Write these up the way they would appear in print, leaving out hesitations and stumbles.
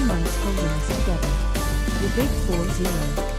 months holding us together. The big 40.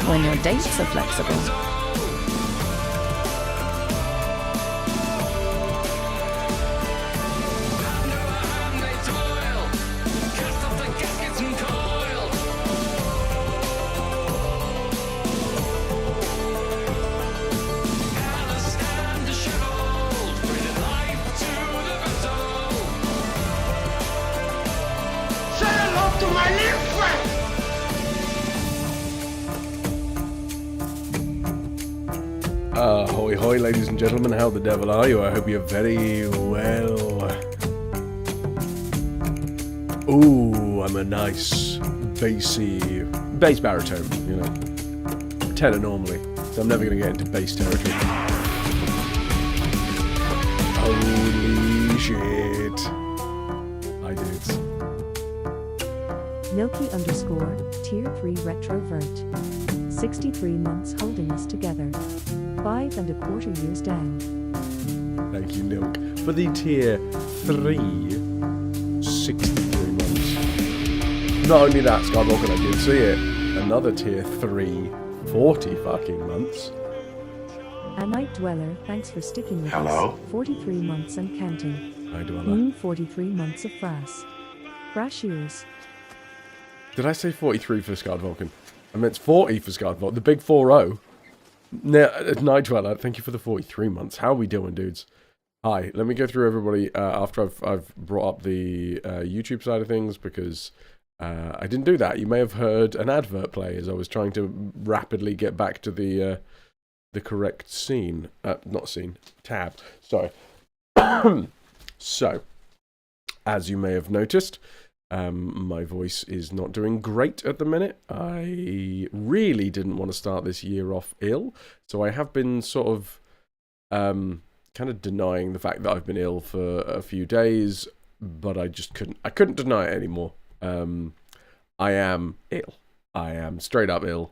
When your dates are flexible. Hoy hoy, ladies and gentlemen, how the devil are you? I hope you're very well. Ooh, I'm a nice bass baritone, you know. Tenor normally, so I'm never going to get into bass territory. Holy shit. Hi dudes. Milky _ tier 3 RetroVution. 63 months holding us together. 5 1/4 years down. Thank you, Milk, for the tier 3, 63 months. Not only that, Skywalker, I did see it. Another tier 3, 40 fucking months. A Night Dweller, thanks for sticking with Hello? us. 43 months and counting. Night Dweller. 43 months of Frass. Brash years. Did I say 43 for Scarred Vulcan? I meant 40 for Scarred Vulcan. The big 4-0. Night Dweller, thank you for the 43 months. How are we doing, dudes? Hi, let me go through everybody after I've brought up the YouTube side of things, because I didn't do that. You may have heard an advert play as I was trying to rapidly get back to the the correct scene. Not scene, tab. Sorry. So, as you may have noticed, my voice is not doing great at the minute. I really didn't want to start this year off ill, so I have been sort of kind of denying the fact that I've been ill for a few days, but I just couldn't deny it anymore. I am ill. I am straight up ill.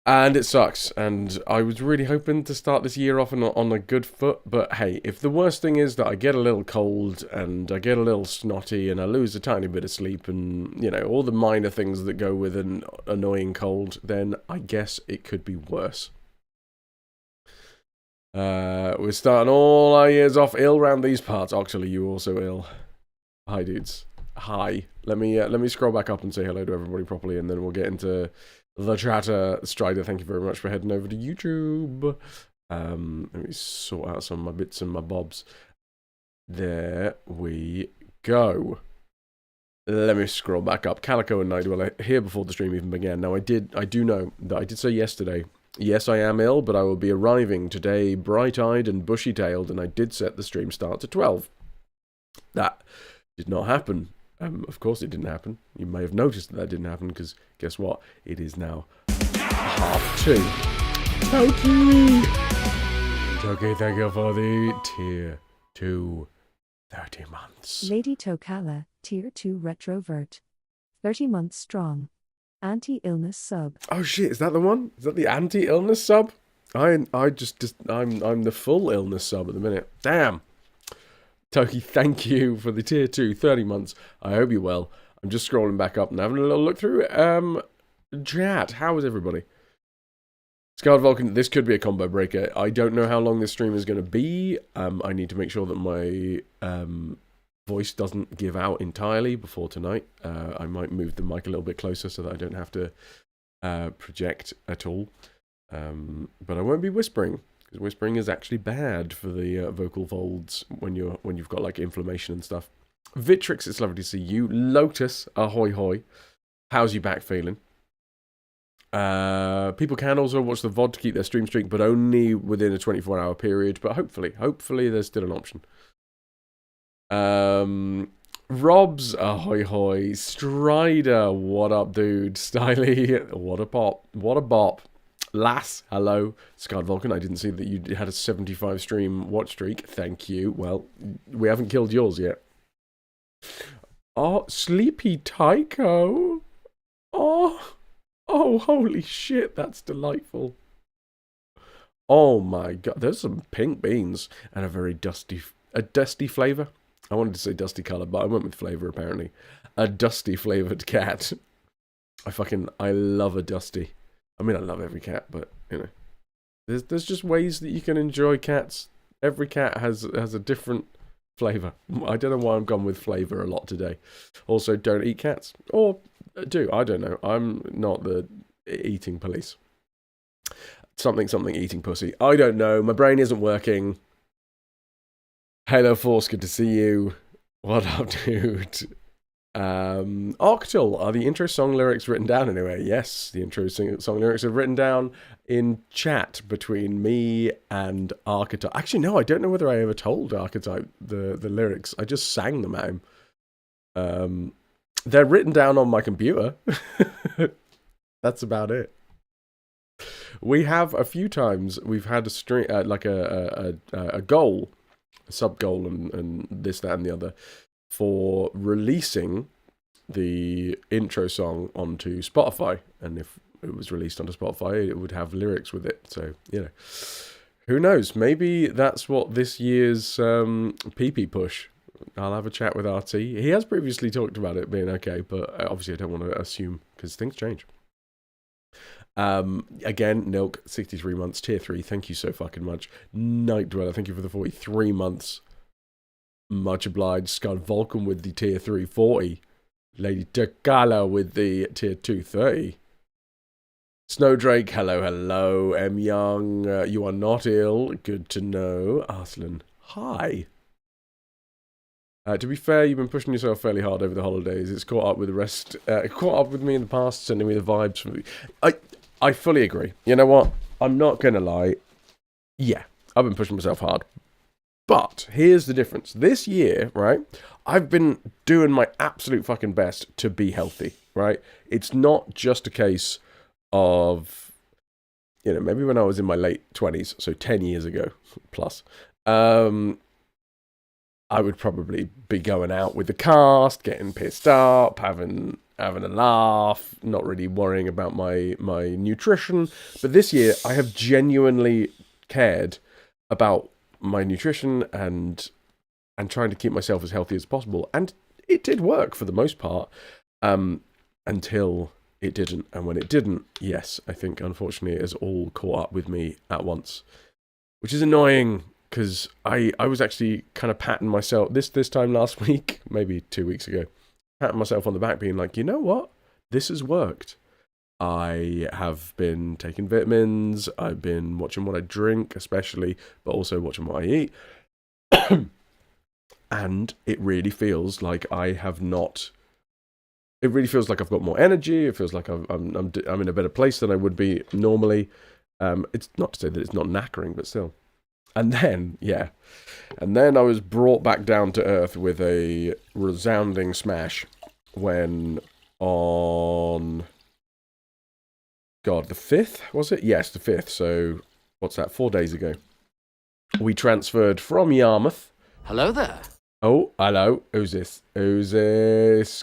And it sucks, and I was really hoping to start this year off on a good foot, but hey, if the worst thing is that I get a little cold, and I get a little snotty, and I lose a tiny bit of sleep, and, you know, all the minor things that go with an annoying cold, then I guess it could be worse. We're starting all our years off ill round these parts. Actually, you also ill. Hi, dudes. Hi. Let me scroll back up and say hello to everybody properly, and then we'll get into the chatter. Strider, thank you very much for heading over to YouTube. Let me sort out some of my bits and my bobs. There we go. Let me scroll back up. Calico and Nightdweller here before the stream even began. Now, I do know that I did say yesterday, yes, I am ill, but I will be arriving today bright-eyed and bushy-tailed, and I did set the stream start to 12. That did not happen. Of course it didn't happen. You may have noticed that didn't happen, because guess what? It is now 2:30. Toki, thank you for the tier 2 30 months. Lady Tokala, tier 2 RetroVution. 30 months strong. Anti-illness sub. Oh shit, is that the one? Is that the anti-illness sub? I'm the full illness sub at the minute. Damn. Toki, thank you for the tier 2 30 months. I hope you're well. I'm just scrolling back up and having a little look through chat. How is everybody? Scarred Vulcan, this could be a combo breaker. I don't know how long this stream is going to be. I need to make sure that my voice doesn't give out entirely before tonight. I might move the mic a little bit closer so that I don't have to project at all. But I won't be whispering, because whispering is actually bad for the vocal folds when you've got like inflammation and stuff. Vitrix, it's lovely to see you. Lotus, ahoy hoy. How's your back feeling? People can also watch the VOD to keep their stream streak, but only within a 24-hour period. But hopefully there's still an option. Rob's, ahoy hoy. Strider, what up, dude? Styly, what a pop. What a bop. Lass, hello. Scarred Vulcan, I didn't see that you had a 75 stream watch streak. Thank you. Well, we haven't killed yours yet. Oh, Sleepy Tycho. Oh, holy shit, that's delightful. Oh my god, there's some pink beans and a very dusty flavour. I wanted to say dusty colour, but I went with flavour apparently. A dusty flavoured cat. I love a dusty. I mean, I love every cat, but, you know. There's just ways that you can enjoy cats. Every cat has a different flavour. I don't know why I'm gone with flavour a lot today. Also, don't eat cats. Or do. I don't know. I'm not the eating police. Something eating pussy. I don't know. My brain isn't working. Halo Force, good to see you. What up, dude? Octal, are the intro song lyrics written down anyway? Yes, the intro song lyrics are written down in chat between me and Archetype. Actually, no, I don't know whether I ever told Archetype the lyrics. I just sang them at him. They're written down on my computer. That's about it. We have a few times we've had a stream, like a goal, a sub goal, and this, that, and the other, for releasing the intro song onto Spotify. And if it was released onto Spotify, it would have lyrics with it. So, you know, who knows? Maybe that's what this year's PP push. I'll have a chat with RT. He has previously talked about it being okay, but obviously I don't want to assume, because things change. Again, Nilk, 63 months, tier 3, thank you so fucking much. Night Dweller, thank you for the 43 months. Much obliged. Scarred Vulcan with the tier 3 40. Lady Takala with the tier 2 30. Snowdrake, hello. M Young, you are not ill. Good to know. Arslan, hi. To be fair, you've been pushing yourself fairly hard over the holidays. It's caught up with the rest. Caught up with me in the past, sending me the vibes from. I fully agree. You know what? I'm not going to lie. Yeah, I've been pushing myself hard. But here's the difference. This year, right, I've been doing my absolute fucking best to be healthy, right? It's not just a case of, maybe when I was in my late 20s, so 10 years ago plus, I would probably be going out with the cast, getting pissed up, having a laugh, not really worrying about my nutrition. But this year, I have genuinely cared about my nutrition and trying to keep myself as healthy as possible. And it did work for the most part, until it didn't. And when it didn't, yes, I think unfortunately it has all caught up with me at once, which is annoying. Because I was actually kind of patting myself this time last week, maybe 2 weeks ago, patting myself on the back, being like, you know what? This has worked. I have been taking vitamins. I've been watching what I drink, especially, but also watching what I eat. And it really feels like I have not. It really feels like I've got more energy. It feels like I'm in a better place than I would be normally. It's not to say that it's not knackering, but still. And then, I was brought back down to earth with a resounding smash when on, God, the 5th, was it? Yes, the 5th. So, what's that, 4 days ago. We transferred from Yarmouth. Hello there. Oh, hello. Who's this?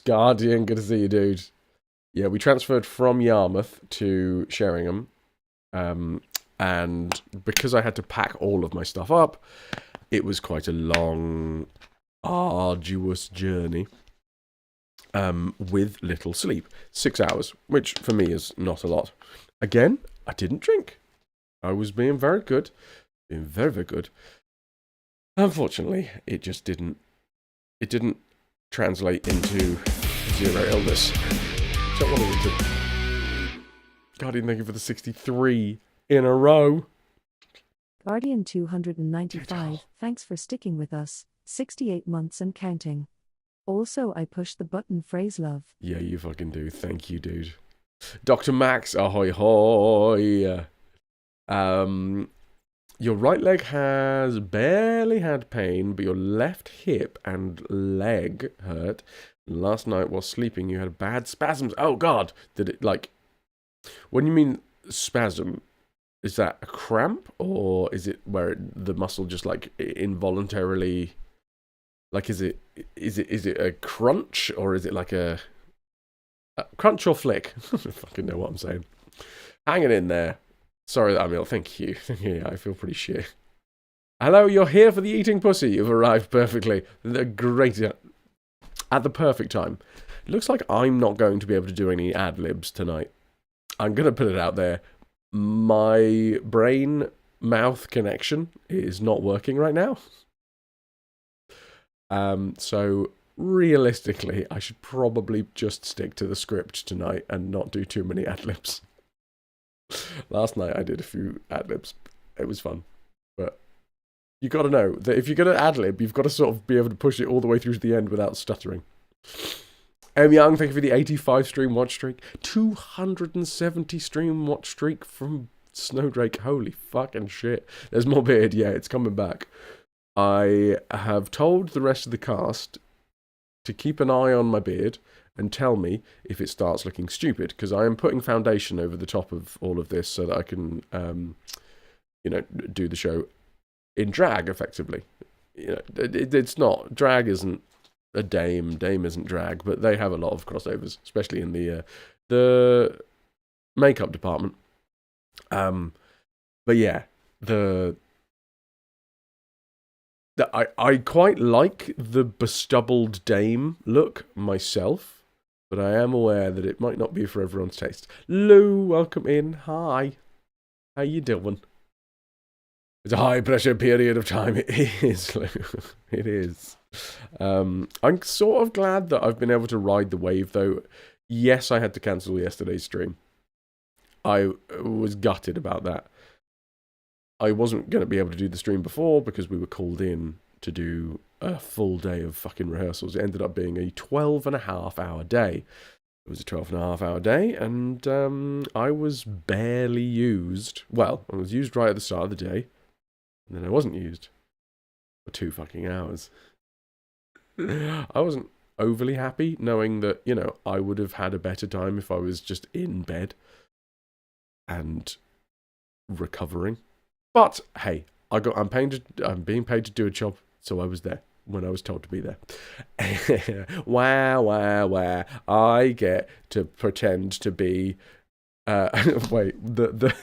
Guardian, good to see you, dude. Yeah, we transferred from Yarmouth to Sheringham. And because I had to pack all of my stuff up, it was quite a long, arduous journey, with little sleep. 6 hours, which for me is not a lot. Again, I didn't drink. I was being very good. Being very, very good. Unfortunately, it just didn't translate into zero illness. So what is it? Guardian, thank you for the 63 in a row. Guardian 295, thanks for sticking with us, 68 months and counting. Also, I pushed the button, phrase love. Yeah, you fucking do. Thank you, dude. Dr. Max, ahoy hoy. Your right leg has barely had pain, but your left hip and leg hurt. Last night while sleeping, you had bad spasms. Oh, God. Did it, when you mean spasm, is that a cramp, or is it where the muscle just, involuntarily, is it a crunch, or is it like a crunch or flick? I don't fucking know what I'm saying. Hang it in there. Sorry that I'm ill. Thank you. Yeah, I feel pretty shit. Hello, you're here for the eating pussy. You've arrived perfectly. The great, at the perfect time. It looks like I'm not going to be able to do any ad-libs tonight. I'm going to put it out there. My brain-mouth connection is not working right now. So, realistically, I should probably just stick to the script tonight and not do too many ad-libs. Last night I did a few ad-libs. It was fun. But you got to know that if you're going to ad-lib, you've got to sort of be able to push it all the way through to the end without stuttering. M. Young, thank you for the 85 stream watch streak. 270 stream watch streak from Snowdrake. Holy fucking shit. There's more beard. Yeah, it's coming back. I have told the rest of the cast to keep an eye on my beard and tell me if it starts looking stupid, because I am putting foundation over the top of all of this so that I can, do the show in drag, effectively. It's not. Drag isn't a Dame isn't drag, but they have a lot of crossovers, especially in the makeup department. But yeah, I quite like the bestubbled Dame look myself, but I am aware that it might not be for everyone's taste. Lou, welcome in. Hi. How you doing? It's a high pressure period of time. It is, Lou. It is. I'm sort of glad that I've been able to ride the wave, though. Yes, I had to cancel yesterday's stream. I was gutted about that. I wasn't going to be able to do the stream before because we were called in to do a full day of fucking rehearsals. It ended up being a 12.5-hour day. It was a 12.5-hour day, and I was barely used. Well, I was used right at the start of the day, and then I wasn't used for 2 fucking hours. I wasn't overly happy knowing that, you know, I would have had a better time if I was just in bed and recovering. But hey, I'm being paid to do a job, so I was there when I was told to be there. Wow. I get to pretend to be wait, the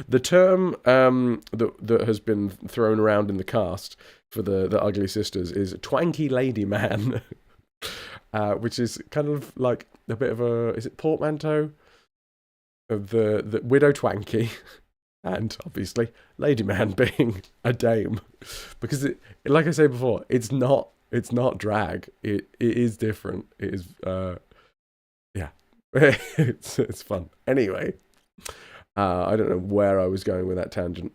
the term that has been thrown around in the cast for the Ugly Sisters is twanky lady man. Which is kind of like a bit of a, is it portmanteau of the widow twanky and obviously lady man being a dame, because it, like I said before, it's not drag. It is different. It is yeah. it's fun. Anyway, I don't know where I was going with that tangent.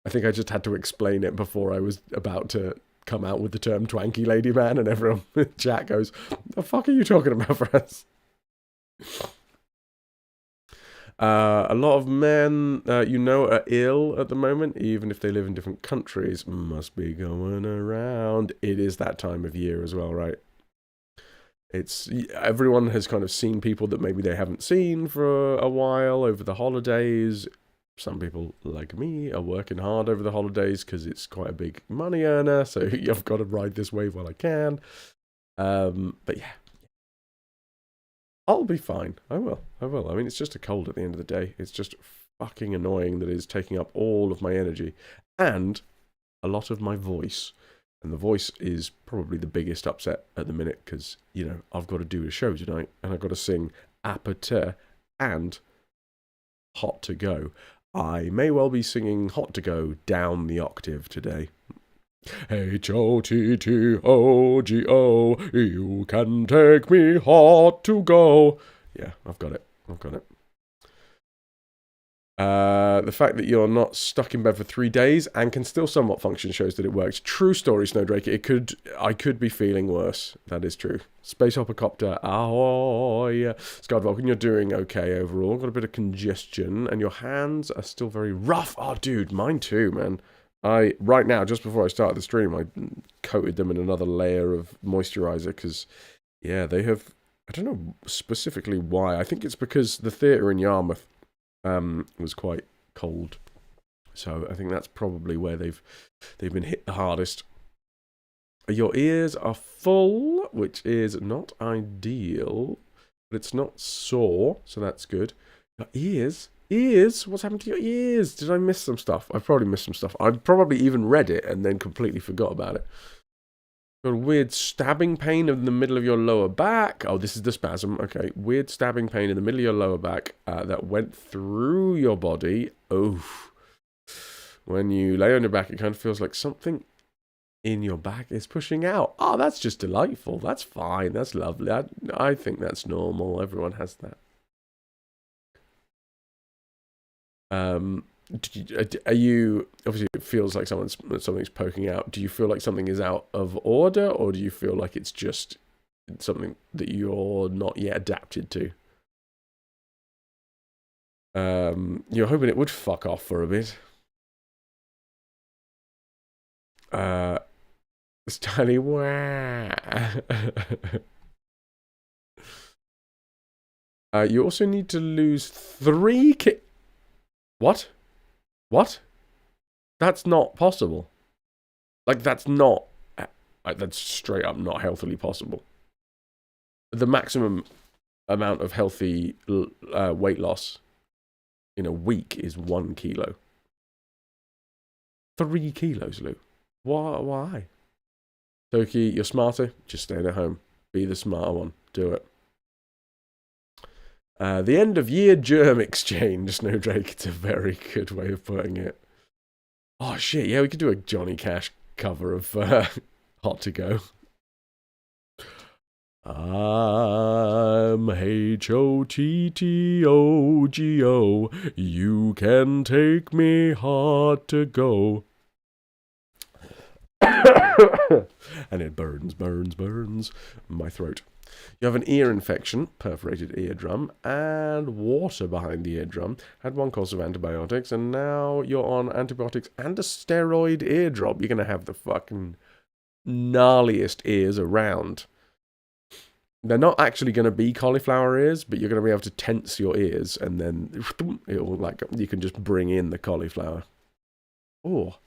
I think I just had to explain it before I was about to come out with the term twanky lady man, and everyone in the chat goes, the fuck are you talking about, friends? A lot of men you know are ill at the moment, even if they live in different countries. Must be going around. It is that time of year as well, right? It's, everyone has kind of seen people that maybe they haven't seen for a while over the holidays. Some people, like me, are working hard over the holidays because it's quite a big money earner, so I've got to ride this wave while I can. But yeah, I'll be fine. I will. I mean, it's just a cold at the end of the day. It's just fucking annoying that it's taking up all of my energy and a lot of my voice. And the voice is probably the biggest upset at the minute because, you know, I've got to do a show tonight and I've got to sing Aperture and Hot to Go. I may well be singing Hot to Go down the octave today. H-O-T-T-O-G-O, you can take me hot to go. Yeah, I've got it. The fact that you're not stuck in bed for 3 days and can still somewhat function shows that it works. True story, Snowdrake. I could be feeling worse. That is true. Space Hoppercopter, ahoy. Scarred Vulcan, you're doing okay overall. Got a bit of congestion, and your hands are still very rough. Oh, dude, mine too, man. Right now, just before I started the stream, I coated them in another layer of moisturizer because, yeah, they have, I don't know specifically why. I think it's because the theatre in Yarmouth was quite cold, so I think that's probably where they've been hit the hardest. Your ears are full, which is not ideal, but it's not sore, so that's good. Your ears, what's happened to your ears? Did I miss some stuff? I've probably missed some stuff. I've probably even read it and then completely forgot about it. Got a weird stabbing pain in the middle of your lower back. Oh, this is the spasm. Okay, weird stabbing pain in the middle of your lower back that went through your body. Oof. When you lay on your back, it kind of feels like something in your back is pushing out. Oh, that's just delightful. That's fine. That's lovely. I think that's normal. Everyone has that. Are you, obviously it feels like something's poking out. Do you feel like something is out of order, or do you feel like it's just something that you're not yet adapted to? You're hoping it would fuck off for a bit. It's tiny. Wah. You also need to lose 3 What? What? That's not possible. Like, that's straight up not healthily possible. The maximum amount of healthy weight loss in a week is 1 kilo. 3 kilos, Lou. Why? Toki, you're smarter. Just stay at home. Be the smarter one. Do it. The end of year germ exchange, Snowdrake. It's a very good way of putting it. Oh shit, yeah, we could do a Johnny Cash cover of Hot to Go. I'm H-O-T-T-O-G-O. You can take me hot to go. And it burns my throat. You have an ear infection, perforated eardrum, and water behind the eardrum. Had one course of antibiotics, and now you're on antibiotics and a steroid eardrop. You're going to have the fucking gnarliest ears around. They're not actually going to be cauliflower ears, but you're going to be able to tense your ears, and then it'll, like, you can just bring in the cauliflower. Oh,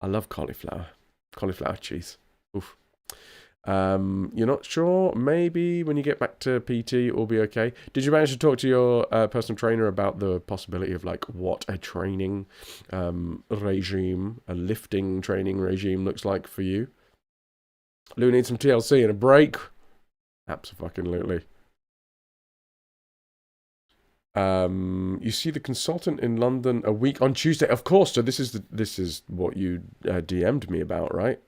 I love cauliflower. Cauliflower cheese. Oof. You're not sure? Maybe when you get back to PT, it will be okay. Did you manage to talk to your personal trainer about the possibility of, like, what a training regime, a lifting training regime looks like for you? Lou needs some TLC and a break. Abso-fucking-lutely. You see the consultant in London a week on Tuesday. Of course. So this is what you DM'd me about, right?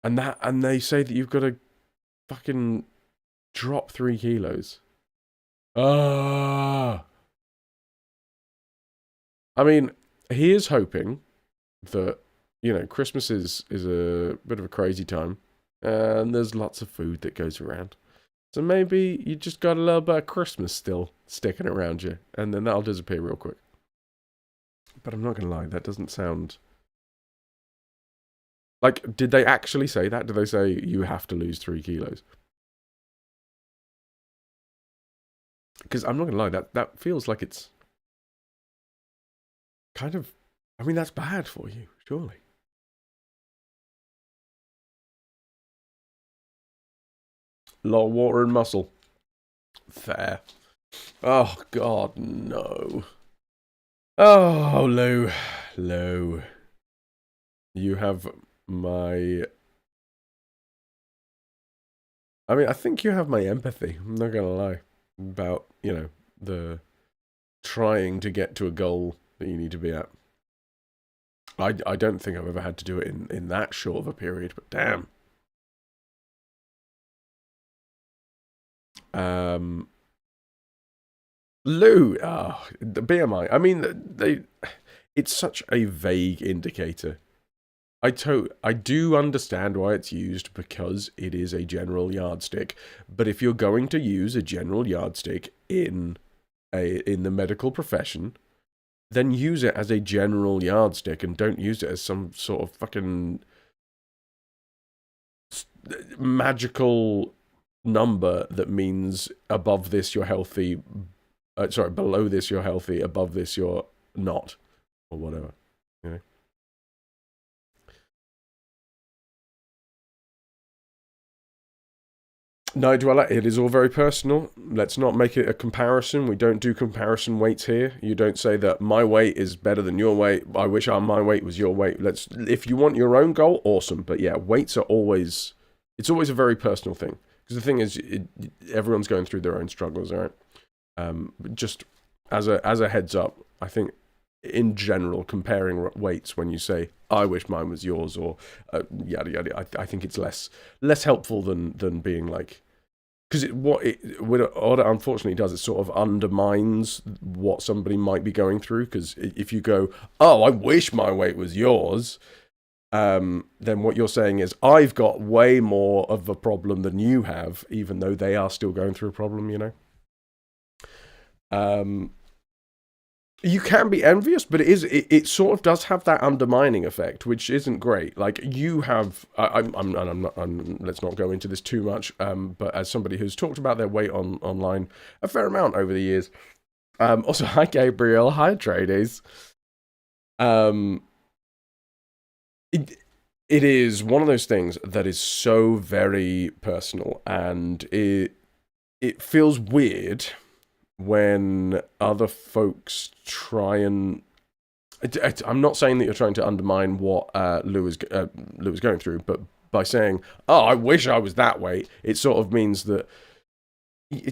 And they say that you've got to fucking drop 3 kilos. Ah. I mean, he is hoping that, you know, Christmas is a bit of a crazy time, and there's lots of food that goes around. So maybe you just got a little bit of Christmas still sticking around you, and then that'll disappear real quick. But I'm not going to lie, that doesn't sound... Like, did they actually say that? Did they say you have to lose 3 kilos? Because I'm not going to lie, that feels like it's kind of... I mean, that's bad for you, surely. Lot of water and muscle. Fair. Oh, God, no. Oh, Lou. You have my... I mean, I think you have my empathy. I'm not going to lie. About, you know, the trying to get to a goal that you need to be at. I don't think I've ever had to do it in that short of a period, but damn. Lou, the BMI. I mean, it's such a vague indicator. I do understand why it's used, because it is a general yardstick. But if you're going to use a general yardstick in the medical profession, then use it as a general yardstick and don't use it as some sort of fucking magical number that means above this you're healthy, below this you're healthy, above this you're not, or whatever, you know. Night Dweller, it is all very personal. Let's not make it a comparison. We don't do comparison weights here. You don't say that my weight is better than your weight. I wish my weight was your weight. If you want your own goal, awesome. But yeah, weights are always... It's always a very personal thing. Because the thing is, everyone's going through their own struggles, all right? Just as a heads up, I think in general, comparing weights when you say, I wish mine was yours, or yada yada, I think it's less helpful than being like... Because what it unfortunately does, it sort of undermines what somebody might be going through. Because if you go, oh, I wish my weight was yours... then what you're saying is, I've got way more of a problem than you have, even though they are still going through a problem, you know? You can be envious, but it sort of does have that undermining effect, which isn't great. Like, you have, let's not go into this too much, but as somebody who's talked about their weight online a fair amount over the years, also, hi Gabriel, hi Trades, It is one of those things that is so very personal, and it feels weird when other folks try and... I'm not saying that you're trying to undermine what Lou is going through, but by saying, oh, I wish I was that weight, it sort of means that...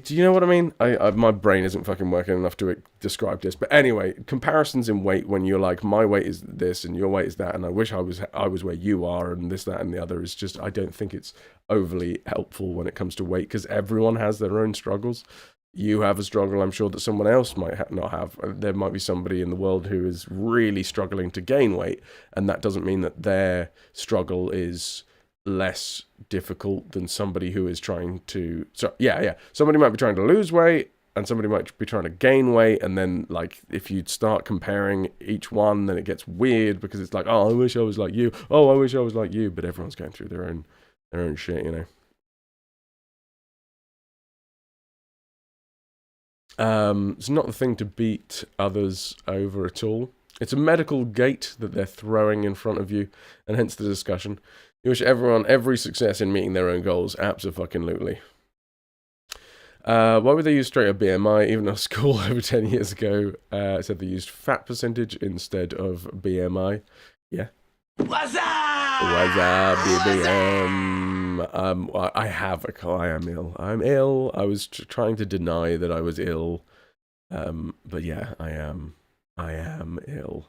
Do you know what I mean? My brain isn't fucking working enough to describe this. But anyway, comparisons in weight, when you're like, my weight is this and your weight is that, and I wish I was where you are, and this, that, and the other, is just, I don't think it's overly helpful when it comes to weight, because everyone has their own struggles. You have a struggle, I'm sure, that someone else might not have. There might be somebody in the world who is really struggling to gain weight, and that doesn't mean that their struggle is less difficult than somebody who is trying to... So, yeah. Somebody might be trying to lose weight, and somebody might be trying to gain weight, and then, like, if you start comparing each one, then it gets weird, because it's like, oh, I wish I was like you. Oh, I wish I was like you. But everyone's going through their own shit, you know. It's not the thing to beat others over at all. It's a medical gate that they're throwing in front of you, and hence the discussion. You wish everyone every success in meeting their own goals. Abso-fucking-lutely. Why would they use straight up BMI? Even though school over 10 years ago said they used fat percentage instead of BMI. Yeah. What's up? What's up, BBM? I am ill. I'm ill. I was trying to deny that I was ill. But yeah, I am ill.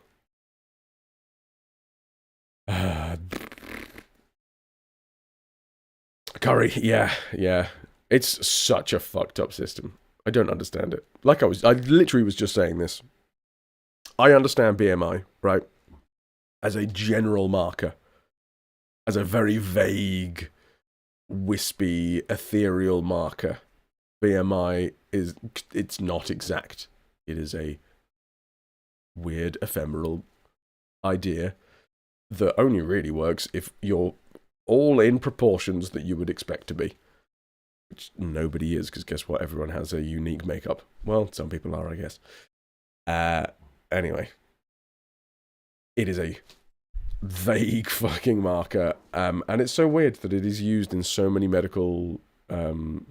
Curry, yeah. It's such a fucked up system. I don't understand it. I literally was just saying this. I understand BMI, right? As a general marker. As a very vague, wispy, ethereal marker. BMI it's not exact. It is a weird, ephemeral idea that only really works if you're all in proportions that you would expect to be. Which nobody is, because guess what? Everyone has a unique makeup. Well, some people are, I guess. Anyway. It is a vague fucking marker. And it's so weird that it is used in so many medical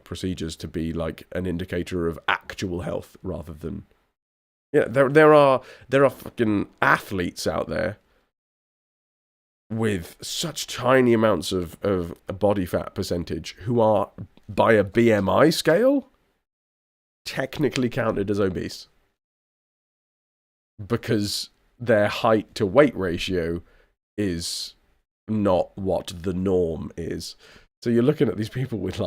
procedures to be like an indicator of actual health rather than... Yeah, there are fucking athletes out there with such tiny amounts of body fat percentage who are, by a BMI scale, technically counted as obese. Because their height to weight ratio is not what the norm is. So you're looking at these people with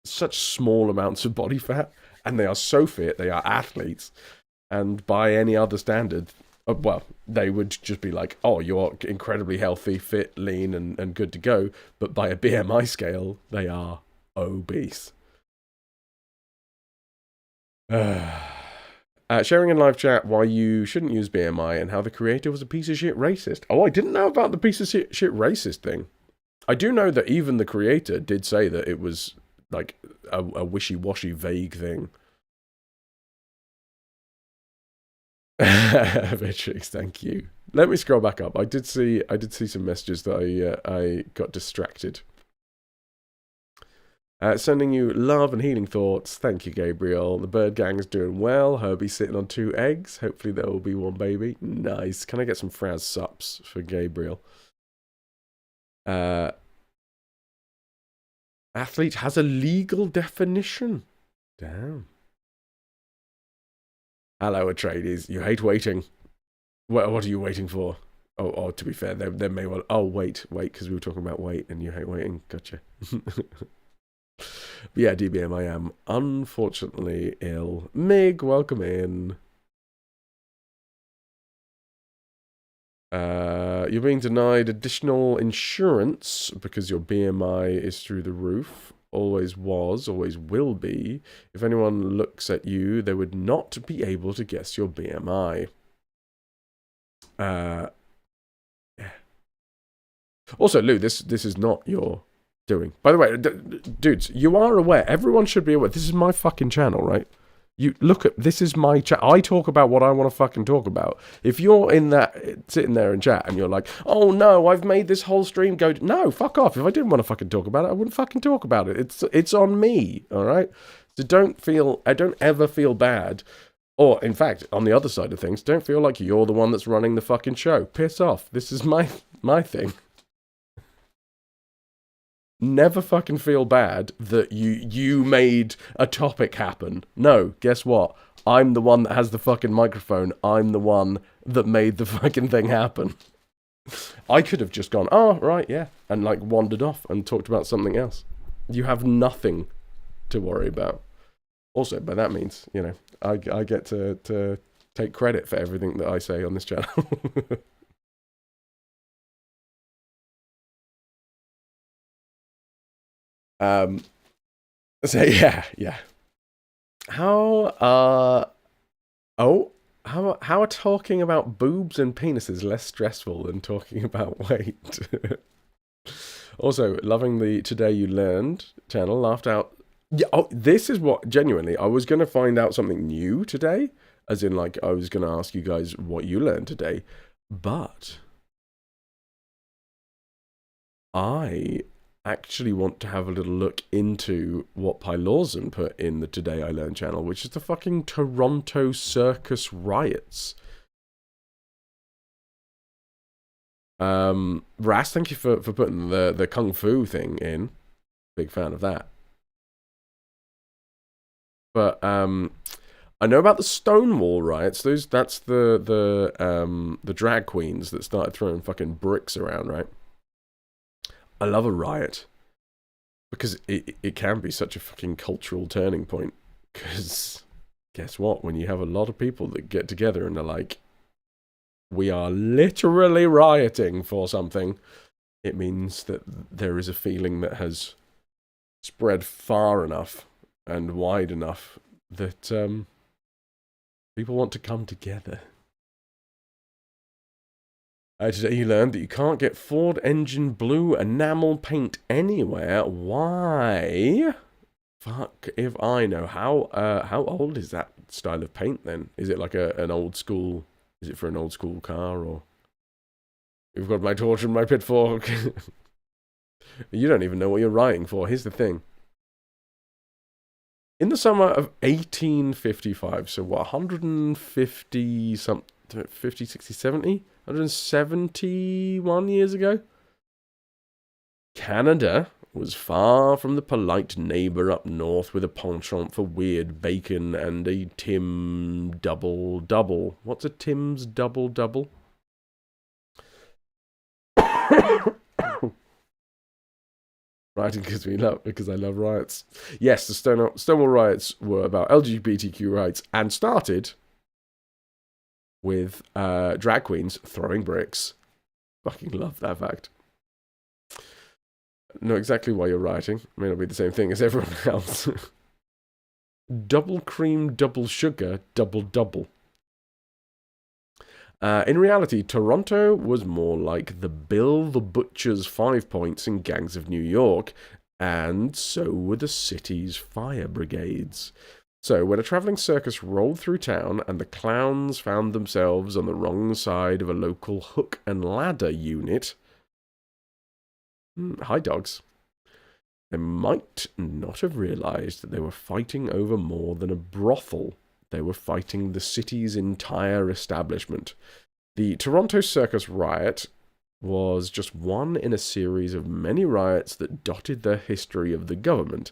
such small amounts of body fat, and they are so fit, they are athletes, and by any other standard, well, they would just be like, oh, you're incredibly healthy, fit, lean, and good to go, but by a BMI scale, they are obese. Sharing in live chat why you shouldn't use BMI and how the creator was a piece of shit racist. Oh, I didn't know about the piece of shit racist thing. I do know that even the creator did say that it was like a wishy-washy, vague thing. Beatrix, thank you. Let me scroll back up. I did see some messages that I got distracted. Sending you love and healing thoughts. Thank you, Gabriel. The bird gang is doing well. Herbie's sitting on 2 eggs. Hopefully there will be one baby. Nice. Can I get some Fraz sups for Gabriel? Athlete has a legal definition. Damn. Hello, Atreides. You hate waiting. What are you waiting for? Oh, to be fair, there may well... Oh, wait, because we were talking about weight and you hate waiting. Gotcha. But yeah, DBM, I am unfortunately ill. Mig, welcome in. You're being denied additional insurance because your BMI is through the roof. Always was, always will be. If anyone looks at you, they would not be able to guess your BMI. Yeah. Also, Lou, this is not your doing. By the way, dudes, you are aware. Everyone should be aware. This is my fucking channel, right? You look at this is my chat. I talk about what I want to fucking talk about. If you're in that sitting there in chat and you're like, "Oh no, I've made this whole stream go," no, fuck off. If I didn't want to fucking talk about it, I wouldn't fucking talk about it. It's on me, all right? So I don't ever feel bad. Or in fact, on the other side of things, don't feel like you're the one that's running the fucking show. Piss off. This is my thing. Never fucking feel bad that you made a topic happen. No, guess what? I'm the one that has the fucking microphone. I'm the one that made the fucking thing happen. I could have just gone, oh, right, yeah, and like wandered off and talked about something else. You have nothing to worry about. Also, by that means, you know, I get to take credit for everything that I say on this channel. So yeah. How how are talking about boobs and penises less stressful than talking about weight? Also, loving the Today You Learned channel. Laughed out. Yeah, this is what, genuinely, I was going to find out something new today. As in, like, I was going to ask you guys what you learned today. But I actually want to have a little look into what Pylorzen put in the Today I Learned channel, which is the fucking Toronto circus riots. Ras, thank you for putting the kung fu thing in. Big fan of that. But I know about the Stonewall riots. That's the drag queens that started throwing fucking bricks around, right? I love a riot because it can be such a fucking cultural turning point. Because guess what? When you have a lot of people that get together and are like, we are literally rioting for something, it means that there is a feeling that has spread far enough and wide enough that people want to come together. Today you learned that you can't get Ford engine blue enamel paint anywhere. Why? Fuck if I know. How old is that style of paint then? Is it like an old school? Is it for an old school car, or? You've got my torch and my pitchfork. You don't even know what you're writing for. Here's the thing. In the summer of 1855, so what, 150 something, 50, 60, 70? 171 years ago? Canada was far from the polite neighbour up north with a penchant for weird bacon and a Tim double-double. What's a Tim's double-double? Rioting because I love riots. Yes, the Stonewall riots were about LGBTQ rights and started with drag queens throwing bricks. Fucking love that fact. Know exactly why you're rioting. May not be the same thing as everyone else. Double cream, double sugar, double-double. In reality, Toronto was more like the Bill the Butcher's 5 Points in Gangs of New York, and so were the city's fire brigades. So, when a travelling circus rolled through town and the clowns found themselves on the wrong side of a local hook and ladder unit... Hi, dogs. They might not have realised that they were fighting over more than a brothel. They were fighting the city's entire establishment. The Toronto Circus riot was just one in a series of many riots that dotted the history of the government,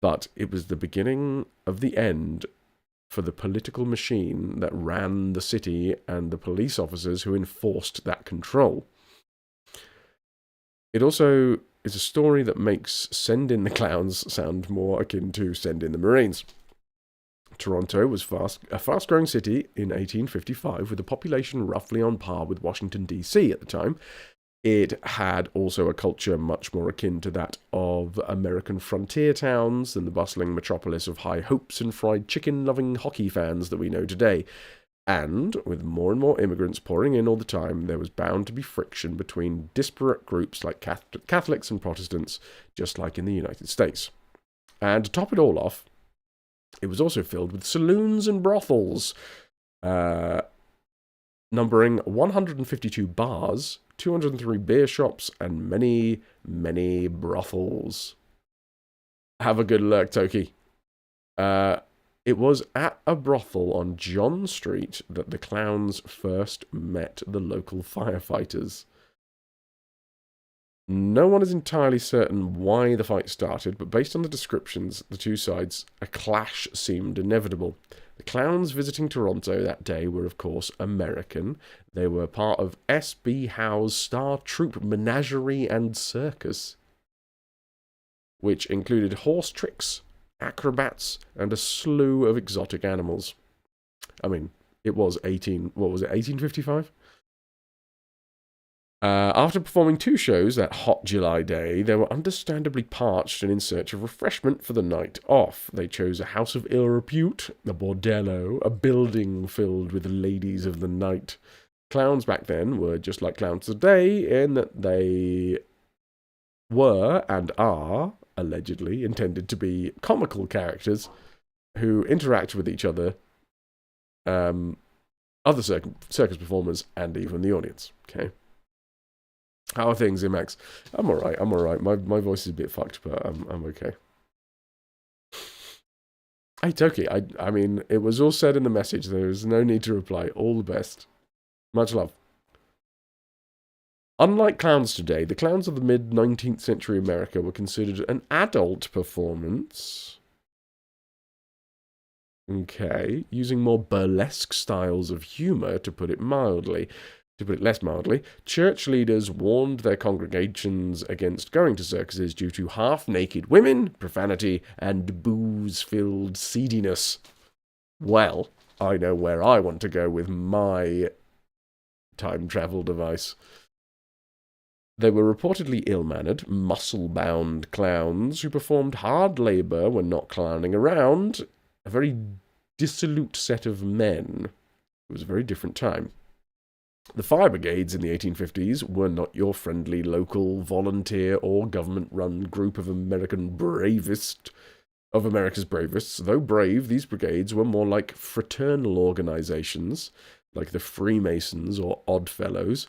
but it was the beginning of the end for the political machine that ran the city and the police officers who enforced that control. It also is a story that makes Send in the Clowns sound more akin to Send in the Marines. Toronto was a fast-growing city in 1855 with a population roughly on par with Washington, D.C. at the time. It had also a culture much more akin to that of American frontier towns than the bustling metropolis of high hopes and fried chicken-loving hockey fans that we know today. And, with more and more immigrants pouring in all the time, there was bound to be friction between disparate groups like Catholics and Protestants, just like in the United States. And to top it all off, it was also filled with saloons and brothels, numbering 152 bars, 203 beer shops, and many, many brothels. Have a good look, Toki. It was at a brothel on John Street that the clowns first met the local firefighters. No one is entirely certain why the fight started, but based on the descriptions, the two sides, a clash seemed inevitable. The clowns visiting Toronto that day were, of course, American. They were part of S.B. Howe's Star Troop Menagerie and Circus, which included horse tricks, acrobats, and a slew of exotic animals. I mean, it was 1855? After performing 2 shows that hot July day, they were understandably parched and in search of refreshment for the night off. They chose a house of ill repute, a bordello, a building filled with ladies of the night. Clowns back then were just like clowns today, in that they were and are, allegedly, intended to be comical characters who interact with each other, other circus performers, and even the audience. Okay. How are things, Imax? I'm alright. My voice is a bit fucked, but I'm okay. Hey, Toki, I mean, it was all said in the message. There is no need to reply. All the best. Much love. Unlike clowns today, the clowns of the mid-19th century America were considered an adult performance. Okay, using more burlesque styles of humor, to put it mildly. To put it less mildly, church leaders warned their congregations against going to circuses due to half-naked women, profanity, and booze-filled seediness. Well, I know where I want to go with my time travel device. They were reportedly ill-mannered, muscle-bound clowns who performed hard labor when not clowning around. A very dissolute set of men. It was a very different time. The fire brigades in the 1850s were not your friendly local volunteer or government-run group of America's bravest. Though brave, these brigades were more like fraternal organizations, like the Freemasons or Oddfellows.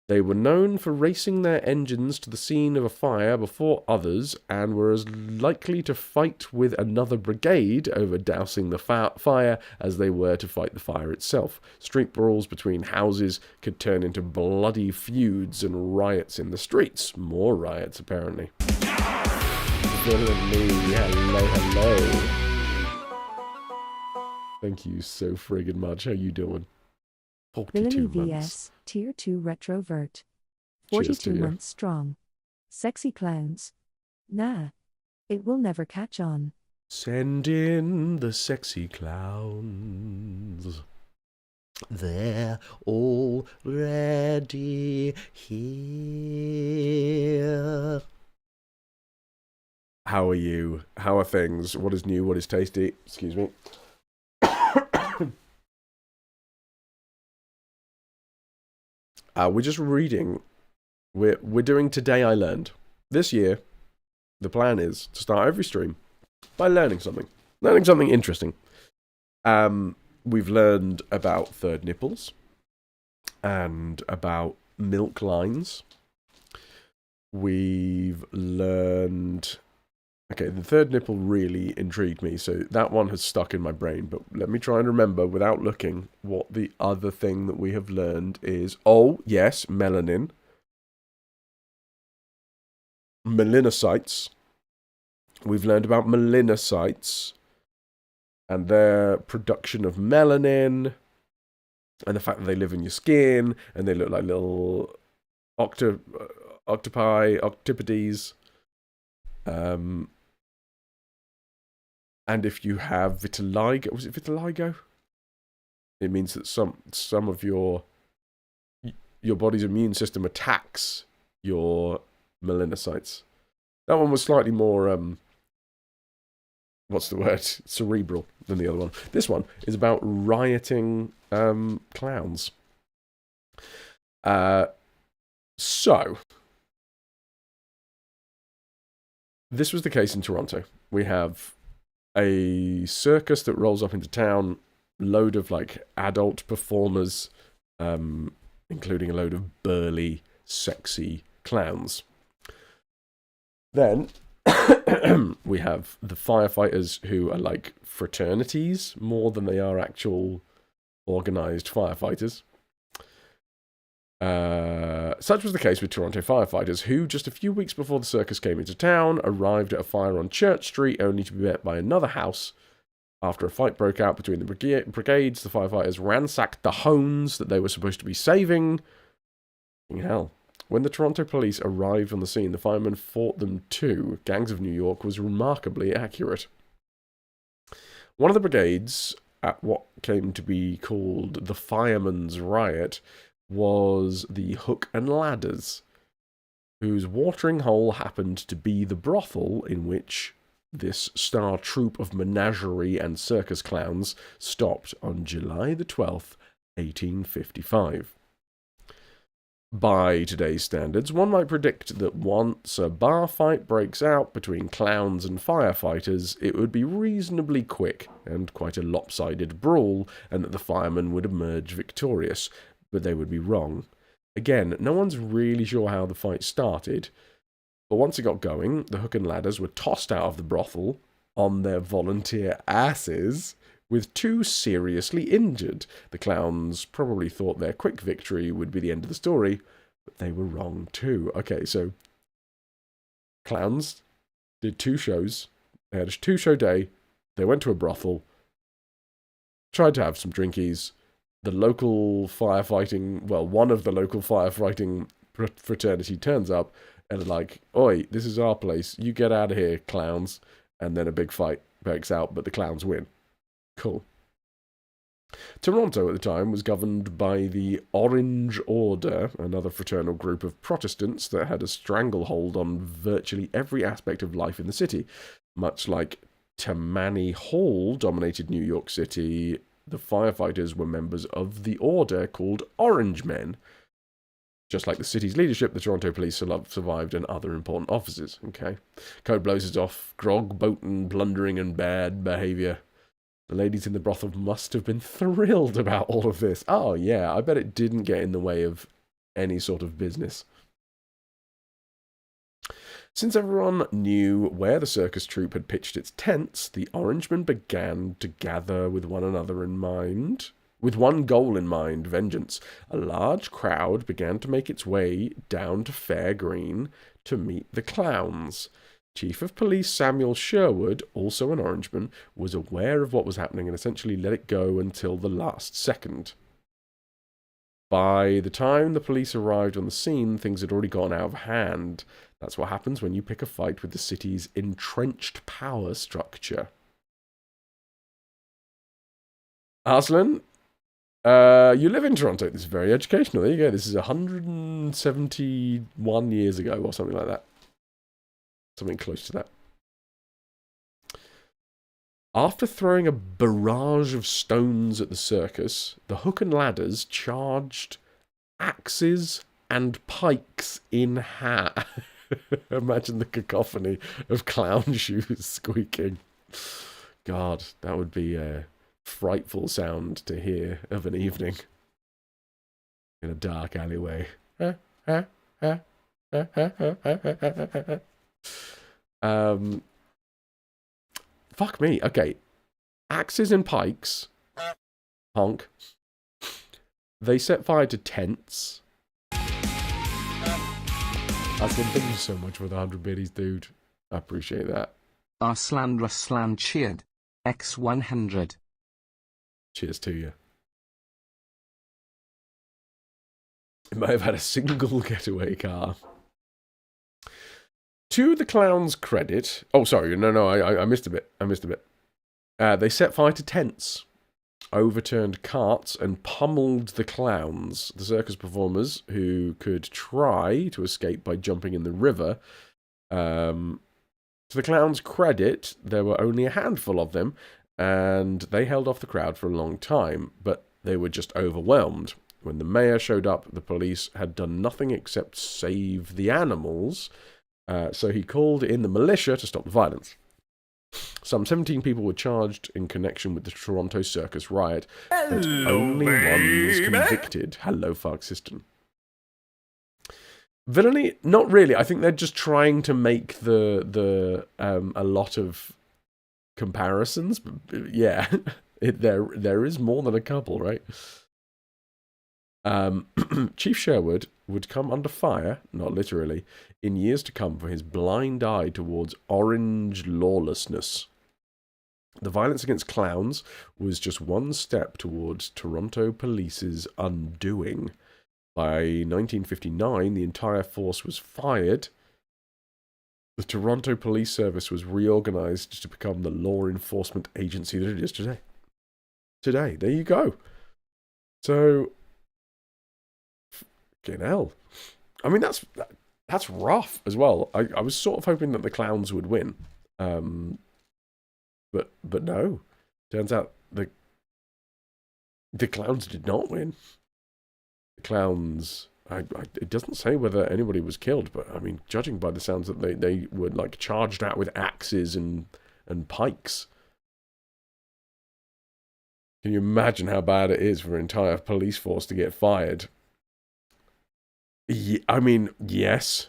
They were known for racing their engines to the scene of a fire before others, and were as likely to fight with another brigade over dousing the fire as they were to fight the fire itself. Street brawls between houses could turn into bloody feuds and riots in the streets. More riots, apparently. Hello. Thank you so friggin' much. How you doing? 42 Villainy months. vs. Tier 2 RetroVution. Cheers 42 to you. months strong. Sexy clowns. Nah. It will never catch on. Send in the sexy clowns. They're already here. How are you? How are things? What is new? What is tasty? Excuse me. We're just reading. We're doing Today I Learned. This year, the plan is to start every stream by learning something. Learning something interesting. We've learned about third nipples. And about milk lines. We've learned... Okay, the third nipple really intrigued me, so that one has stuck in my brain. But let me try and remember, without looking, what the other thing that we have learned is... Oh, yes, melanin. Melanocytes. We've learned about melanocytes and their production of melanin, and the fact that they live in your skin, and they look like little octopodes. And if you have vitiligo, was it vitiligo? It means that some of your body's immune system attacks your melanocytes. That one was slightly more, what's the word? Cerebral than the other one. This one is about rioting clowns. So, this was the case in Toronto. We have a circus that rolls up into town, load of like adult performers, including a load of burly, sexy clowns. Then we have the firefighters, who are like fraternities more than they are actual organized firefighters. Such was the case with Toronto firefighters, who, just a few weeks before the circus came into town, arrived at a fire on Church Street, only to be met by another house. After a fight broke out between the brigades, the firefighters ransacked the homes that they were supposed to be saving. Hell. When the Toronto police arrived on the scene, the firemen fought them too. Gangs of New York was remarkably accurate. One of the brigades, at what came to be called the Firemen's Riot, was the Hook and Ladders, whose watering hole happened to be the brothel in which this star troupe of menagerie and circus clowns stopped on July the 12th, 1855. By today's standards, one might predict that once a bar fight breaks out between clowns and firefighters, it would be reasonably quick and quite a lopsided brawl, and that the firemen would emerge victorious, but they would be wrong. Again, no one's really sure how the fight started, but once it got going, the Hook and Ladders were tossed out of the brothel on their volunteer asses, with 2 seriously injured. The clowns probably thought their quick victory would be the end of the story, but they were wrong too. Okay, so clowns did 2 shows. They had a 2-show day. They went to a brothel, tried to have some drinkies. The local firefighting, well, one of the local firefighting fraternity turns up and are like, "Oi, this is our place. You get out of here, clowns." And then a big fight breaks out, but the clowns win. Cool. Toronto at the time was governed by the Orange Order, another fraternal group of Protestants that had a stranglehold on virtually every aspect of life in the city. Much like Tammany Hall dominated New York City, the firefighters were members of the order called Orange Men. Just like the city's leadership, the Toronto police survived and other important officers. Okay. Code blows us off. Grog, boating, plundering, and bad behaviour. The ladies in the brothel must have been thrilled about all of this. Oh, yeah, I bet it didn't get in the way of any sort of business. Since everyone knew where the circus troupe had pitched its tents, the Orangemen began to gather with one another in mind. With one goal in mind, vengeance. A large crowd began to make its way down to Fair Green to meet the clowns. Chief of Police Samuel Sherwood, also an Orangeman, was aware of what was happening and essentially let it go until the last second. By the time the police arrived on the scene, things had already gone out of hand. That's what happens when you pick a fight with the city's entrenched power structure. Arslan, you live in Toronto. This is very educational. There you go. This is 171 years ago or something like that. Something close to that. After throwing a barrage of stones at the circus, the Hook and Ladders charged axes and pikes in hand. Imagine the cacophony of clown shoes squeaking. God, that would be a frightful sound to hear of an evening in a dark alleyway. Fuck me. Okay. Axes and pikes. Honk. They set fire to tents. Thank you so much for the 100 biddies, dude. I appreciate that. Arslan Ruslan cheered. X100. Cheers to you. It might have had a single getaway car. To the clown's credit... Oh, sorry. No, I missed a bit. They set fire to tents, overturned carts, and pummeled the clowns, the circus performers, who could try to escape by jumping in the river. To the clown's credit, there were only a handful of them, and they held off the crowd for a long time, but they were just overwhelmed. When the mayor showed up, the police had done nothing except save the animals, so he called in the militia to stop the violence. Some 17 people were charged in connection with the Toronto Circus riot, but only one was convicted. Hello, Fark System. Villainy? Not really. I think they're just trying to make a lot of comparisons. But yeah, there is more than a couple, right? Chief Sherwood would come under fire, not literally, in years to come for his blind eye towards orange lawlessness. The violence against clowns was just one step towards Toronto police's undoing. By 1959, the entire force was fired. The Toronto Police Service was reorganized to become the law enforcement agency that it is today. There you go. So... Fucking hell. I mean, that's rough as well. I was sort of hoping that the clowns would win. But no. Turns out the clowns did not win. The clowns... it doesn't say whether anybody was killed, but I mean, judging by the sounds that they were like charged out with axes and pikes. Can you imagine how bad it is for an entire police force to get fired? Yeah, I mean, yes.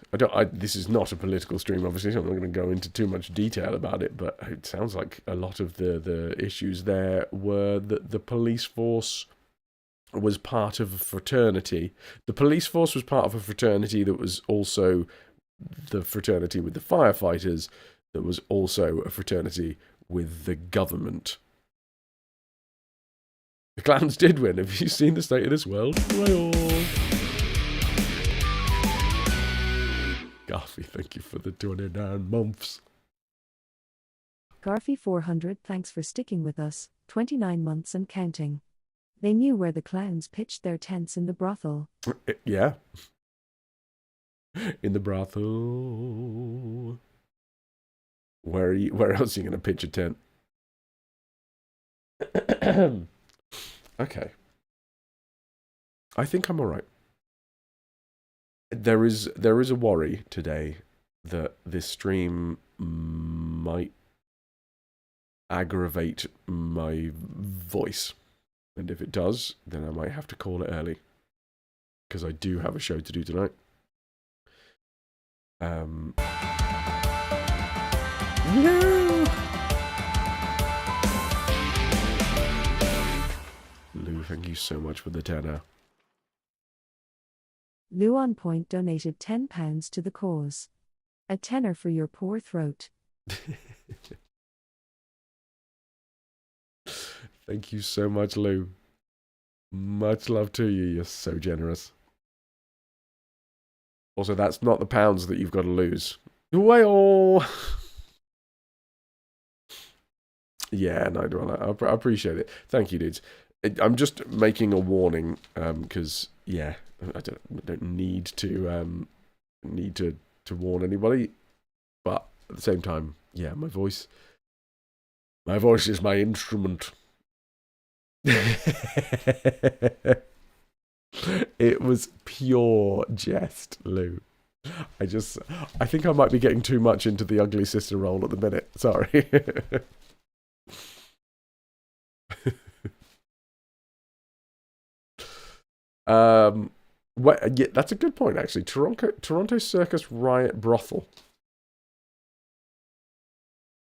This is not a political stream, obviously, so I'm not going to go into too much detail about it, but it sounds like a lot of the issues there were that the police force was part of a fraternity. The police force was part of a fraternity that was also the fraternity with the firefighters, that was also a fraternity with the government. The clowns did win. Have you seen the state of this world? Well, Garfy, thank you for the 29 months. Garfy 400, thanks for sticking with us, 29 months and counting. They knew where the clowns pitched their tents in the brothel. Yeah. In the brothel. Where else are you going to pitch a tent? Okay. I think I'm alright. There is a worry today that this stream might aggravate my voice. And if it does, then I might have to call it early. Because I do have a show to do tonight. No! Lou, thank you so much for the tenner. Lou on Point donated £10 to the cause. A tenner for your poor throat. Thank you so much, Lou. Much love to you. You're so generous. Also, that's not the pounds that you've got to lose. Well, yeah, no, I appreciate it. Thank you, dudes. I'm just making a warning, because yeah, I don't need to warn anybody, but at the same time, yeah, my voice is my instrument. It was pure jest, Lou. I think I might be getting too much into the ugly sister role at the minute. Sorry. Yeah, that's a good point, actually. Toronto Circus Riot Brothel.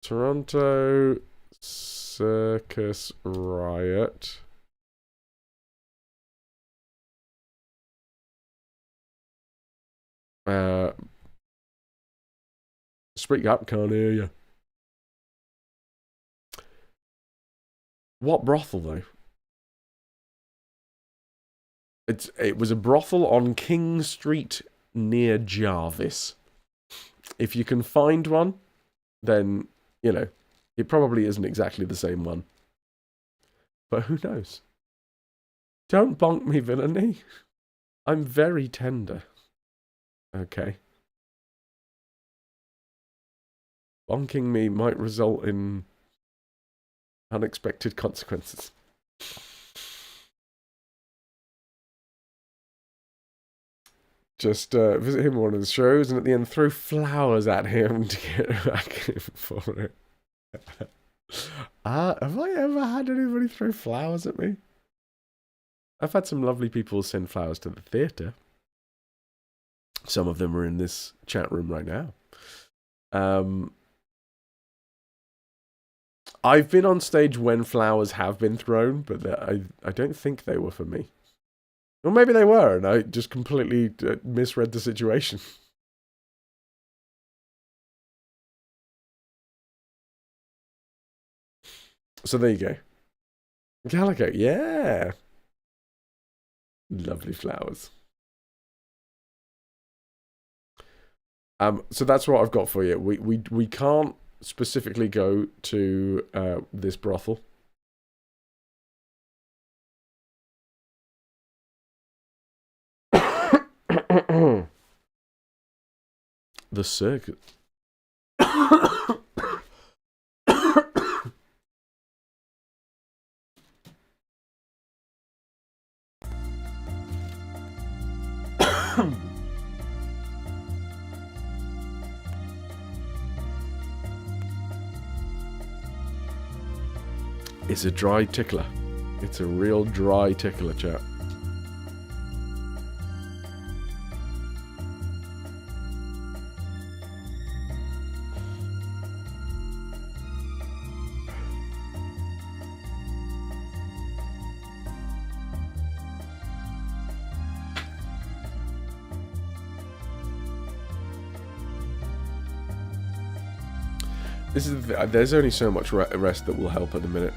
Toronto Circus Riot. Speak up, can't hear you. What brothel, though? It was a brothel on King Street near Jarvis. If you can find one, then, you know, it probably isn't exactly the same one. But who knows? Don't bonk me, villainy. I'm very tender. Okay. Bonking me might result in unexpected consequences. Just visit him at one of the shows and at the end throw flowers at him to get back for it. Have I ever had anybody throw flowers at me? I've had some lovely people send flowers to the theatre. Some of them are in this chat room right now. I've been on stage when flowers have been thrown, but I don't think they were for me. Or maybe they were, and I just completely misread the situation. So there you go. Calico, yeah. Lovely flowers. So that's what I've got for you. We can't specifically go to this brothel. The circus. It's a dry tickler. It's a real dry tickler, chat. This is there's only so much rest that will help at the minute.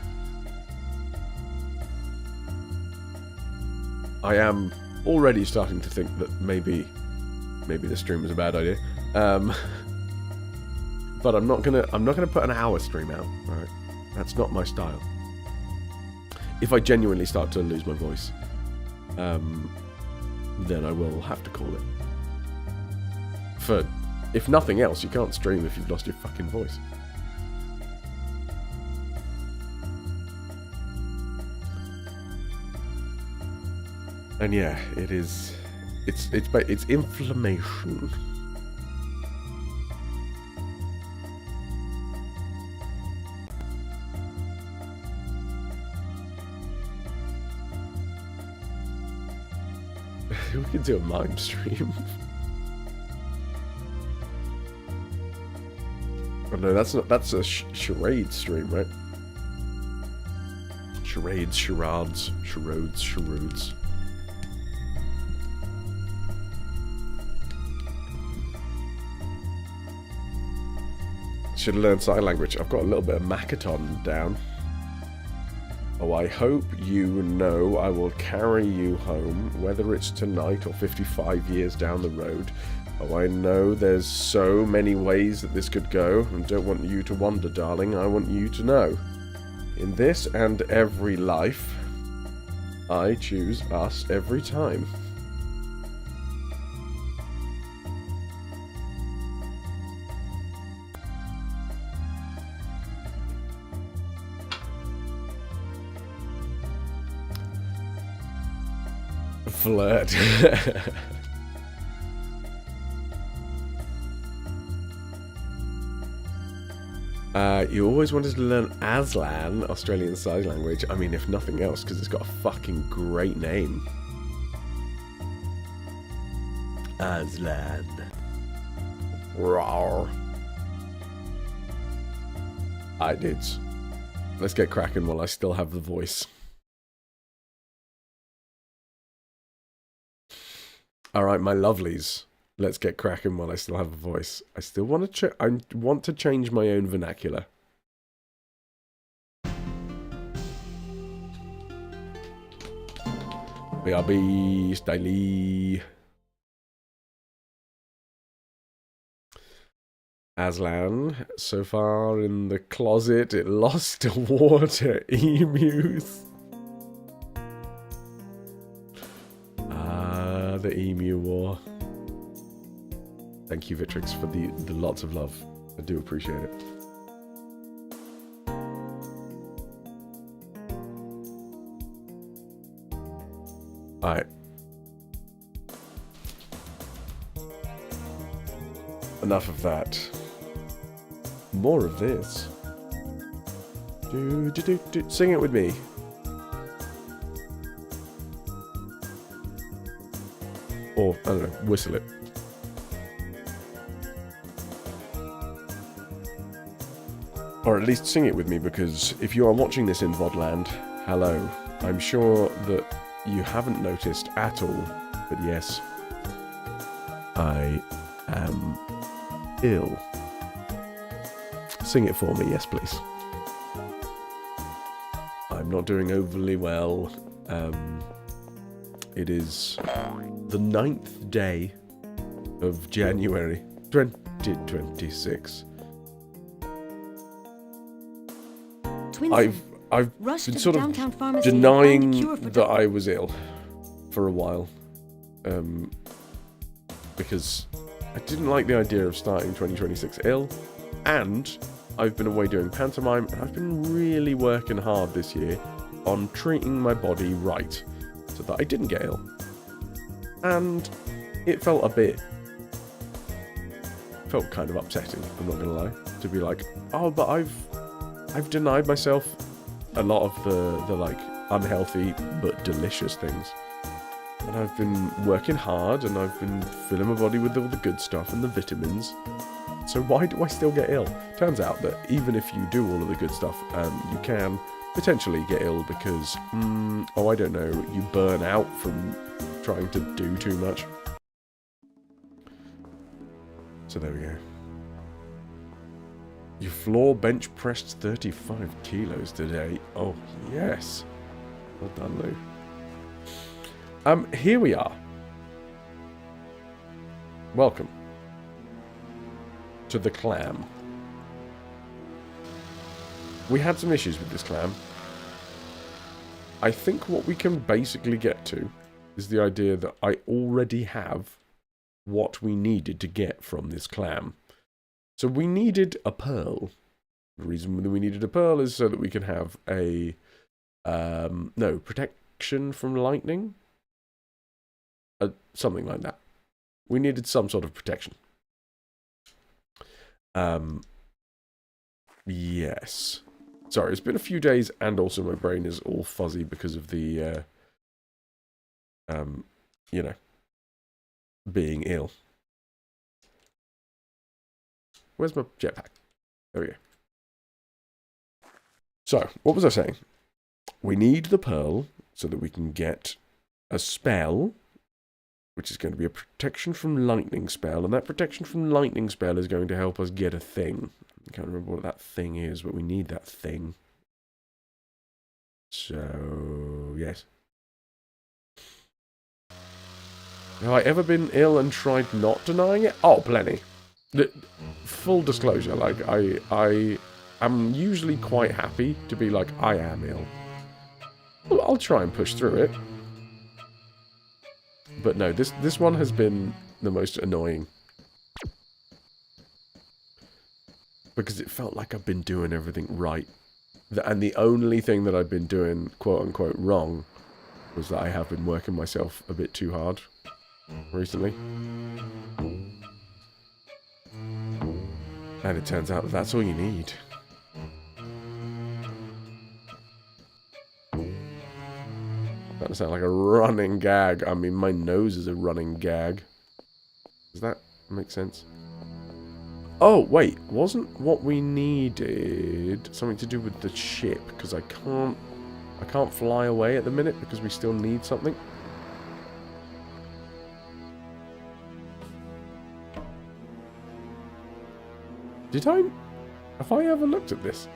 I am already starting to think that maybe this stream was a bad idea. But I'm not gonna put an hour stream out. All right, that's not my style. If I genuinely start to lose my voice, then I will have to call it. For if nothing else, you can't stream if you've lost your fucking voice. And yeah, it's inflammation. We could do a mime stream. Oh no, that's a charade stream, right? Charades, charades, charades. Should have learned sign language. I've got a little bit of Makaton down. Oh, I hope you know I will carry you home, whether it's tonight or 55 years down the road. Oh, I know there's so many ways that this could go, and don't want you to wonder, darling. I want you to know. In this and every life, I choose us every time. Flirt. You always wanted to learn Aslan, Australian Sign Language. I mean, if nothing else, because it's got a fucking great name. Aslan. Rawr. Alright, dudes. Let's get cracking while I still have the voice. Alright, my lovelies. Let's get cracking while I still have a voice. I still want to I want to change my own vernacular. BRB, Styly. Aslan, so far in the closet, it lost to water emus. The Emu War. Thank you, Vitrix, for the lots of love. I do appreciate it. Alright. Enough of that. More of this. Sing it with me. Or, I don't know, whistle it. Or at least sing it with me, because if you are watching this in VODland, hello. I'm sure that you haven't noticed at all, but yes, I am ill. Sing it for me, yes please. I'm not doing overly well. It is the 9th day of January 2026. I've been sort of denying that I was ill for a while, because I didn't like the idea of starting 2026 ill, and I've been away doing pantomime, and I've been really working hard this year on treating my body right, so that I didn't get ill. And it felt kind of upsetting, I'm not gonna lie, to be like, oh, but I've denied myself a lot of the like unhealthy but delicious things. And I've been working hard, and I've been filling my body with all the good stuff and the vitamins. So why do I still get ill? Turns out that even if you do all of the good stuff, you can potentially get ill because, oh, I don't know, you burn out from trying to do too much. So there we go. You floor bench pressed 35 kilos today. Oh, yes. Well done, Lou. Here we are. Welcome to the clam. We had some issues with this clam. I think what we can basically get to is the idea that I already have what we needed to get from this clam. So we needed a pearl. The reason that we needed a pearl is so that we can have a protection from lightning. Something like that. We needed some sort of protection. Yes. Sorry, it's been a few days, and also my brain is all fuzzy because of the, you know, being ill. Where's my jetpack? There we go. So, what was I saying? We need the pearl so that we can get a spell, which is going to be a protection from lightning spell, and that protection from lightning spell is going to help us get a thing. I can't remember what that thing is, but we need that thing. So, yes. Have I ever been ill and tried not denying it? Oh, plenty. Full disclosure, like, I am usually quite happy to be like, I am ill. Well, I'll try and push through it. But no, this one has been the most annoying. Because it felt like I've been doing everything right. And the only thing that I've been doing, quote-unquote, wrong was that I have been working myself a bit too hard recently. And it turns out that that's all you need. That sounds like a running gag. I mean, my nose is a running gag. Does that make sense? Oh, wait. Wasn't what we needed something to do with the ship? Because I can't fly away at the minute because we still need something. Have I ever looked at this?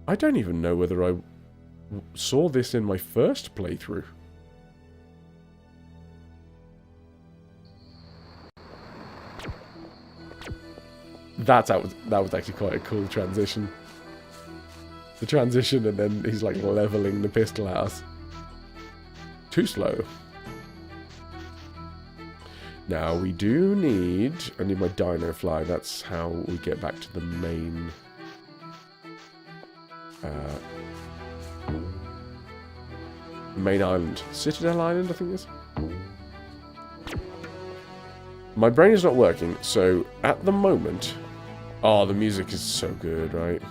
I don't even know whether I saw this in my first playthrough. That was actually quite a cool transition. The transition, and then he's like leveling the pistol at us. Too slow. Now we do need... I need my dino fly. That's how we get back to the main... main island. Citadel Island, I think it is. My brain is not working, so at the moment... Oh, the music is so good, right?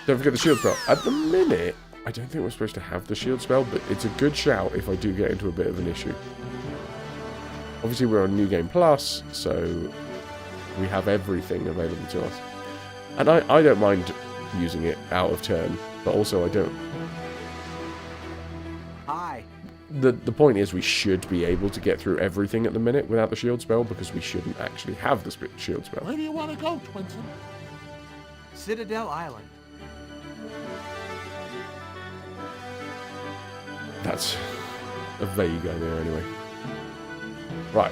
Don't forget the shield spell. At the minute, I don't think we're supposed to have the shield spell, but it's a good shout if I do get into a bit of an issue. Obviously, we're on New Game Plus, so we have everything available to us. And I don't mind using it out of turn, but also I don't... Hi. The point is we should be able to get through everything at the minute without the shield spell, because we shouldn't actually have the shield spell. Where do you want to go, Twinson? Citadel Island. That's a vague idea anyway. Right.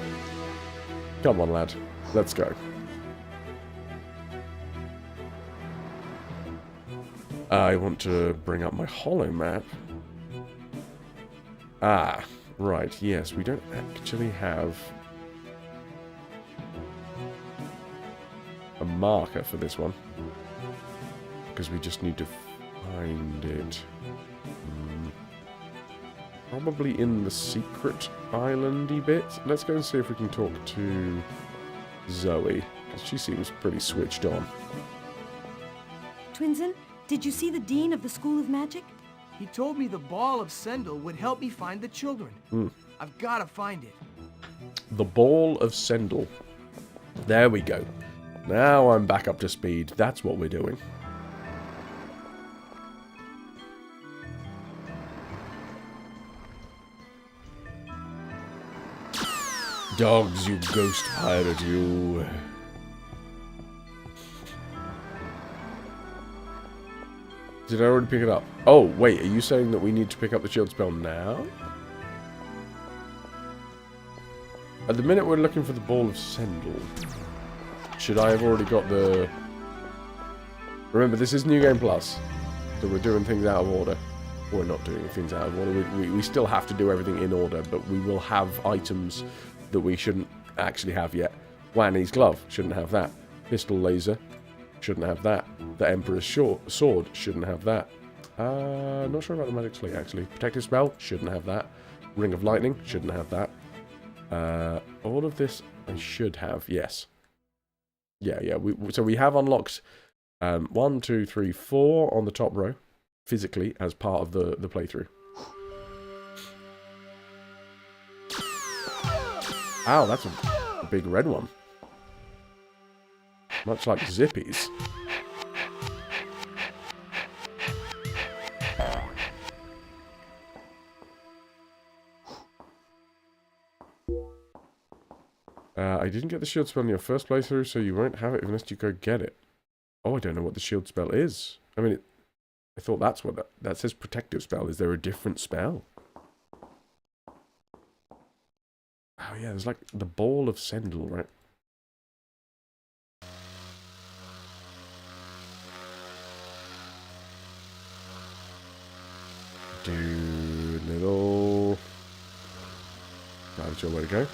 Come on, lad. Let's go. I want to bring up my holo map. Ah, right, yes, we don't actually have a marker for this one. Because we just need to find it. Probably in the secret islandy bit. Let's go and see if we can talk to Zoe. Because she seems pretty switched on. Twinsen, did you see the Dean of the School of Magic? He told me the Ball of Sendel would help me find the children. I've got to find it. The Ball of Sendel. There we go. Now I'm back up to speed. That's what we're doing. Dogs, you ghost pirate, you. Did I already pick it up? Oh, wait, are you saying that we need to pick up the shield spell now? At the minute we're looking for the Ball of Sendel. Should I have already got the... Remember, this is New Game Plus. So we're doing things out of order. We're not doing things out of order. We still have to do everything in order, but we will have items that we shouldn't actually have yet. Wanny's glove, shouldn't have that. Pistol laser, shouldn't have that. The Emperor's sword, shouldn't have that. Not sure about the magic slate actually. Protective spell, shouldn't have that. Ring of lightning, shouldn't have that. All of this I should have, yes. Yeah. So we have unlocked 1, 2, 3, 4 on the top row, physically, as part of the playthrough. Ow, that's a big red one. Much like Zippy's. I didn't get the shield spell in your first playthrough, so you won't have it unless you go get it. Oh, I don't know what the shield spell is. I mean, I thought that's what that says protective spell. Is there a different spell? Oh yeah, there's like the Ball of Sendel, right? Little. Not sure where to go.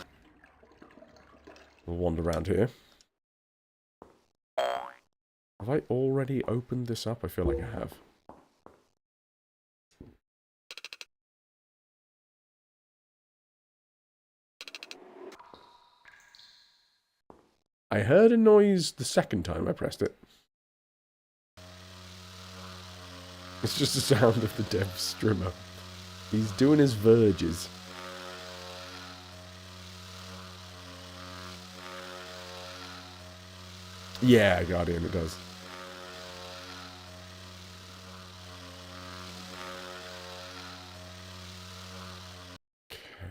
We'll wander around here. Have I already opened this up? I feel like I have. I heard a noise the second time I pressed it. It's just the sound of the dev streamer. He's doing his verges. Yeah, Guardian, it does.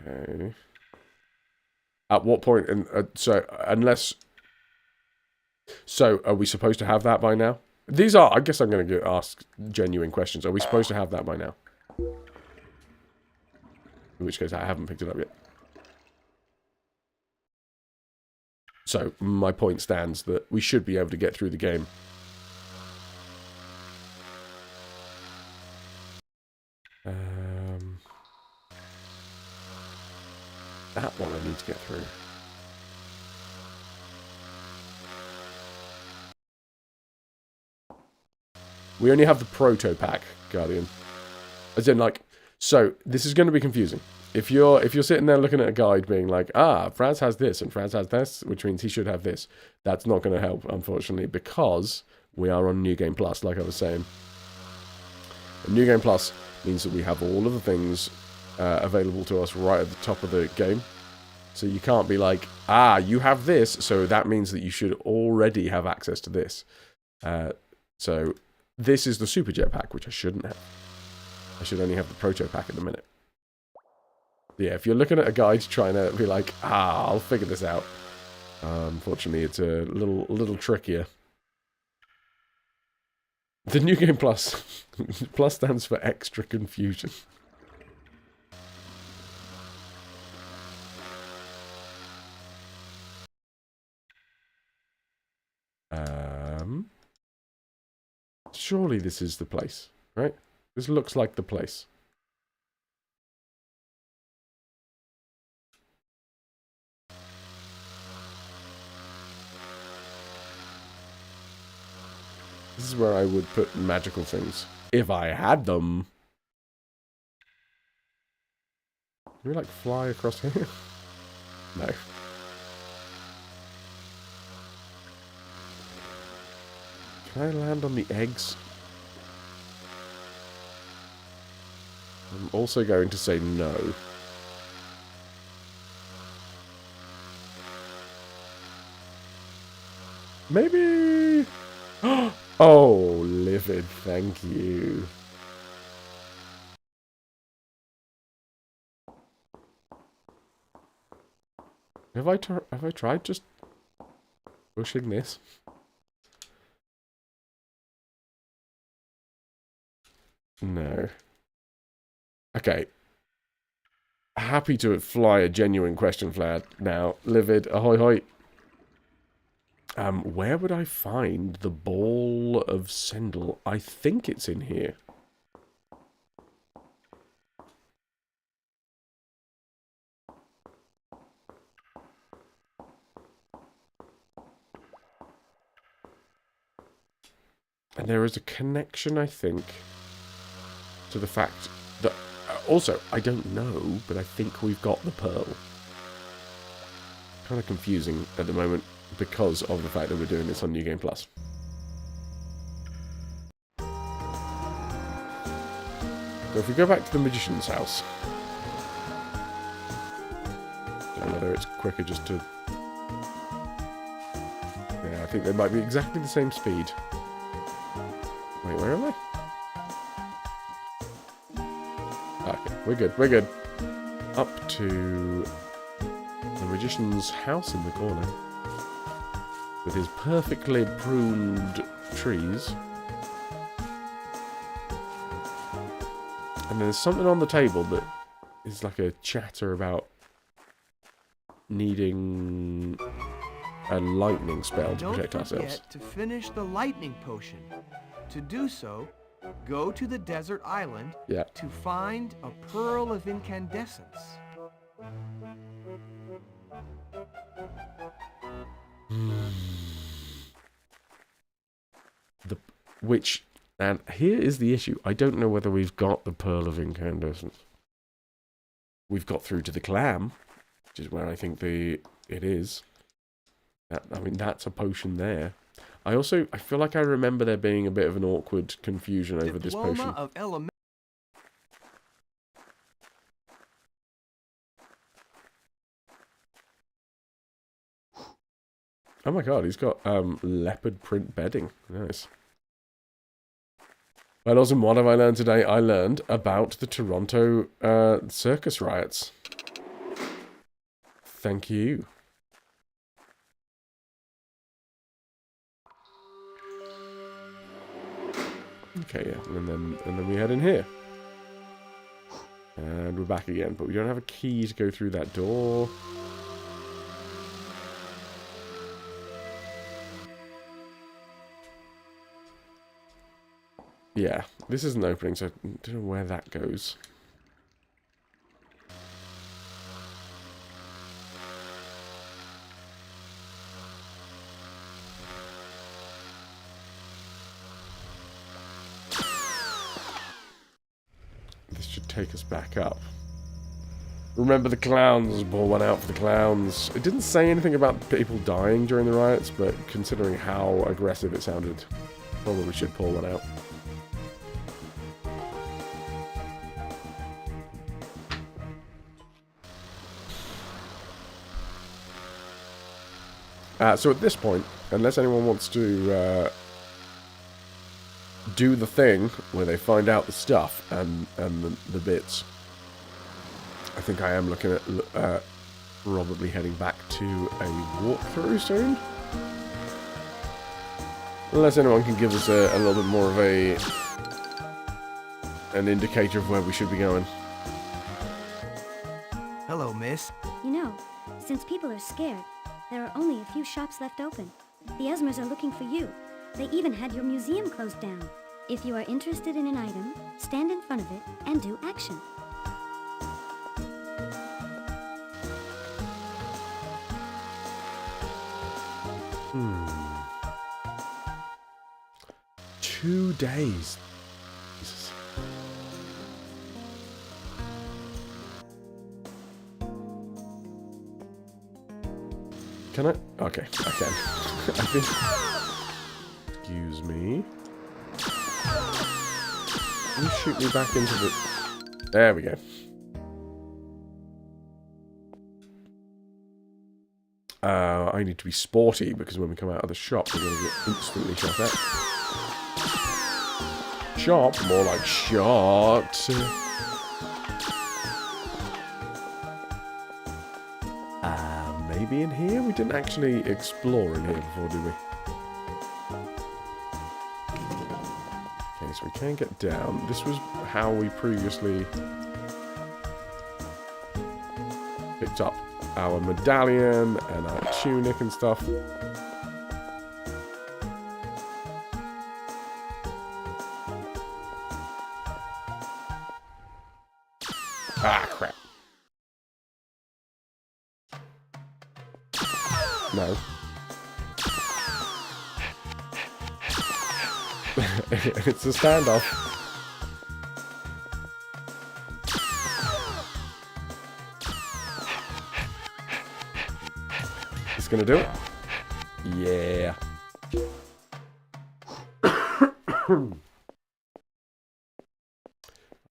Okay. At what point? So, unless... So, are we supposed to have that by now? These are... I guess I'm going to ask genuine questions. Are we supposed to have that by now? In which case, I haven't picked it up yet. So, my point stands that we should be able to get through the game. That one I need to get through. We only have the proto pack, Guardian. As in, like, so this is going to be confusing. If you're sitting there looking at a guide being like, Franz has this and Franz has this, which means he should have this, that's not going to help, unfortunately, because we are on New Game Plus, like I was saying. And New Game Plus means that we have all of the things available to us right at the top of the game. So you can't be like, you have this, so that means that you should already have access to this. So this is the Super Jetpack, which I shouldn't have. I should only have the Proto Pack at the minute. Yeah, if you're looking at a guide trying to be like, I'll figure this out. Unfortunately, it's a little trickier. The New Game Plus. Plus stands for extra confusion. Surely this is the place, right? This looks like the place. This is where I would put magical things. If I had them. Can we, like, fly across here? No. Can I land on the eggs? I'm also going to say no. Maybe... Oh, livid, thank you. Have I tried just pushing this? No. Okay. Happy to fly a genuine question flag now. Livid, ahoy hoy. Where would I find the ball of Sendel? I think it's in here. And there is a connection, I think, to the fact that... also, I don't know, but I think we've got the pearl. Kind of confusing at the moment because of the fact that we're doing this on New Game Plus. So if we go back to the magician's house... I don't know whether it's quicker just to... Yeah, I think they might be exactly the same speed. Wait, where am I? Okay, we're good, we're good. Up to the magician's house in the corner. With his perfectly pruned trees. And there's something on the table that is like a chatter about needing a lightning spell to protect ourselves. Don't forget to finish the lightning potion. To do so, go to the desert island to find a pearl of incandescence. And here is the issue. I don't know whether we've got the pearl of incandescence. We've got through to the clam, which is where I think it is. I mean, that's a potion there. I feel like I remember there being a bit of an awkward confusion over this potion. Of Oh my god, he's got leopard print bedding. Nice. Well, Awesome, what have I learned today? I learned about the Toronto circus riots. Thank you. Okay, yeah, and then we head in here. And we're back again, but we don't have a key to go through that door. Yeah, this is an opening, so I don't know where that goes. This should take us back up. Remember the clowns, pour one out for the clowns. It didn't say anything about people dying during the riots, but considering how aggressive it sounded, probably should pour one out. So at this point, unless anyone wants to do the thing where they find out the stuff and the bits, I think I am looking at probably heading back to a walkthrough soon. Unless anyone can give us a little bit more of an indicator of where we should be going. Hello, miss. You know, since people are scared, there are only a few shops left open. The Esmers are looking for you. They even had your museum closed down. If you are interested in an item, stand in front of it and do action. Hmm. 2 days. Jesus. Can I? Okay, I can. I think. Excuse me. You shoot me back into the... There we go. I need to be sporty because when we come out of the shop, we're going to get instantly shot at. Shop? More like shot. Maybe in here? We didn't actually explore in here before, did we? Okay, so we can get down. This was how we previously picked up our medallion and our tunic and stuff. Ah, crap. No. It's a standoff. It's gonna do it. Yeah.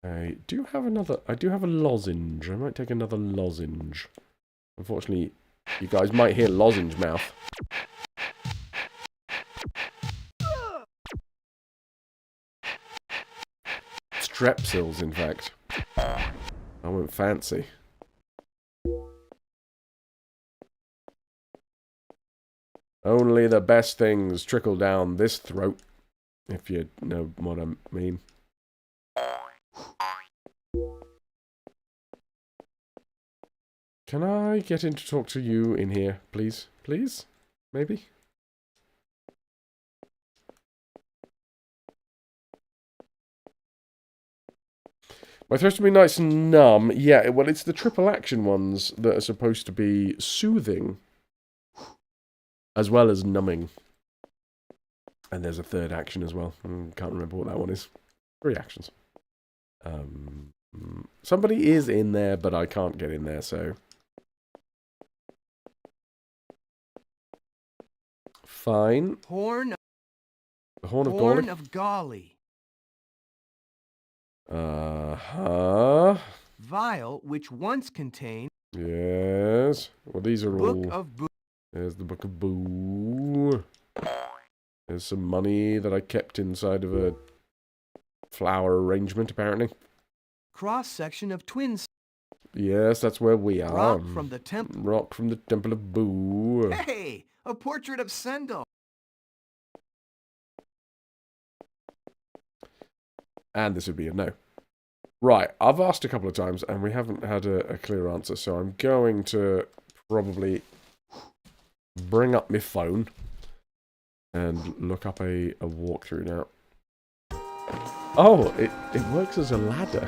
I do have another. I do have a lozenge. I might take another lozenge. Unfortunately, you guys might hear lozenge mouth. Strepsils, in fact. I went fancy. Only the best things trickle down this throat, if you know what I mean. Can I get in to talk to you in here, please? Please? Maybe? My throat's to be nice and numb. Yeah, well, it's the triple action ones that are supposed to be soothing, as well as numbing. And there's a third action as well. Can't remember what that one is. 3 actions. Somebody is in there, but I can't get in there, so... Fine. Horn The Horn of Gauli. of Gauli. Uh-huh. Vial which once contained Yes. Well, these are all... Book of Boo. There's the Book of Boo. There's some money that I kept inside of a flower arrangement, apparently. Cross-section of twins. Yes, that's where we are. Rock from the temple. Rock from the Temple of Boo. Hey! A portrait of Sendel. And this would be a no. Right, I've asked a couple of times, and we haven't had a clear answer, so I'm going to probably bring up my phone and look up a walkthrough now. Oh, it works as a ladder.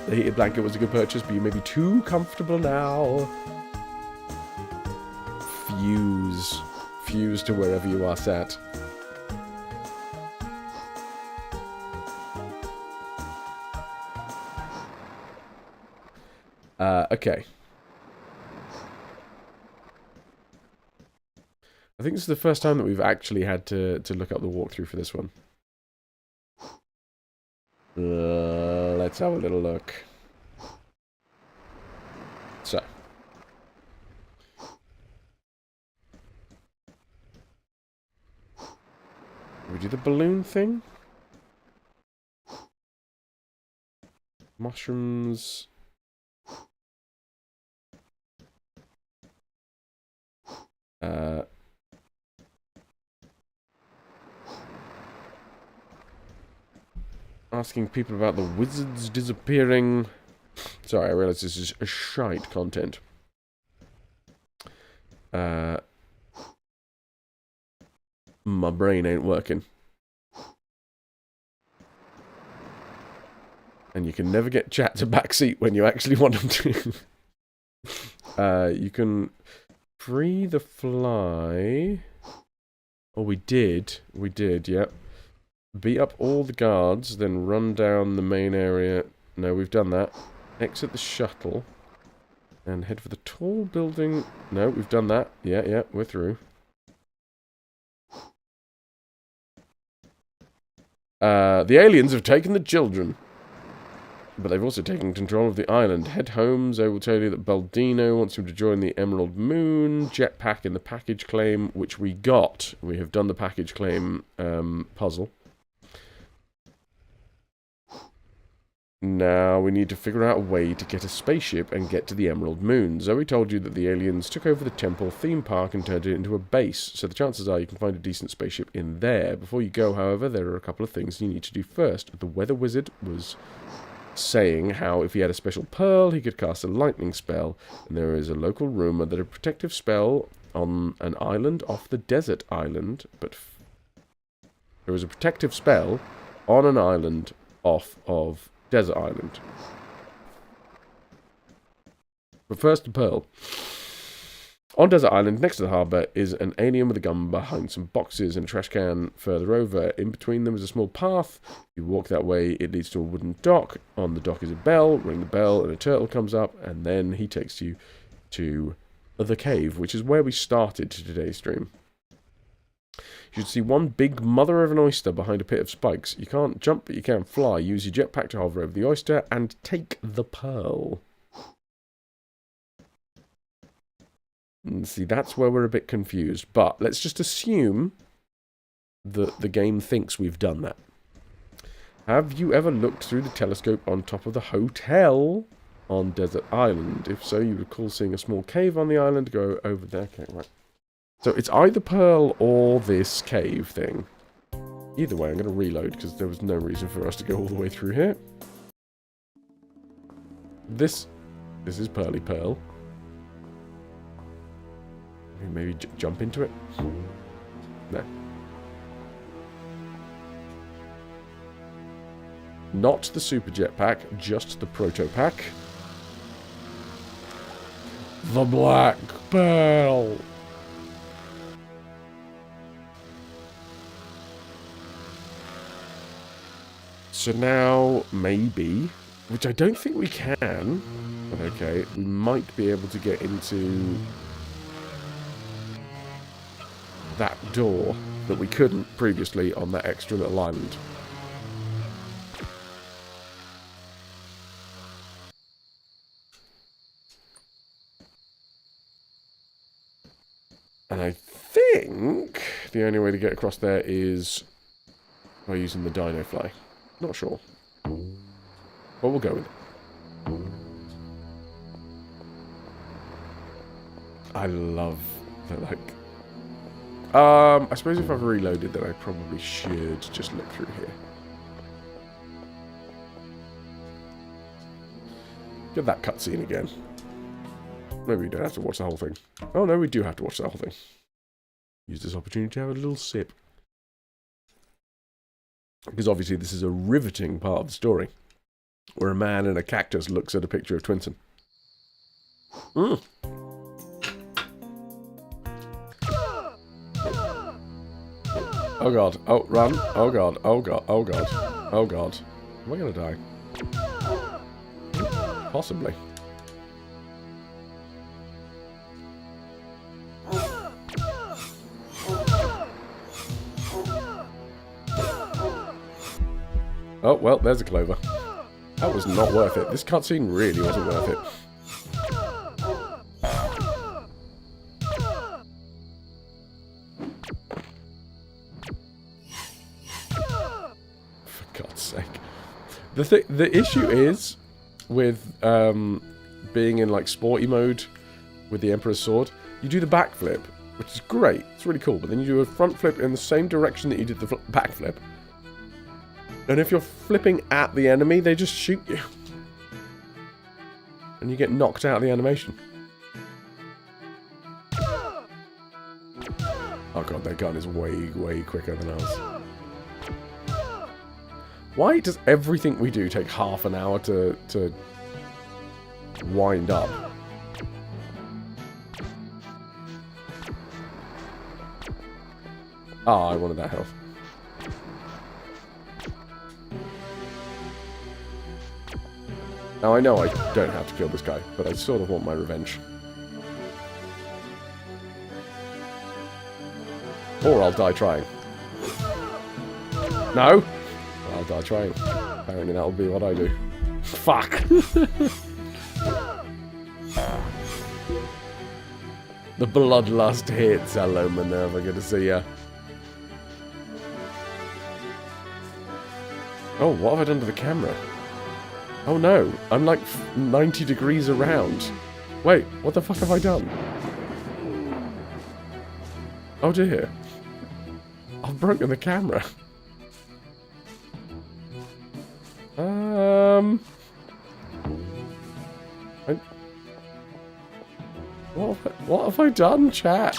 The heated blanket was a good purchase, but you may be too comfortable now. Fuse to wherever you are sat. Okay. I think this is the first time that we've actually had to look up the walkthrough for this one. Let's have a little look. So. We do the balloon thing? Mushrooms. asking people about the wizards disappearing. Sorry, I realise this is a shite content. My brain ain't working. And you can never get chat to backseat when you actually want them to. You can free the fly. Oh, we did. We did, yep. Beat up all the guards, then run down the main area. No, we've done that. Exit the shuttle. And head for the tall building. No, we've done that. Yeah, we're through. The aliens have taken the children. But they've also taken control of the island. Head home. Zoe will tell you that Baldino wants him to join the Emerald Moon. Jetpack in the package claim, which we got. We have done the package claim puzzle. Now we need to figure out a way to get a spaceship and get to the Emerald Moon. Zoe told you that the aliens took over the temple theme park and turned it into a base, so the chances are you can find a decent spaceship in there. Before you go, however, there are a couple of things you need to do first. The weather wizard was saying how if he had a special pearl, he could cast a lightning spell, and there is a local rumour that a protective spell on an island off the desert island, but there was a protective spell on an island off of Desert Island. But first, the pearl. On Desert Island, next to the harbour, is an alien with a gun behind some boxes and a trash can further over. In between them is a small path. You walk that way, it leads to a wooden dock. On the dock is a bell. Ring the bell, and a turtle comes up, and then he takes you to the cave, which is where we started today's stream. You should see one big mother of an oyster behind a pit of spikes. You can't jump, but you can fly. Use your jetpack to hover over the oyster and take the pearl. And see, that's where we're a bit confused. But let's just assume that the game thinks we've done that. Have you ever looked through the telescope on top of the hotel on Desert Island? If so, you recall seeing a small cave on the island. Go over there. Okay, right. So it's either Pearl or this cave thing. Either way, I'm going to reload because there was no reason for us to go all the way through here. This is Pearly Pearl. Maybe jump into it? No. Not the super jetpack, just the proto pack. The Black Pearl. So now, maybe, which I don't think we can, but okay, we might be able to get into that door that we couldn't previously on that extra little island. And I think the only way to get across there is by using the dino fly. Not sure. But we'll go with it. I love the, like... I suppose if I've reloaded, then I probably should just look through here. Get that cutscene again. Maybe we don't have to watch the whole thing. Oh no, we do have to watch the whole thing. Use this opportunity to have a little sip. Because obviously this is a riveting part of the story. Where a man in a cactus looks at a picture of Twinsen. Mm. Oh god. Oh, run. Oh god. Oh god. Oh god. Oh god. Am I gonna die? Possibly. Oh, well, there's a clover. That was not worth it. This cutscene really wasn't worth it. For God's sake. The issue is with being in like sporty mode with the Emperor's Sword, you do the backflip, which is great. It's really cool. But then you do a front flip in the same direction that you did the backflip. And if you're flipping at the enemy, they just shoot you. And you get knocked out of the animation. Oh god, their gun is way, way quicker than ours. Why does everything we do take half an hour to wind up? Ah, I wanted that health. Now I know I don't have to kill this guy, but I sort of want my revenge. Or I'll die trying. No! I'll die trying. Apparently that'll be what I do. Fuck! The bloodlust hits. Hello, Minerva. Good to see ya. Oh, what have I done to the camera? Oh no, I'm like 90 degrees around. Wait, what the fuck have I done? Oh dear. I've broken the camera. What have I done, chat?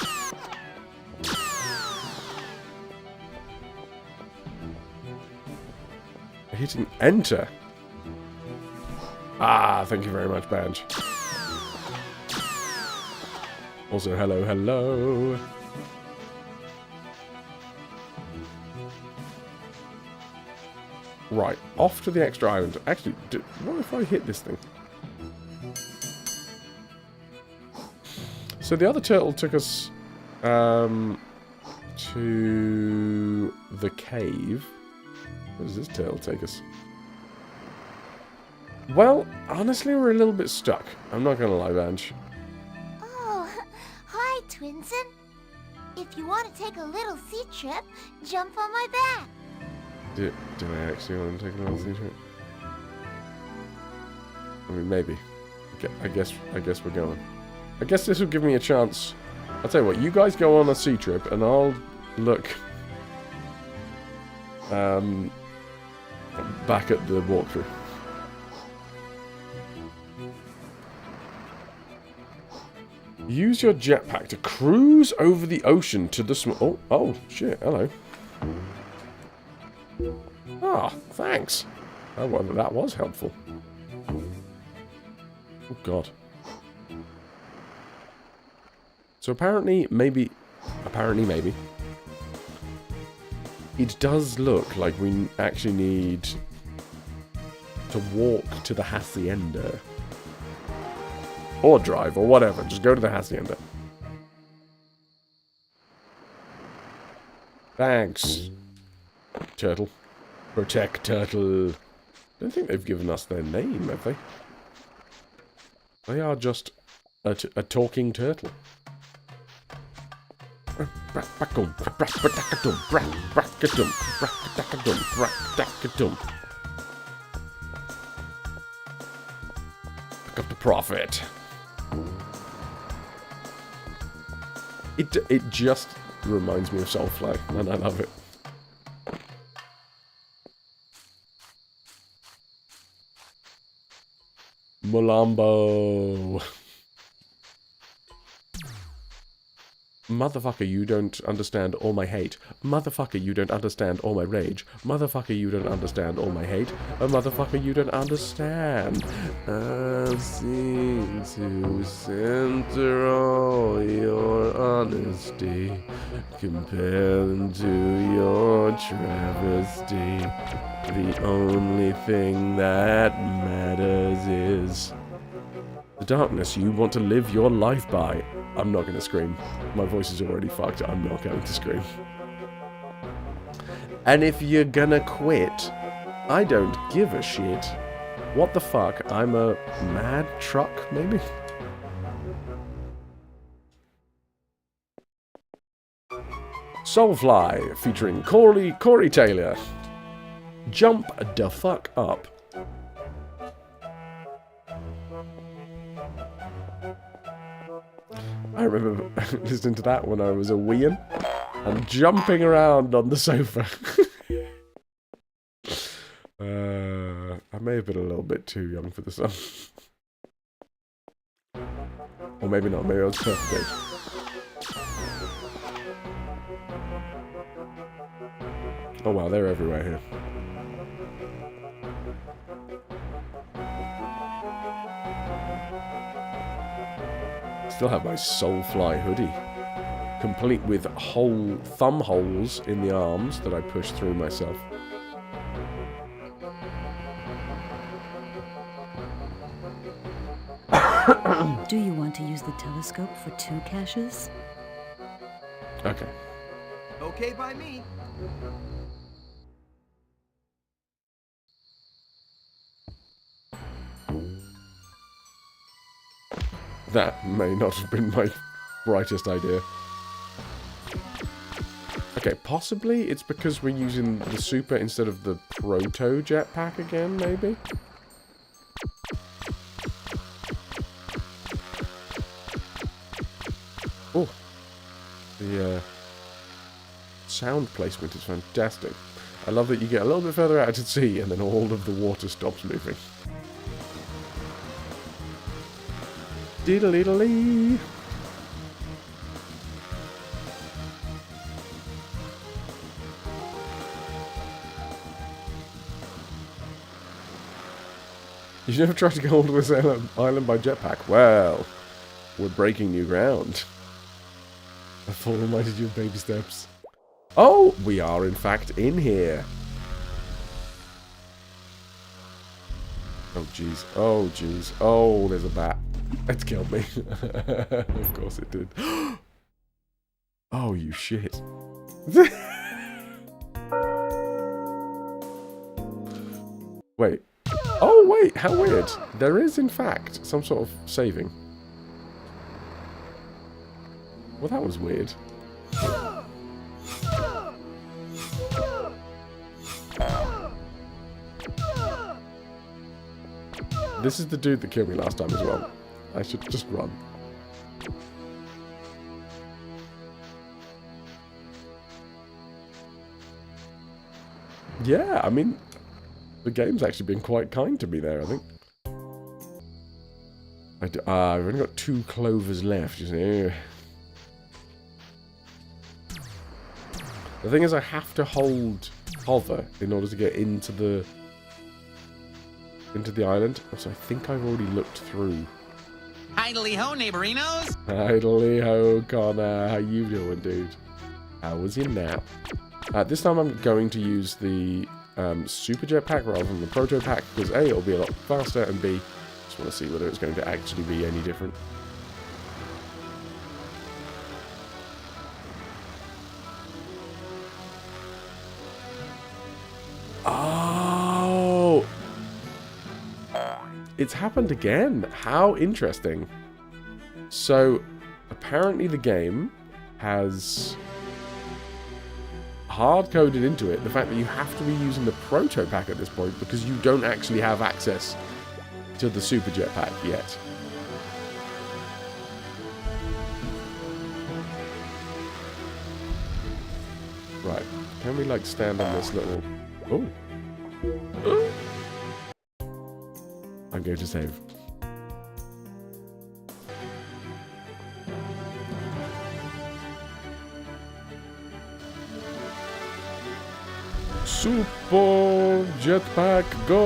Hitting enter. Ah, thank you very much, Banj. Also, hello, hello. Right, off to the extra island. Actually, what if I hit this thing? So the other turtle took us to the cave. Where does this turtle take us? Well, honestly, we're a little bit stuck. I'm not gonna lie, Banj. Oh, hi, Twinsen. If you want to take a little sea trip, jump on my back. Do I actually want to take a little sea trip? I mean, maybe. I guess we're going. I guess this will give me a chance. I'll tell you what, you guys go on a sea trip, and I'll look back at the walkthrough. Use your jetpack to cruise over the ocean to the small... Oh, shit, hello. Ah, thanks. Oh, well, that was helpful. Oh, God. So apparently, maybe... It does look like we actually need to walk to the hacienda. Or drive, or whatever. Just go to the hacienda. Thanks. Turtle. Protect Turtle. Don't think they've given us their name, have they? They are just a talking turtle. Pick up the profit. It just reminds me of Soulfly, and I love it. Molambo. Motherfucker, you don't understand all my hate. Motherfucker, you don't understand all my rage. Motherfucker, you don't understand all my hate. Motherfucker, you don't understand. I seem to center all your honesty, compared to your travesty. The only thing that matters is the darkness you want to live your life by. I'm not going to scream. My voice is already fucked. I'm not going to scream. And if you're gonna quit, I don't give a shit. What the fuck? I'm a mad truck, maybe? Soulfly, featuring Corey Taylor. Jump the fuck up. I remember listening to that when I was a weein' and jumping around on the sofa. I may have been a little bit too young for the sun. Or maybe not, maybe I was perfect age. Oh wow, they're everywhere here. Still have my Soulfly hoodie. Complete with whole thumb holes in the arms that I push through myself. Do you want to use the telescope for 2 caches? Okay. Okay by me. That may not have been my brightest idea. Okay, possibly it's because we're using the super instead of the proto jetpack again, maybe? Oh, the sound placement is fantastic. I love that you get a little bit further out to sea and then all of the water stops moving. Diddle-diddle-lee. You never tried to go onto this island by jetpack? Well, we're breaking new ground. I thought reminded you of baby steps. Oh, we are in fact in here. Oh jeez, oh jeez, oh there's a bat. It's killed me. Of course it did. Oh you shit. Wait. Oh wait, how weird. There is in fact some sort of saving. Well that was weird. This is the dude that killed me last time as well. I should just run. Yeah, I mean, the game's actually been quite kind to me there, I think. I've only got 2 clovers left, you see. The thing is, I have to hover in order to get into the island. Also, I think I've already looked through. Idly ho, neighborinos! Idly ho, Connor. How you doing, dude? How was your nap? This time I'm going to use the super jetpack rather than the proto pack because A, it'll be a lot faster, and B, just want to see whether it's going to actually be any different. Oh! It's happened again. How interesting. So, apparently the game has hard-coded into it the fact that you have to be using the proto pack at this point because you don't actually have access to the super jetpack yet. Right. Can we, like, stand on this little... Oh. I'm going to save. Super jetpack go!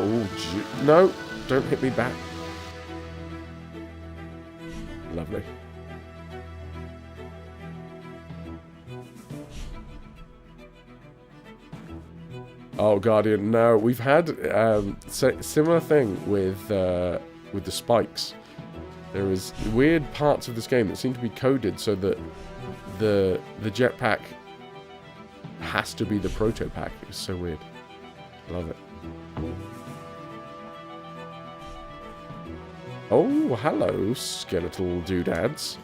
Oh, no, don't hit me back. Lovely. Oh, Guardian, no. We've had similar thing with the spikes. There is weird parts of this game that seem to be coded so that the jetpack has to be the proto pack. It's so weird. Love it. Oh, hello, skeletal doodads.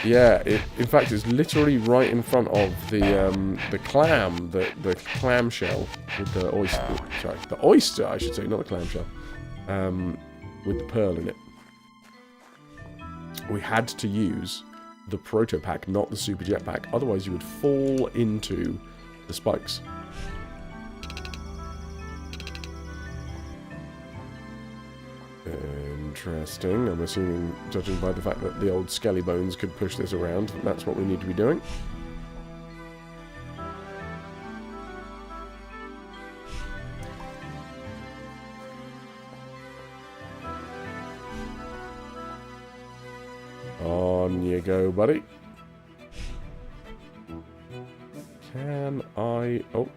Yeah, in fact, it's literally right in front of the clam, the clamshell with the oyster. Sorry, the oyster, I should say, not the clamshell. With the pearl in it. we had to use the proto pack, not the super jetpack. Otherwise, you would fall into the spikes. Interesting. I'm assuming, judging by the fact that the old Skelly Bones could push this around, that's what we need to be doing. On you go, buddy. Can I... Oh.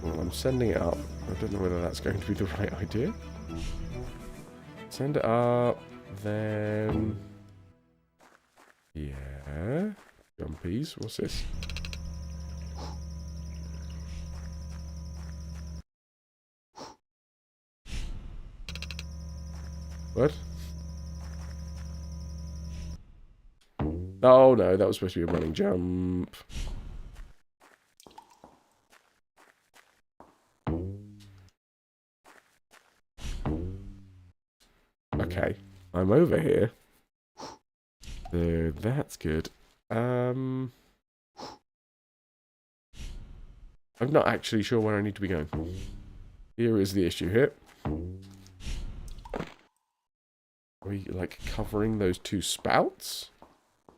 Well, I'm sending it up. I don't know whether that's going to be the right idea. Send it up, then... Yeah. Jumpies. What's this? What? Oh no, that was supposed to be a running jump. Okay, I'm over here. So that's good. I'm not actually sure where I need to be going. Here is the issue here. Are we, like, covering those two spouts?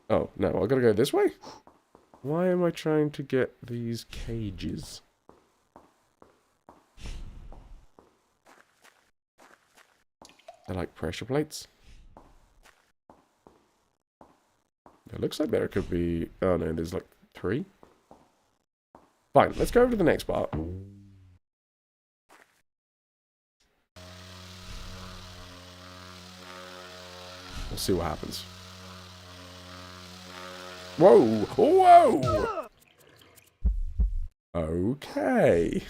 Oh, no, I gotta go this way? Why am I trying to get these cages? They're like pressure plates? It looks like there could be... Oh, no, there's like 3. Fine, let's go over to the next part. We'll see what happens. Whoa! Whoa! Okay.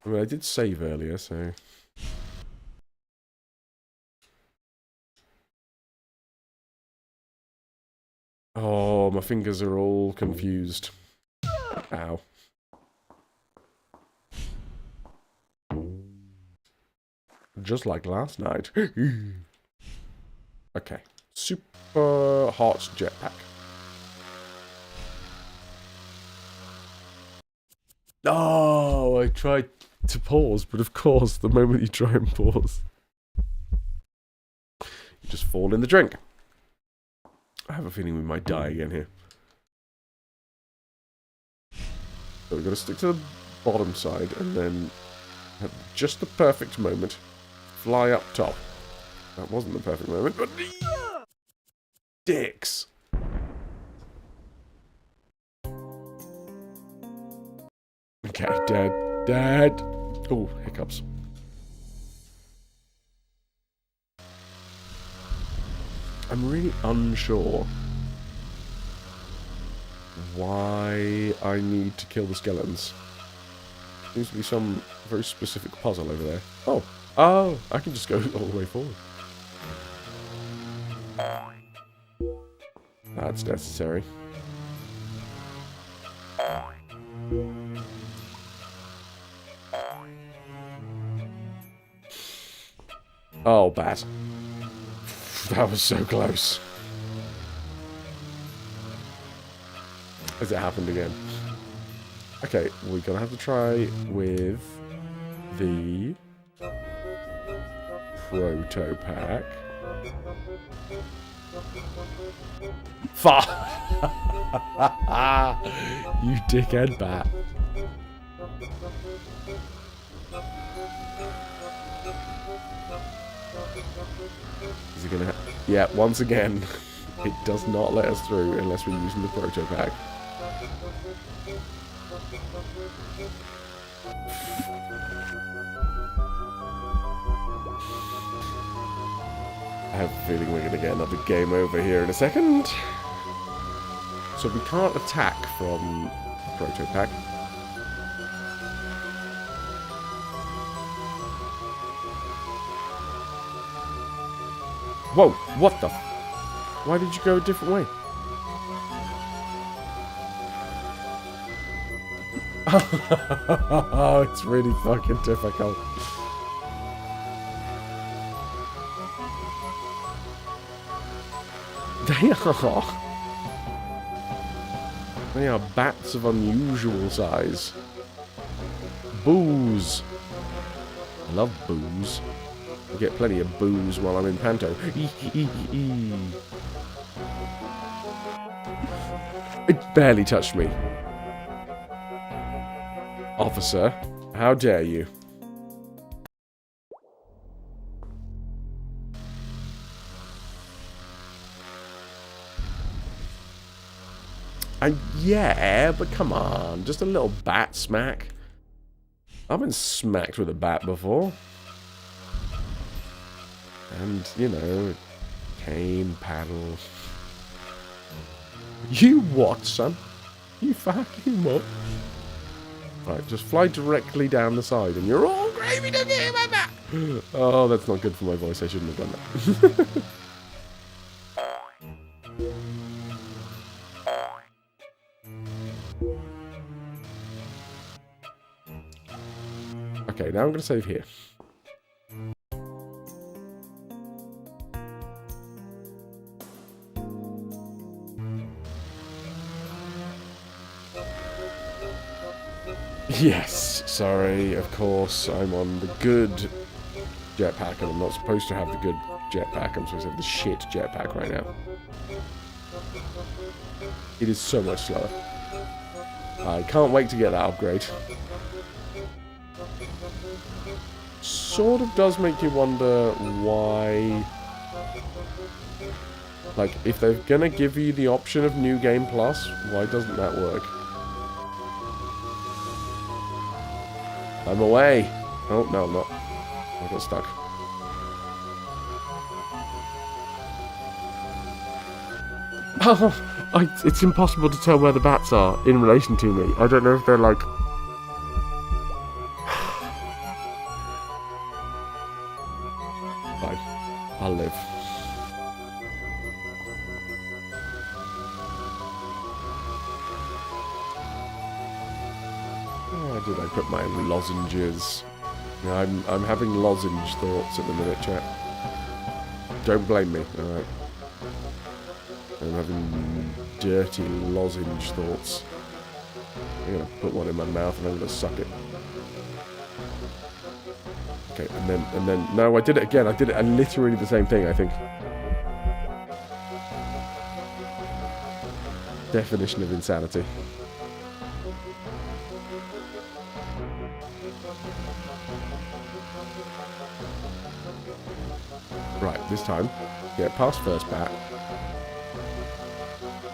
I mean, I did save earlier, so... Oh, my fingers are all confused. Ow. Just like last night. Okay. Super hot jetpack. Oh, I tried to pause, but of course, the moment you try and pause, you just fall in the drink. I have a feeling we might die again here. So we've got to stick to the bottom side and then at just the perfect moment, fly up top. That wasn't the perfect moment, but... Dicks! Okay, Dad. Oh, hiccups. I'm really unsure why I need to kill the skeletons. Seems to be some very specific puzzle over there. Oh, I can just go all the way forward. That's necessary. Oh, bad. That was so close. Has it happened again? Okay, we're gonna have to try with the proto pack. Fuck! You dickhead bat. Is he gonna... Yeah, once again, it does not let us through unless we're using the proto pack. I have a feeling we're gonna get another game over here in a second. So we can't attack from the proto pack. Whoa, what the... Why did you go a different way? Oh, it's really fucking difficult. They are. They are bats of unusual size. Booze. I love booze. I get plenty of booze while I'm in Panto. It barely touched me. Officer, how dare you? Yeah, but come on. Just a little bat smack. I've been smacked with a bat before. And, you know, cane, paddle. You what, son? You fucking what? Right, just fly directly down the side and you're all gravy to me, my bat! Oh, that's not good for my voice. I shouldn't have done that. Okay, now I'm going to save here. Yes, sorry, of course, I'm on the good jetpack and I'm not supposed to have the good jetpack. I'm supposed to have the shit jetpack right now. It is so much slower. I can't wait to get that upgrade. Sort of does make you wonder why... Like, if they're gonna give you the option of New Game Plus, why doesn't that work? I'm away! Oh, no, I'm not. I got stuck. Oh! It's impossible to tell where the bats are in relation to me. I don't know if they're like... Fine. I'll live. Where did I put my lozenges? I'm having lozenge thoughts at the minute, chat. Don't blame me, alright. I'm having dirty lozenge thoughts. I'm gonna put one in my mouth and I'm gonna suck it. Okay, and then, no, I did it again. I did it literally the same thing, I think. Definition of insanity. Right, this time, get past first bat.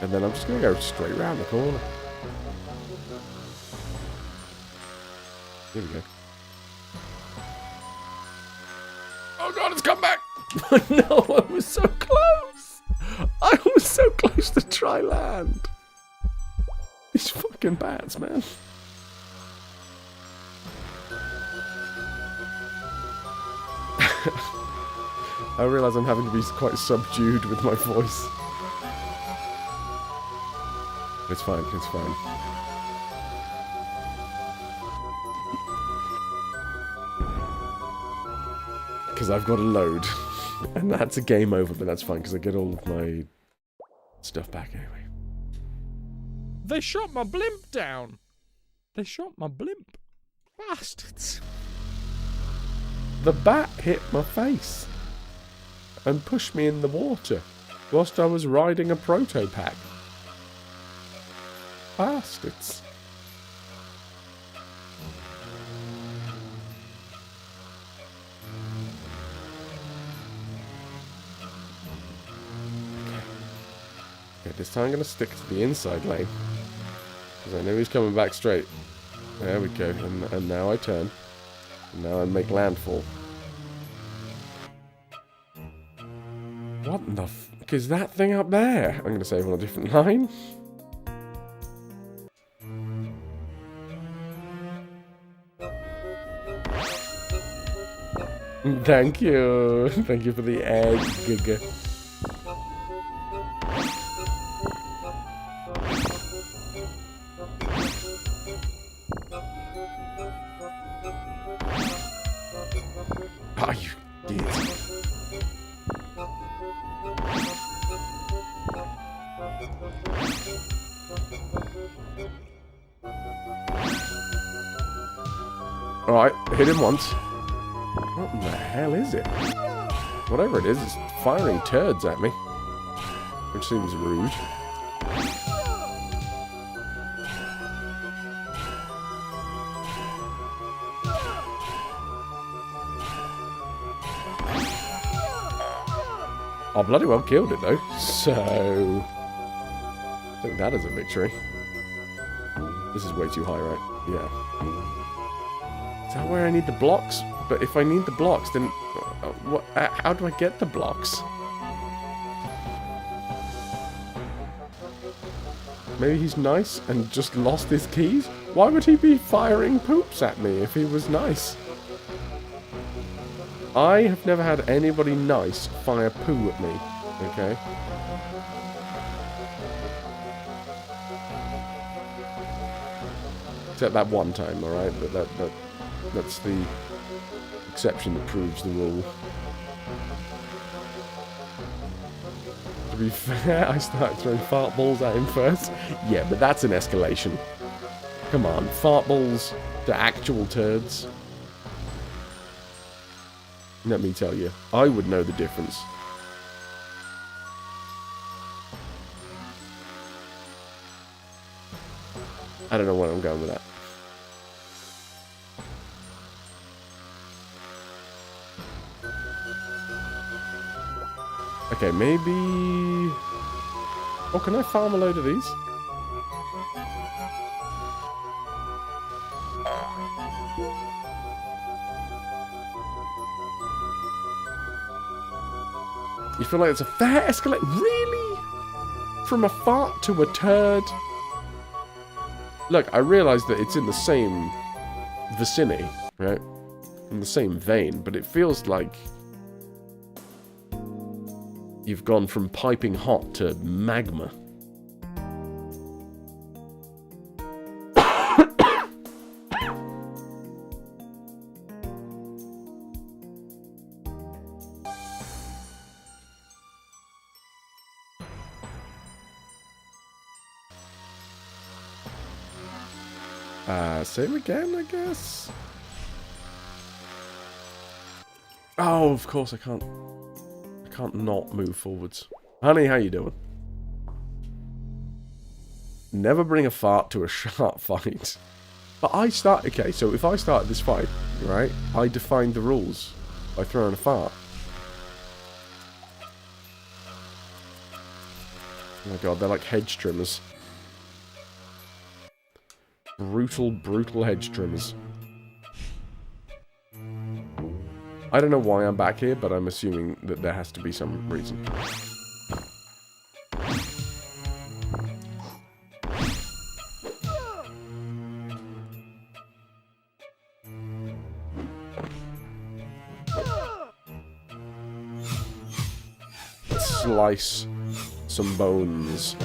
And then I'm just going to go straight round the corner. Here we go. Oh god, it's come back! No, I was so close! I was so close to try land. These fucking bats, man. I realise I'm having to be quite subdued with my voice. It's fine, it's fine. Because I've got a load. And that's a game over, but that's fine, because I get all of my stuff back anyway. They shot my blimp down! They shot my blimp. Bastards. The bat hit my face. And pushed me in the water. Whilst I was riding a proto-pack. Bastards. Okay, this time I'm going to stick to the inside lane. Because I know he's coming back straight. There we go. And now I turn. And now I make landfall. What the fuck is that thing up there? I'm going to save on a different line. Thank you. Thank you for the egg. Ah, you idiot. Alright, hit him once. What in the hell is it? Whatever it is, it's firing turds at me. Which seems rude. I bloody well killed it though, so I think that is a victory. This is way too high, right? Yeah. Is that where I need the blocks? But if I need the blocks, then how do I get the blocks? Maybe he's nice and just lost his keys? Why would he be firing poops at me if he was nice? I have never had anybody nice fire poo at me, okay? Except that one time, alright? But that's the exception that proves the rule. To be fair, I started throwing fart balls at him first. Yeah, but that's an escalation. Come on, fart balls to actual turds. Let me tell you, I would know the difference. I don't know where I'm going with that. Okay, maybe... Oh, can I farm a load of these? You feel like it's a fair escalate? Really? From a fart to a turd? Look, I realise that it's in the same vicinity, right? In the same vein, but it feels like you've gone from piping hot to magma. Same again, I guess? Oh, of course I can't not move forwards. Honey, how you doing? Never bring a fart to a sharp fight. But okay, so if I started this fight, right, I defined the rules by throwing a fart. Oh my god, they're like hedge trimmers. Brutal hedge trimmers. I don't know why I'm back here, but I'm assuming that there has to be some reason. Let's slice some bones.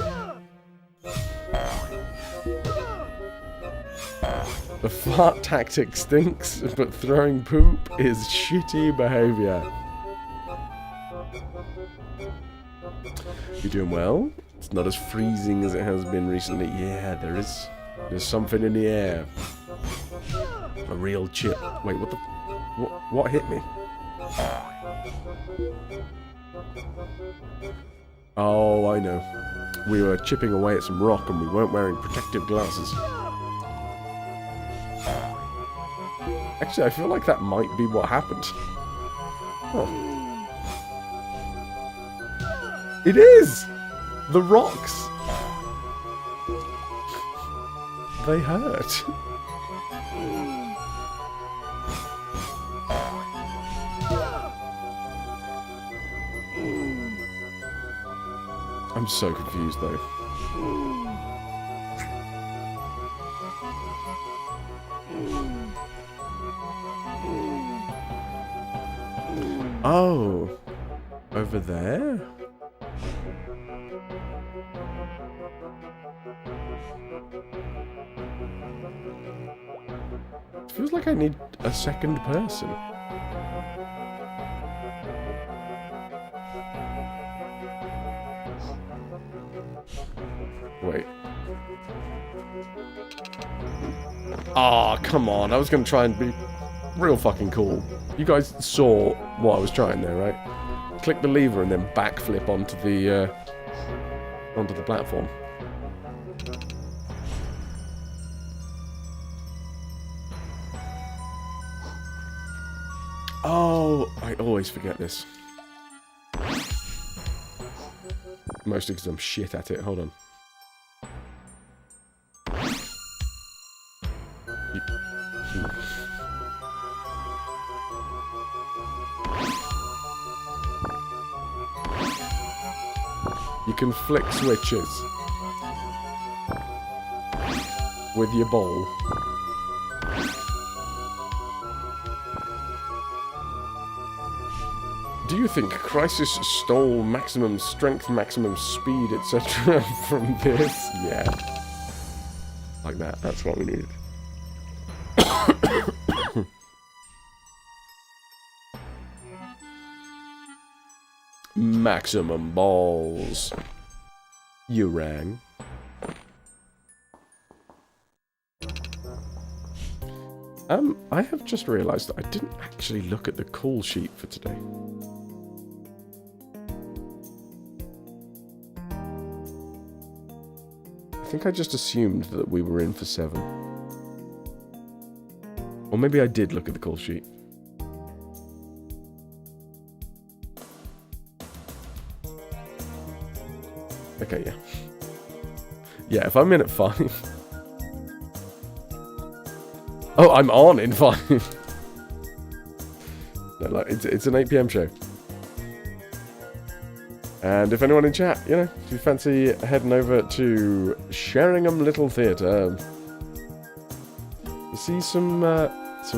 The fart tactic stinks, but throwing poop is shitty behavior. You doing well? It's not as freezing as it has been recently. Yeah, there's something in the air. A real chip. Wait, what hit me? Oh, I know. We were chipping away at some rock and we weren't wearing protective glasses. Actually, I feel like that might be what happened. Huh. It is! The rocks! They hurt. I'm so confused, though. Oh, over there? It feels like I need a second person. Wait. Ah, come on. I was going to try and be real fucking cool. You guys saw what I was trying there, right? Click the lever and then backflip onto the platform. Oh, I always forget this. Mostly because I'm shit at it. Hold on. You can flick switches with your ball. Do you think Crisis stole maximum strength, maximum speed, etc. from this? Yeah. Like that. That's what we needed. Maximum balls. You rang. I have just realised that I didn't actually look at the call sheet for today. I think I just assumed that we were in for 7. Or maybe I did look at the call sheet. Okay, yeah. Yeah, if I'm in at 5... Oh, I'm on in 5. No, like, it's an 8 PM show. And if anyone in chat, you know, if you fancy heading over to Sheringham Little Theatre, you see some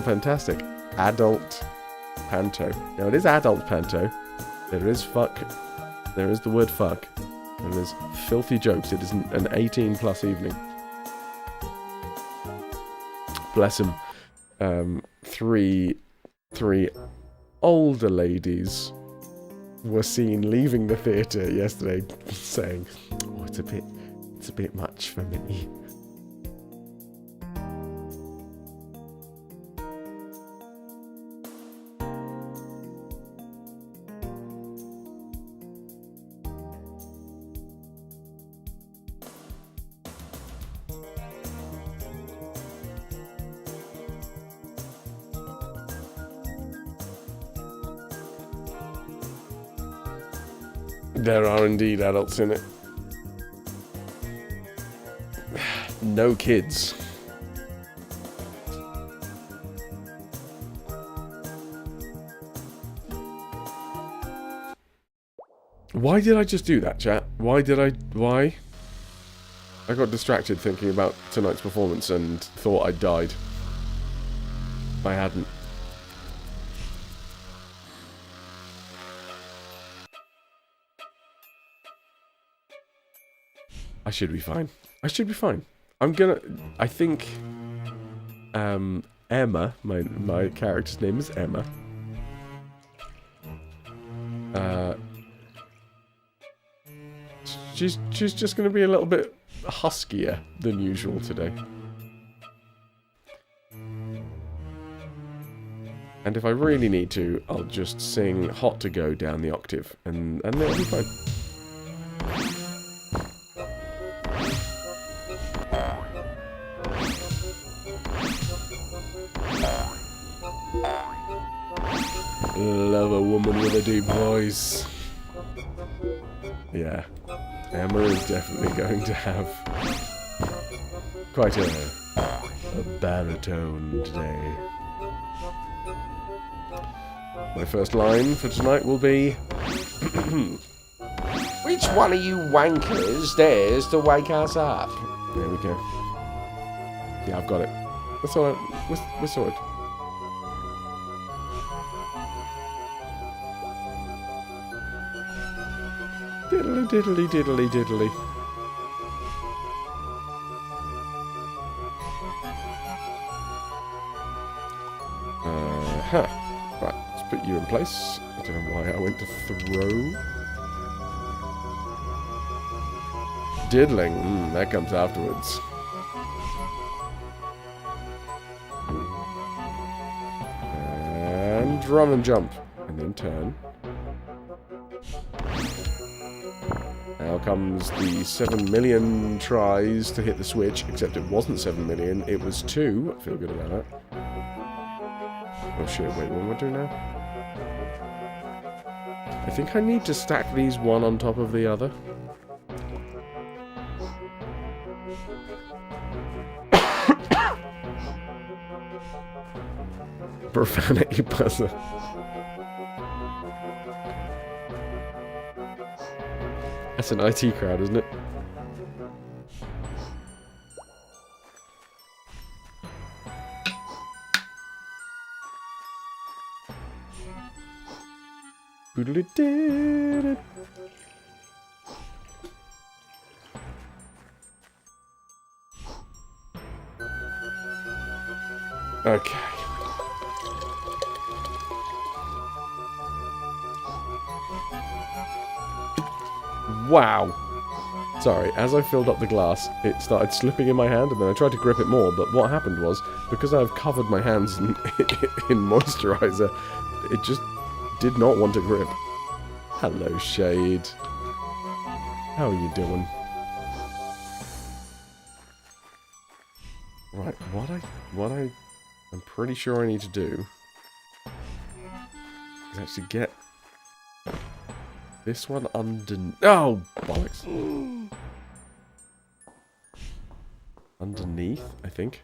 fantastic adult panto. Now, it is adult panto. There is fuck. There is the word fuck. And there's filthy jokes. It is an 18+ evening. Bless him. Three older ladies were seen leaving the theatre yesterday, saying, "Oh, it's a bit much for me." There are indeed adults in it. No kids. Why did I just do that, chat? Why? I got distracted thinking about tonight's performance and thought I died. I hadn't. I should be fine. I should be fine. I think Emma, my character's name is Emma. She's just gonna be a little bit huskier than usual today. And if I really need to, I'll just sing Hot to Go down the octave and it'll be fine. Love a woman with a deep voice. Yeah, Emma is definitely going to have quite a baritone today. My first line for tonight will be which one of you wankers dares to wake us up? There we go. Yeah, I've got it. That's all right. We're sorted. Diddly diddly diddly diddly. Right, let's put you in place. I don't know why I went to throw. Diddling. That comes afterwards. And run and jump. And then turn. Now comes the 7 million tries to hit the switch, except it wasn't 7 million, it was 2. I feel good about that. Oh shit, wait, what am I doing now? I think I need to stack these one on top of the other. Profanity buzzer. That's an IT crowd, isn't it? Boodly-did-it. Okay. Wow. Sorry, as I filled up the glass, it started slipping in my hand, and then I tried to grip it more, but what happened was, because I've covered my hands in moisturizer, it just did not want to grip. Hello, Shade. How are you doing? Right, I'm pretty sure I need to do is actually get this one underneath. Oh, bollocks. Underneath, I think.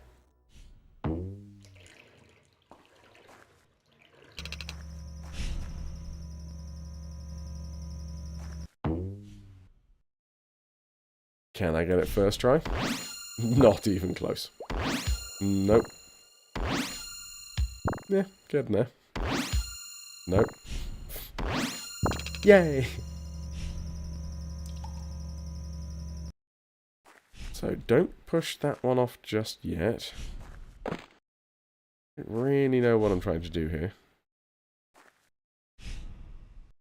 Can I get it first try? Not even close. Nope. Yeah, getting there. Nope. Yay! So, don't push that one off just yet. I don't really know what I'm trying to do here. I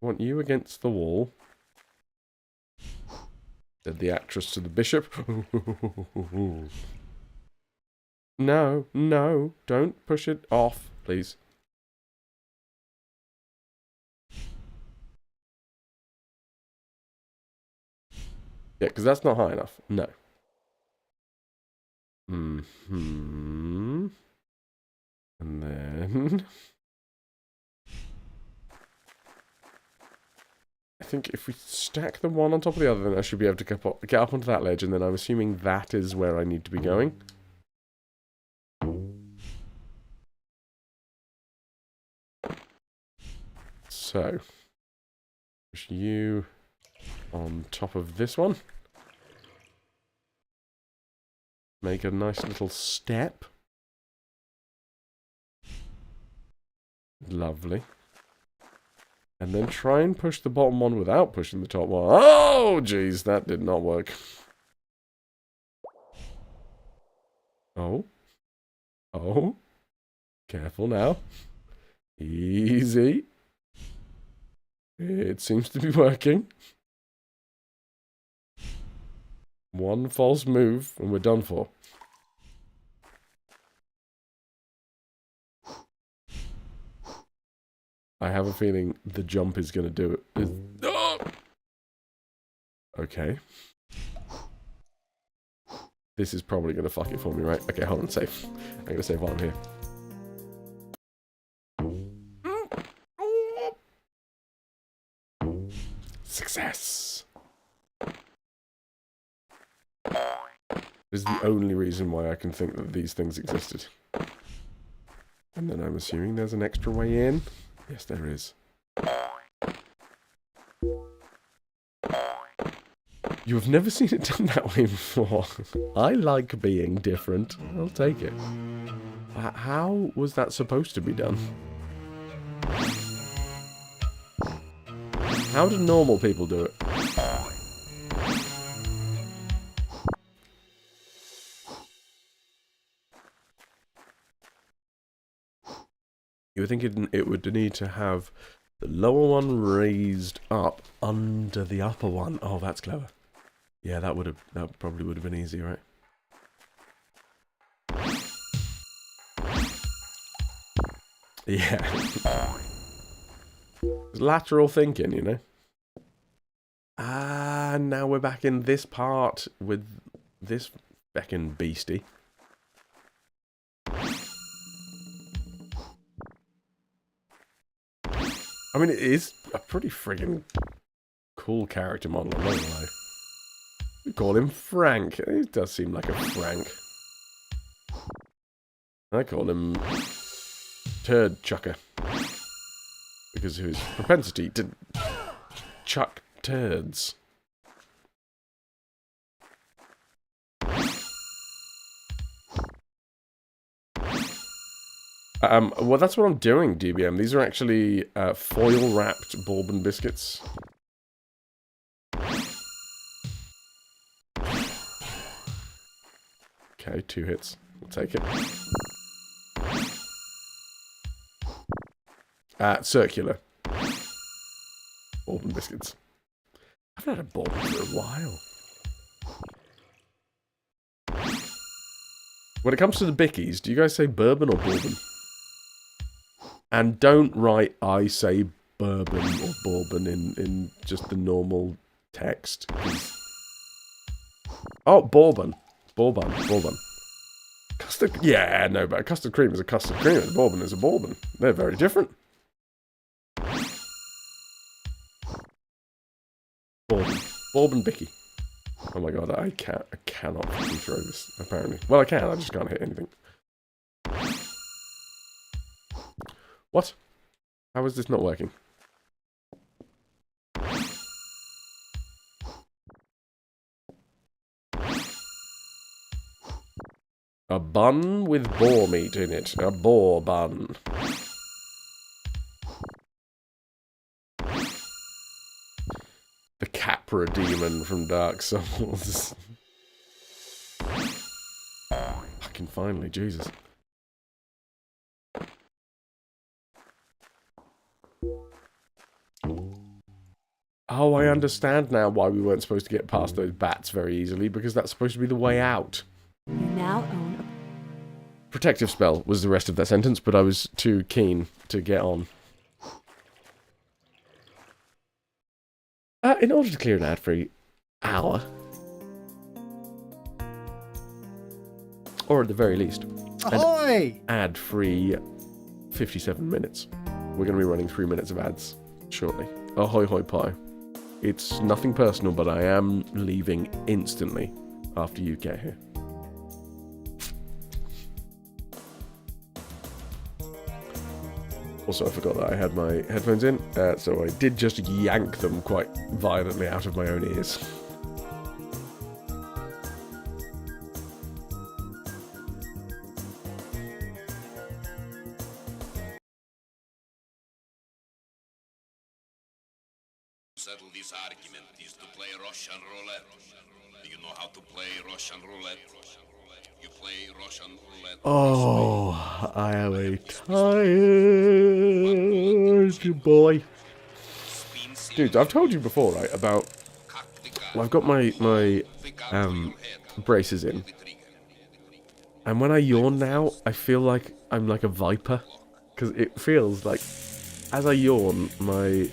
want you against the wall. Said the actress to the bishop. No, no, don't push it off, please. Yeah, because that's not high enough. No. And then I think if we stack them one on top of the other, then I should be able to get up onto that ledge, and then I'm assuming that is where I need to be going. So, push you on top of this one. Make a nice little step. Lovely. And then try and push the bottom one without pushing the top one. Oh, jeez, that did not work. Oh. Oh. Careful now. Easy. It seems to be working. One false move and we're done for. I have a feeling the jump is going to do it. Oh! Okay. This is probably going to fuck it for me, right? Okay, hold on, save. I'm going to save while I'm here. Success! This is the only reason why I can think that these things existed. And then I'm assuming there's an extra way in. Yes, there is. You have never seen it done that way before. I like being different. I'll take it. How was that supposed to be done? How do normal people do it? You would think it would need to have the lower one raised up under the upper one. Oh, that's clever. Yeah, that probably would have been easy, right? Yeah. Lateral thinking, you know? Ah, now we're back in this part with this feckin' beastie. I mean, it is a pretty friggin' cool character model, I'm not gonna lie. We call him Frank. He does seem like a Frank. I call him Turd Chucker. Because of his propensity to chuck turds. Well, that's what I'm doing, DBM. These are actually foil-wrapped bourbon biscuits. Okay, 2 hits. We'll take it. Circular. Bourbon biscuits. I haven't had a bourbon for a while. When it comes to the bickies, do you guys say bourbon or bourbon? And don't write I say bourbon or bourbon in just the normal text. Oh, bourbon. Bourbon. Bourbon. Custard... Yeah, no, but a custard cream is a custard cream and a bourbon is a bourbon. They're very different. Bourbon. Bourbon bicky. Oh my god, I cannot fucking throw this, apparently. Well, I can, I just can't hit anything. What? How is this not working? A bun with boar meat in it. A boar bun. The Capra demon from Dark Souls. Fucking finally, Jesus. Oh, I understand now why we weren't supposed to get past those bats very easily, because that's supposed to be the way out. You now own a... Protective spell was the rest of that sentence, but I was too keen to get on. In order to clear an ad-free hour, or at the very least, an ad-free 57 minutes. We're going to be running 3 minutes of ads shortly. Ahoy hoy pie. It's nothing personal, but I am leaving instantly after you get here. Also, I forgot that I had my headphones in, so I did just yank them quite violently out of my own ears. Settle this argument is to play Russian roulette. Do you know how to play Russian roulette? You play Russian roulette. Oh, I am a tired boy. Dude, I've told you before, right, about... Well, I've got my braces in. And when I yawn now, I feel like I'm like a viper. Because it feels like, as I yawn, my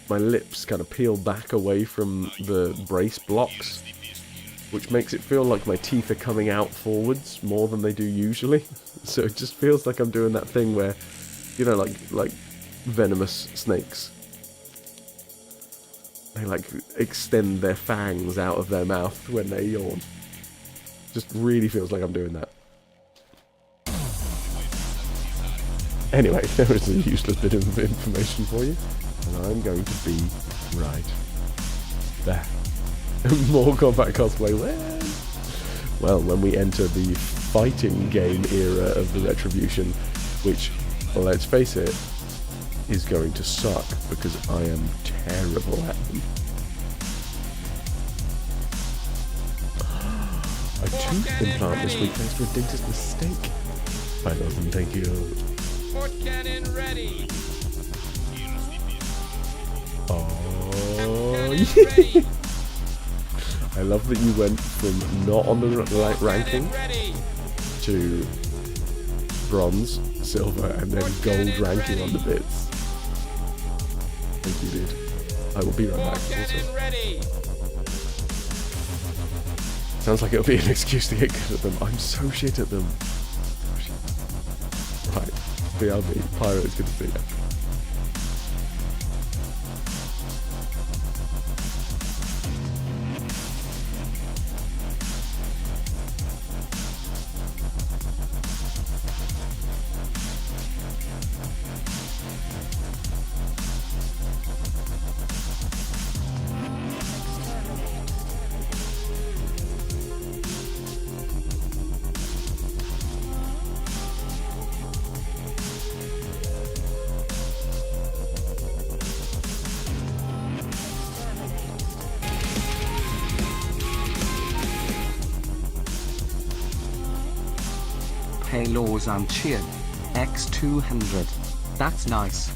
lips kind of peel back away from the brace blocks, which makes it feel like my teeth are coming out forwards more than they do usually. So it just feels like I'm doing that thing where, you know, like venomous snakes. They like extend their fangs out of their mouth when they yawn. Just really feels like I'm doing that. Anyway, there was a useless bit of information for you. And I'm going to be right there. More combat cosplay. Well, when we enter the fighting game era of the RetroVution, which, well, let's face it, is going to suck because I am terrible at them. A tooth implant this week thanks to a dentist mistake. I love them, thank you. Foot cannon ready. Oh, yeah. love that you went from not on the ranking to bronze, silver, and then gold ranking on the bits. Thank you, dude. I will be right back. Also. Sounds like it'll be an excuse to get good at them. I'm so shit at them. So shit. Right. BLB. Pyro, it's good to see you. Halos and cheered. X200. That's nice.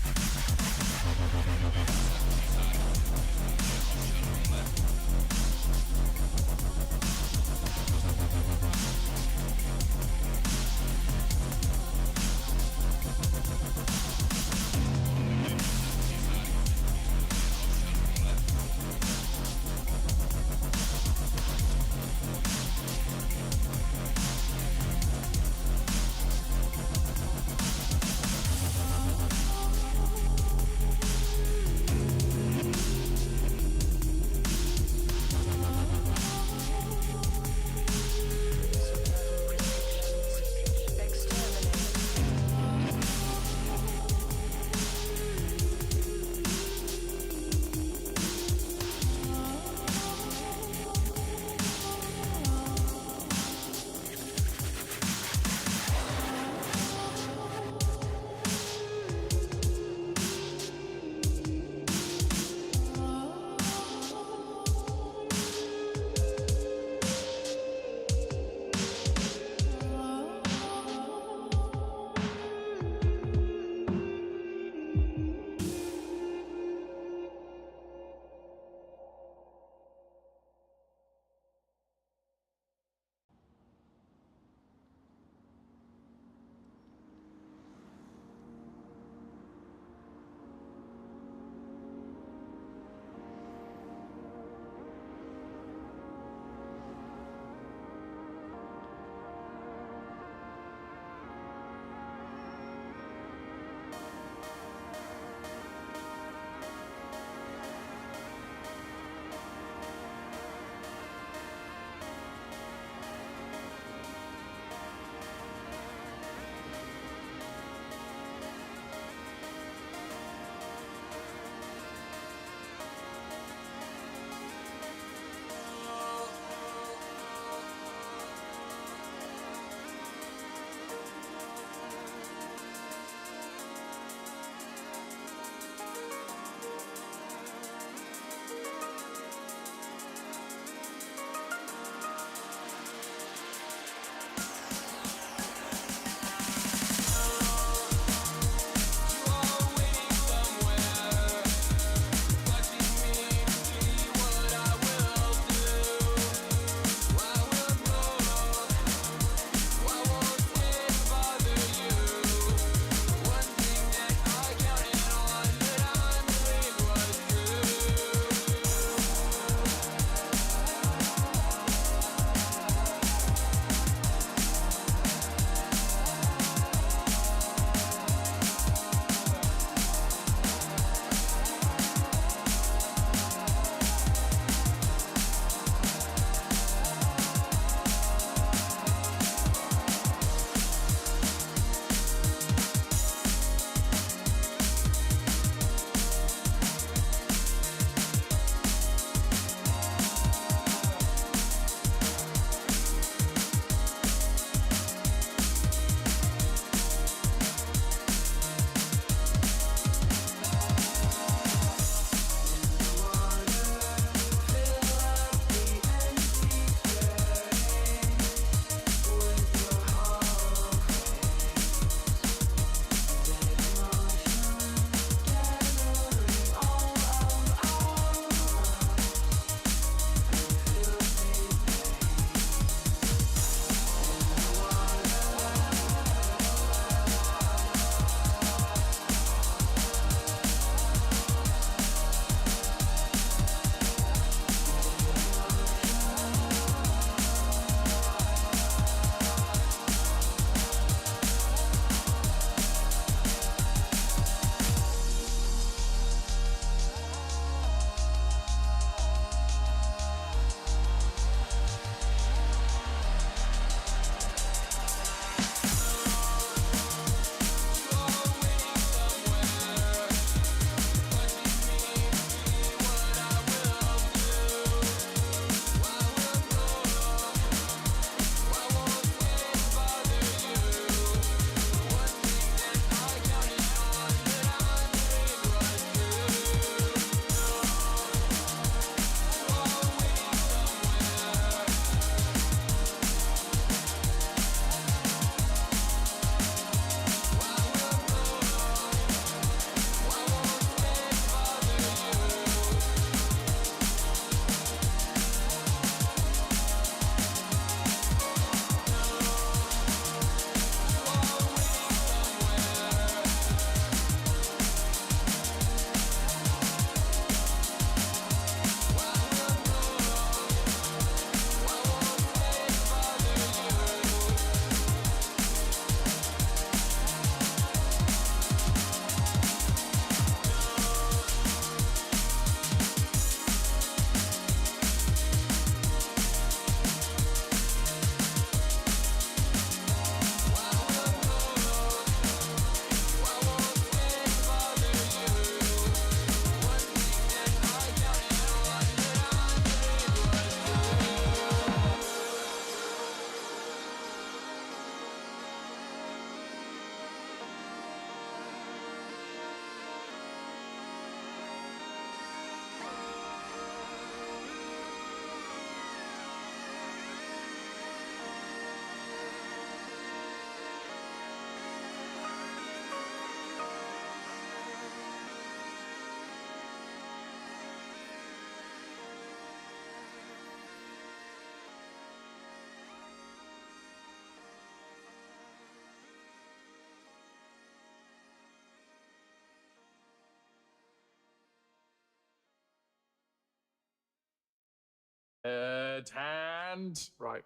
And, right.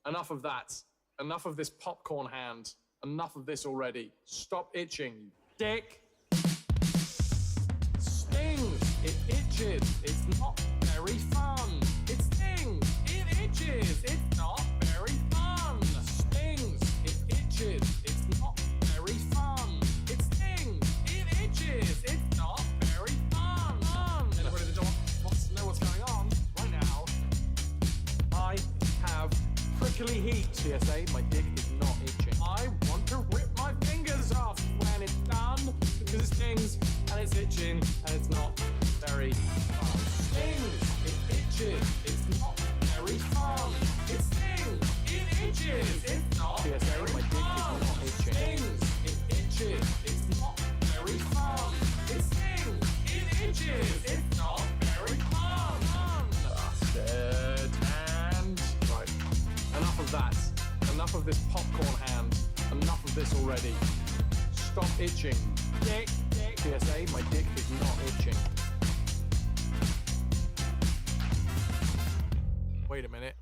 Enough of that. Enough of this popcorn hand. Enough of this already. Stop itching, you dick. Stings. It itches. It's not very fun. It stings. It itches. It's not very fun. Stings. It itches. It's not very fun. It stings. It itches. It's not very fun. Anybody that wants to know what's going on right now? I have prickly heat. CSA, my dick is not itching. I want to rip my fingers off when it's done because it stings and it's itching and it's not very fun. Stings, it itches, it's not very fun. It stings, it itches, it's not CSA, my dick is not itching. Stings, it itches, it's not very fun. It stings, it itches, it's not very fun. Bastard. And right, enough of that. Enough of this popcorn hand. Enough of this already. Stop itching. Dick. PSA, my dick is not itching. Wait a minute.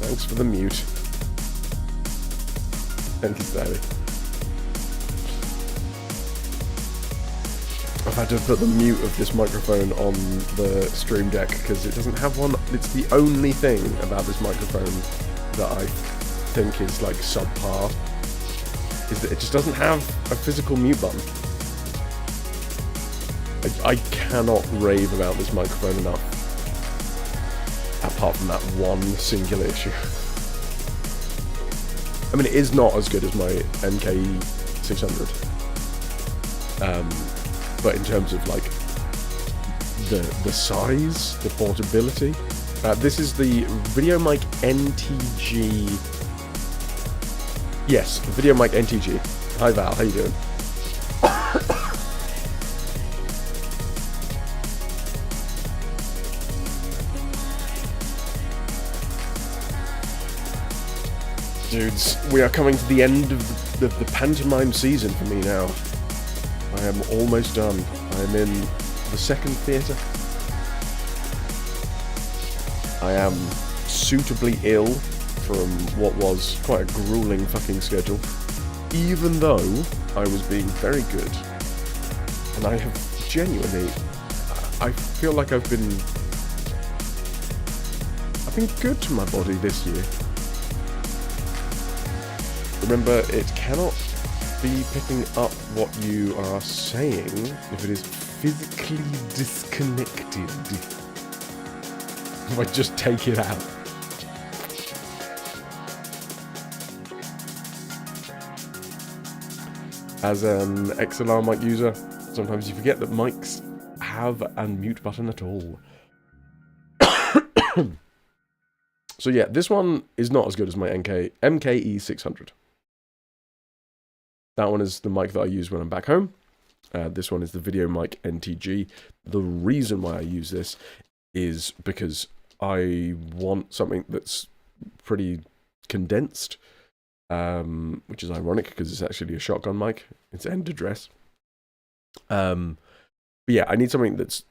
Thanks for the mute. Thank you, Stanley. I've had to put the mute of this microphone on the Stream Deck because it doesn't have one. It's the only thing about this microphone that I think is like subpar, is that it just doesn't have a physical mute button. I cannot rave about this microphone enough, apart from that one singular issue. I mean, it is not as good as my MK600, but in terms of like the size, the portability, this is the VideoMic NTG. Yes, VideoMic NTG. Hi Val, how you doing? Dudes, we are coming to the end of the pantomime season for me now. I am almost done. I am in the second theatre. I am suitably ill from what was quite a grueling fucking schedule, even though I was being very good. And I have genuinely, I feel like I've been good to my body this year. Remember, it cannot be picking up what you are saying if it is physically disconnected. If I just take it out. As an XLR mic user, sometimes you forget that mics have a mute button at all. So yeah, this one is not as good as my MKE 600. That one is the mic that I use when I'm back home. This one is the video mic NTG. The reason why I use this is because I want something that's pretty condensed, which is ironic because it's actually a shotgun mic. It's end address. But yeah, I need something that's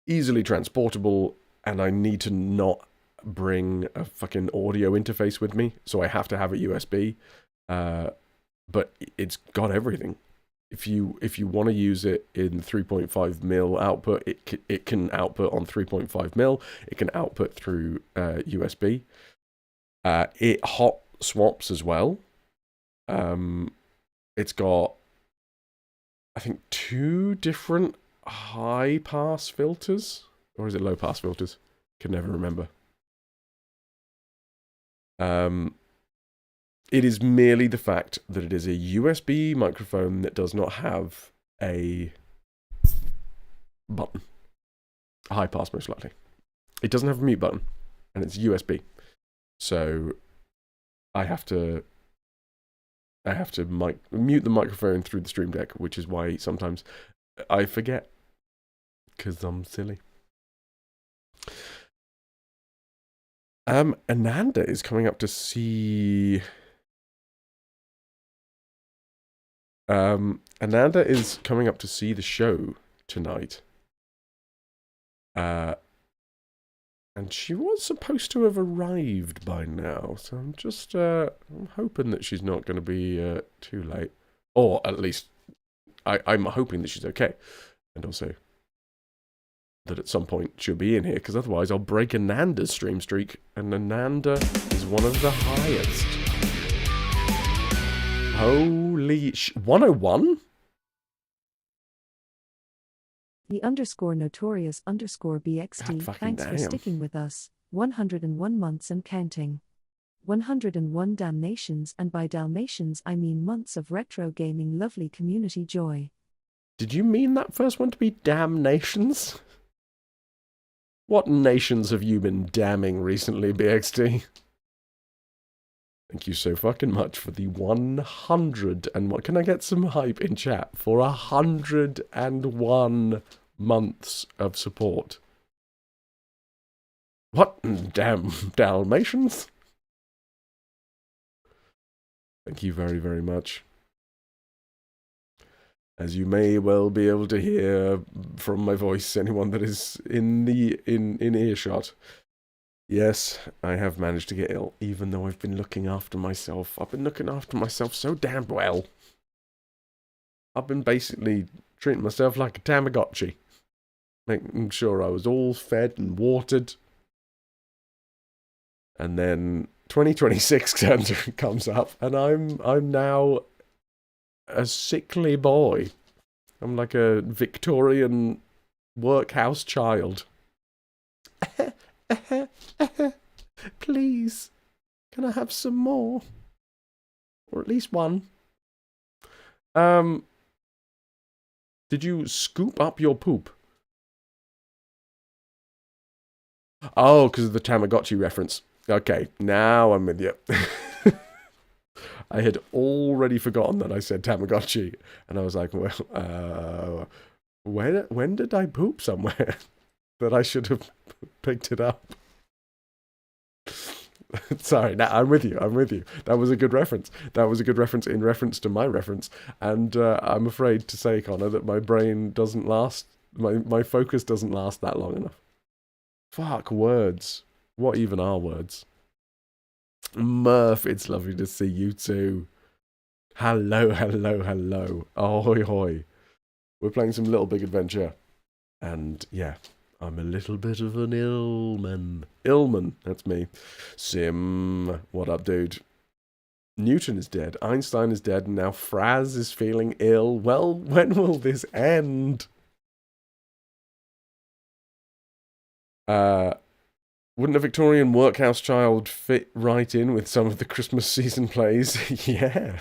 easily transportable, and I need to not bring a fucking audio interface with me, so I have to have a USB. But it's got everything. If you want to use it in 3.5mm output, it can output on 3.5mm. It can output through USB. It hot swaps as well. It's got, I think, 2 different high pass filters, or is it low pass filters? Can never remember. It is merely the fact that it is a USB microphone that does not have a button. A high pass, most likely. It doesn't have a mute button, and it's USB. So I have to mute the microphone through the Stream Deck, which is why sometimes I forget, because I'm silly. Ananda is coming up to see... Ananda is coming up to see the show tonight. And she was supposed to have arrived by now, so I'm just I'm hoping that she's not going to be too late. Or at least I'm hoping that she's okay. And also that at some point she'll be in here, because otherwise I'll break Ananda's stream streak, and Ananda is one of the highest. Holy 101? The _notorious_BXT, thanks for sticking with us. 101 months and counting. 101 damnations, and by Dalmatians I mean months of retro gaming lovely community joy. Did you mean that first one to be damnations? What nations have you been damning recently, BXT? Thank you so fucking much for the 100 and what? Can I get some hype in chat for 101 months of support? What? Damn Dalmatians? Thank you very, very much. As you may well be able to hear from my voice, anyone that is in earshot. Yes, I have managed to get ill, even though I've been looking after myself. I've been looking after myself so damn well. I've been basically treating myself like a Tamagotchi. Making sure I was all fed and watered. And then 2026 comes up, and I'm now a sickly boy. I'm like a Victorian workhouse child. Please, can I have some more? Or at least one. Did you scoop up your poop? Oh, because of the Tamagotchi reference. Okay, now I'm with you. I had already forgotten that I said Tamagotchi, and I was like, well, when did I poop somewhere that I should have picked it up? Sorry, now I'm with you. That was a good reference. That was a good reference in reference to my reference, and I'm afraid to say, Connor, that my brain doesn't last, my focus doesn't last that long enough. Fuck words. What even are words? Murph, it's lovely to see you too. Hello, hello, hello. Ahoy, hoy. We're playing some Little Big Adventure. And yeah, I'm a little bit of an Illman. Illman, that's me. Sim, what up, dude? Newton is dead. Einstein is dead. And now Fraz is feeling ill. Well, when will this end? Wouldn't a Victorian workhouse child fit right in with some of the Christmas season plays? Yeah.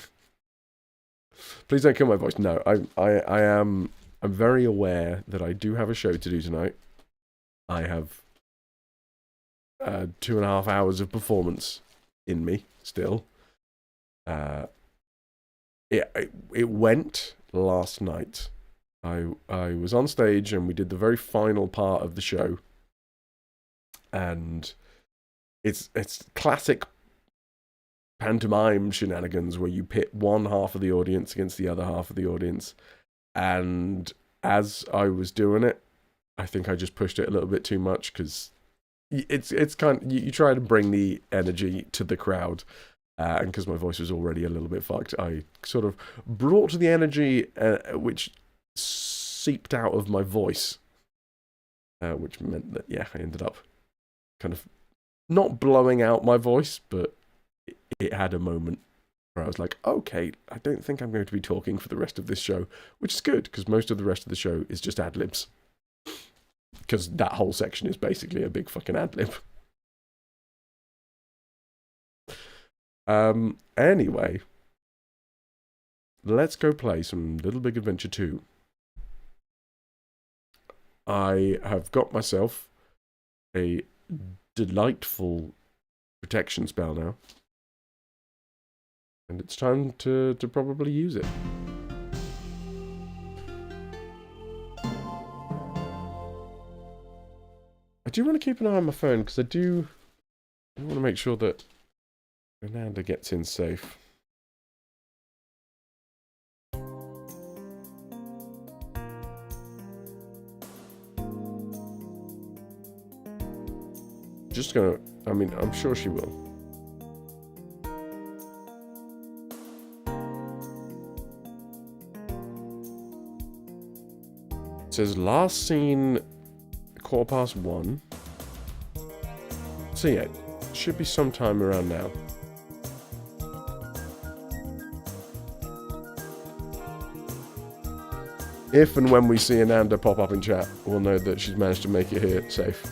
Please don't kill my voice. No, I'm very aware that I do have a show to do tonight. I have 2.5 hours of performance in me still. It went last night. I was on stage and we did the very final part of the show. And it's classic pantomime shenanigans where you pit one half of the audience against the other half of the audience. And as I was doing it, I think I just pushed it a little bit too much because it's kind of, you try to bring the energy to the crowd. And because my voice was already a little bit fucked, I sort of brought the energy which seeped out of my voice. Which meant that, yeah, I ended up kind of not blowing out my voice, but it had a moment where I was like, okay, I don't think I'm going to be talking for the rest of this show, which is good, because most of the rest of the show is just ad-libs. Because that whole section is basically a big fucking ad-lib. Anyway, let's go play some Little Big Adventure 2. I have got myself a delightful protection spell now. And it's time to probably use it. I do want to keep an eye on my phone, because I want to make sure that Fernanda gets in safe. Just gonna, I mean, I'm sure she will. It says last seen 1:15. So yeah, should be sometime around now. If and when we see Ananda pop up in chat, we'll know that she's managed to make it here safe.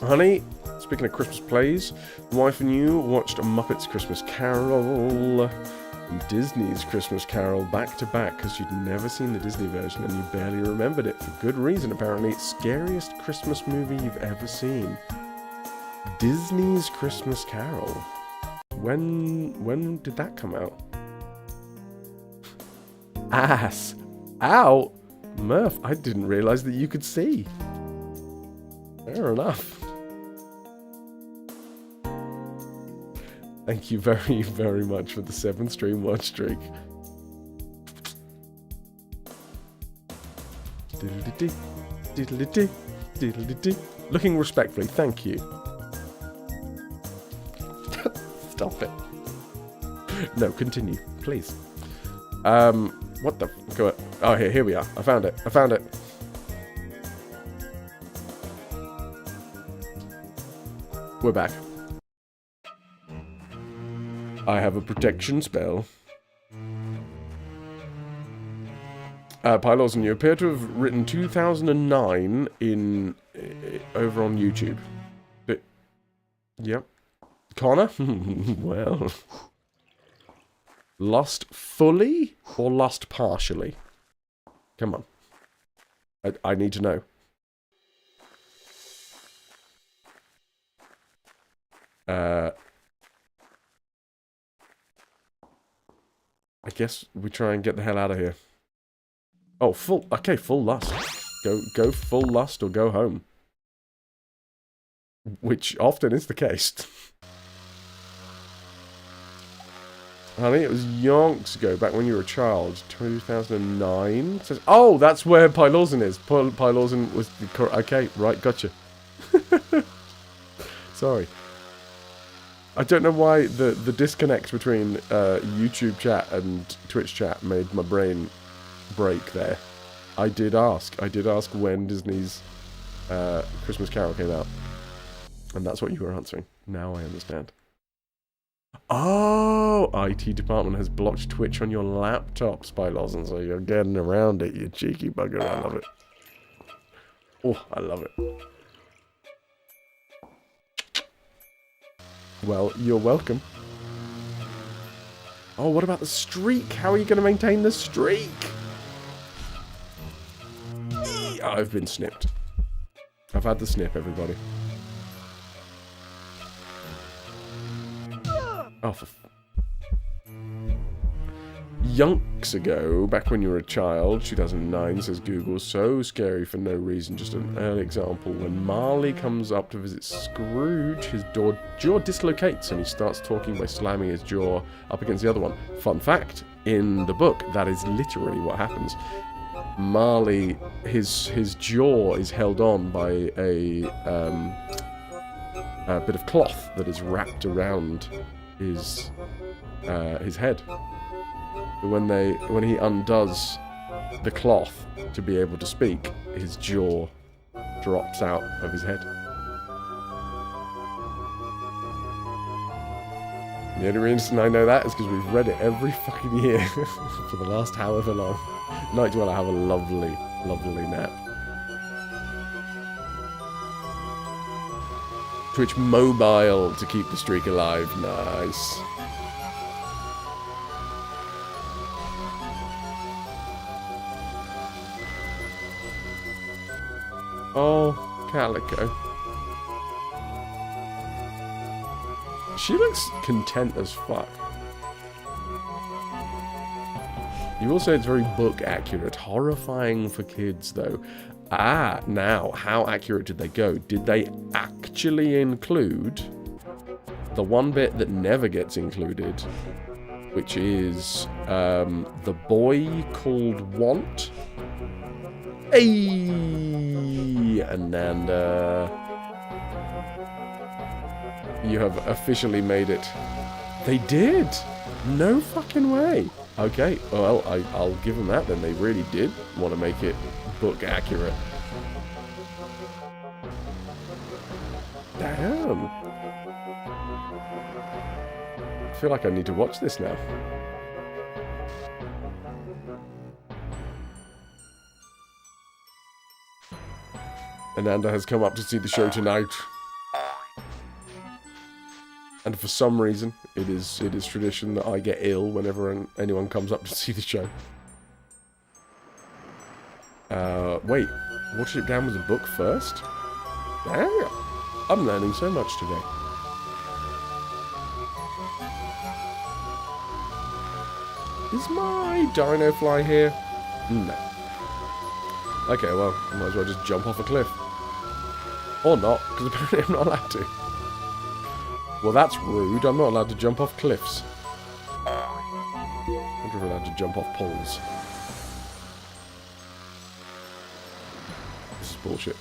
Honey, speaking of Christmas plays, wife and you watched Muppets Christmas Carol and Disney's Christmas Carol back to back because you'd never seen the Disney version and you barely remembered it for good reason apparently. Scariest Christmas movie you've ever seen. Disney's Christmas Carol. When did that come out? Ass out? Murph, I didn't realise that you could see. Fair enough. Thank you very, very much for the 7-stream watch streak. Looking respectfully, thank you. Stop it. No, continue, please. What the? Go. Oh, here we are. I found it. We're back. I have a protection spell. Pylos, and you appear to have written 2009 in over on YouTube. But, yep. Connor? Well. Lost fully or lost partially? Come on. I need to know. I guess we try and get the hell out of here. Oh, full lust. Go full lust or go home. Which often is the case. Honey, it was yonks ago, back when you were a child. 2009? Says, oh, that's where Pylorzen is. Pylorzen was the... Okay, right, gotcha. Sorry. I don't know why the disconnect between YouTube chat and Twitch chat made my brain break there. I did ask when Disney's Christmas Carol came out. And that's what you were answering. Now I understand. Oh, IT department has blocked Twitch on your laptop, Spy Lawson, so you're getting around it, you cheeky bugger. I love it. Oh, I love it. Well, you're welcome. Oh, what about the streak? How are you going to maintain the streak? I've been snipped. I've had the snip, everybody. Oh, for yonks ago, back when you were a child, 2009, says Google, so scary for no reason, just an early example. When Marley comes up to visit Scrooge, his jaw dislocates and he starts talking by slamming his jaw up against the other one. Fun fact, in the book, that is literally what happens. Marley, his jaw is held on by a bit of cloth that is wrapped around his head. But when he undoes the cloth to be able to speak, his jaw drops out of his head. The only reason I know that is because we've read it every fucking year for the last however long. Night Dweller, have a lovely, lovely nap. Twitch Mobile to keep the streak alive. Nice. Oh, Calico. She looks content as fuck. You will say it's very book accurate. Horrifying for kids, though. Ah, now, how accurate did they go? Did they actually include the one bit that never gets included, which is the boy called Want? Hey, Ananda, you have officially made it. They did. No fucking way. Okay, well, I'll give them that then. They really did want to make it book accurate. Damn. I feel like I need to watch this now. Ananda has come up to see the show tonight. And for some reason, it is tradition that I get ill whenever anyone comes up to see the show. Wait, Watership Down was a book first? Damn, I'm learning so much today. Is my dino fly here? No. Okay, well, I might as well just jump off a cliff. Or not, because apparently I'm not allowed to. Well, that's rude. I'm not allowed to jump off cliffs. I'm never allowed to jump off poles. This is bullshit.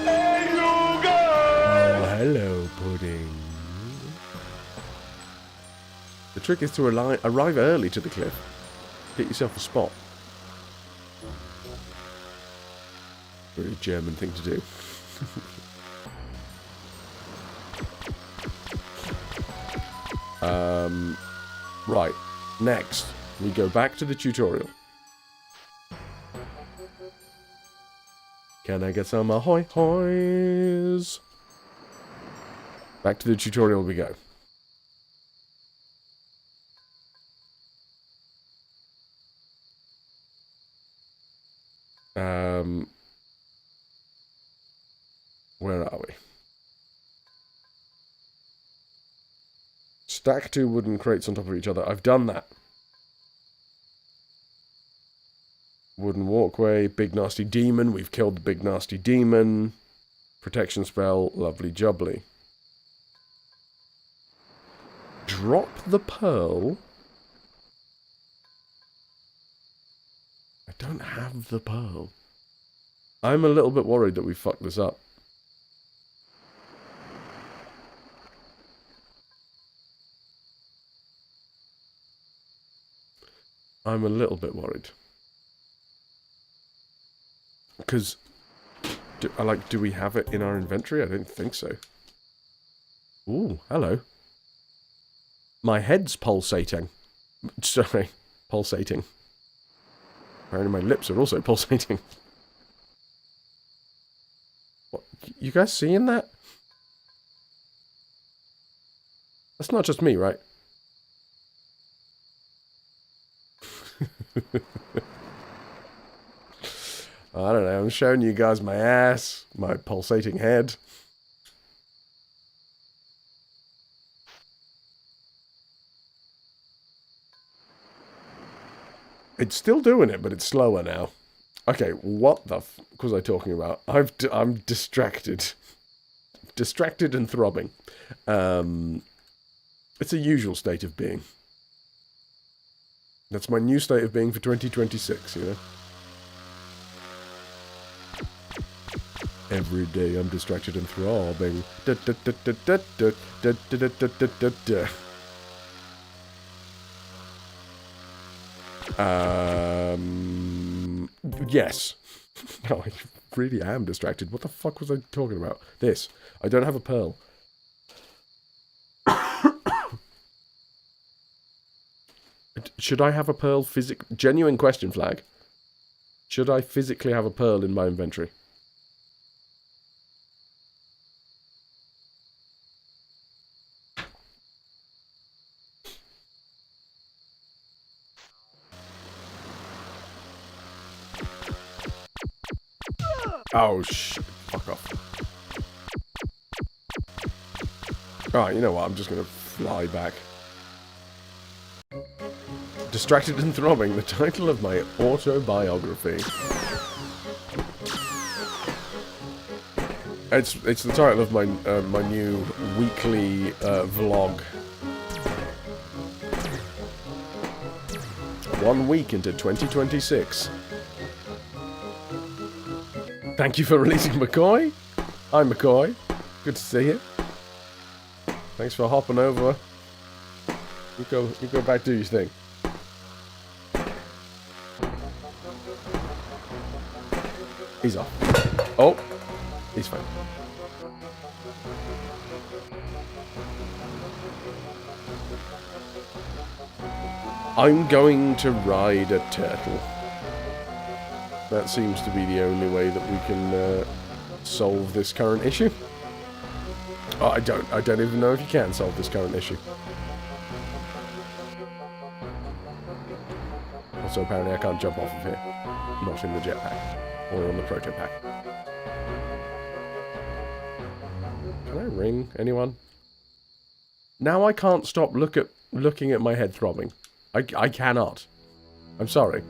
Oh, hello, pudding. The trick is to arrive early to the cliff. Get yourself a spot. Very German thing to do. Right. Next, we go back to the tutorial. Can I get some ahoy hoys? Back to the tutorial we go. Where are we? Stack 2 wooden crates on top of each other. I've done that. Wooden walkway, big nasty demon. We've killed the big nasty demon. Protection spell, lovely jubbly. Drop the pearl. I don't have the pearl. I'm a little bit worried that we fucked this up. I'm a little bit worried. Because Do we have it in our inventory? I don't think so. Ooh, hello. My head's pulsating. Sorry, pulsating. Apparently my lips are also pulsating. What? You guys seeing that? That's not just me, right? I don't know, I'm showing you guys my ass, my pulsating head. It's still doing it, but it's slower now. Okay, what the f was I talking about? I'm distracted. Distracted and throbbing. It's a usual state of being. That's my new state of being for 2026, you know? Every day I'm distracted and throbbing. Da, da, da, da, da, da, da, da, da, da, da, da. Yes. No, I really am distracted. What the fuck was I talking about? This. I don't have a pearl. Should I have a pearl genuine question flag. Should I physically have a pearl in my inventory? Oh, shit. Fuck off. Alright, you know what? I'm just going to fly back. Distracted and Throbbing, the title of my autobiography. It's the title of my my new weekly vlog. 1 week into 2026. Thank you for releasing McCoy. Hi McCoy. Good to see you. Thanks for hopping over. You go back, do your thing. He's off. Oh, he's fine. I'm going to ride a turtle. That seems to be the only way that we can solve this current issue. Oh, I don't even know if you can solve this current issue. Also, apparently I can't jump off of here. Not in the jetpack. Or on the proto pack. Can I ring anyone? Now I can't stop looking at my head throbbing. I cannot. I'm sorry.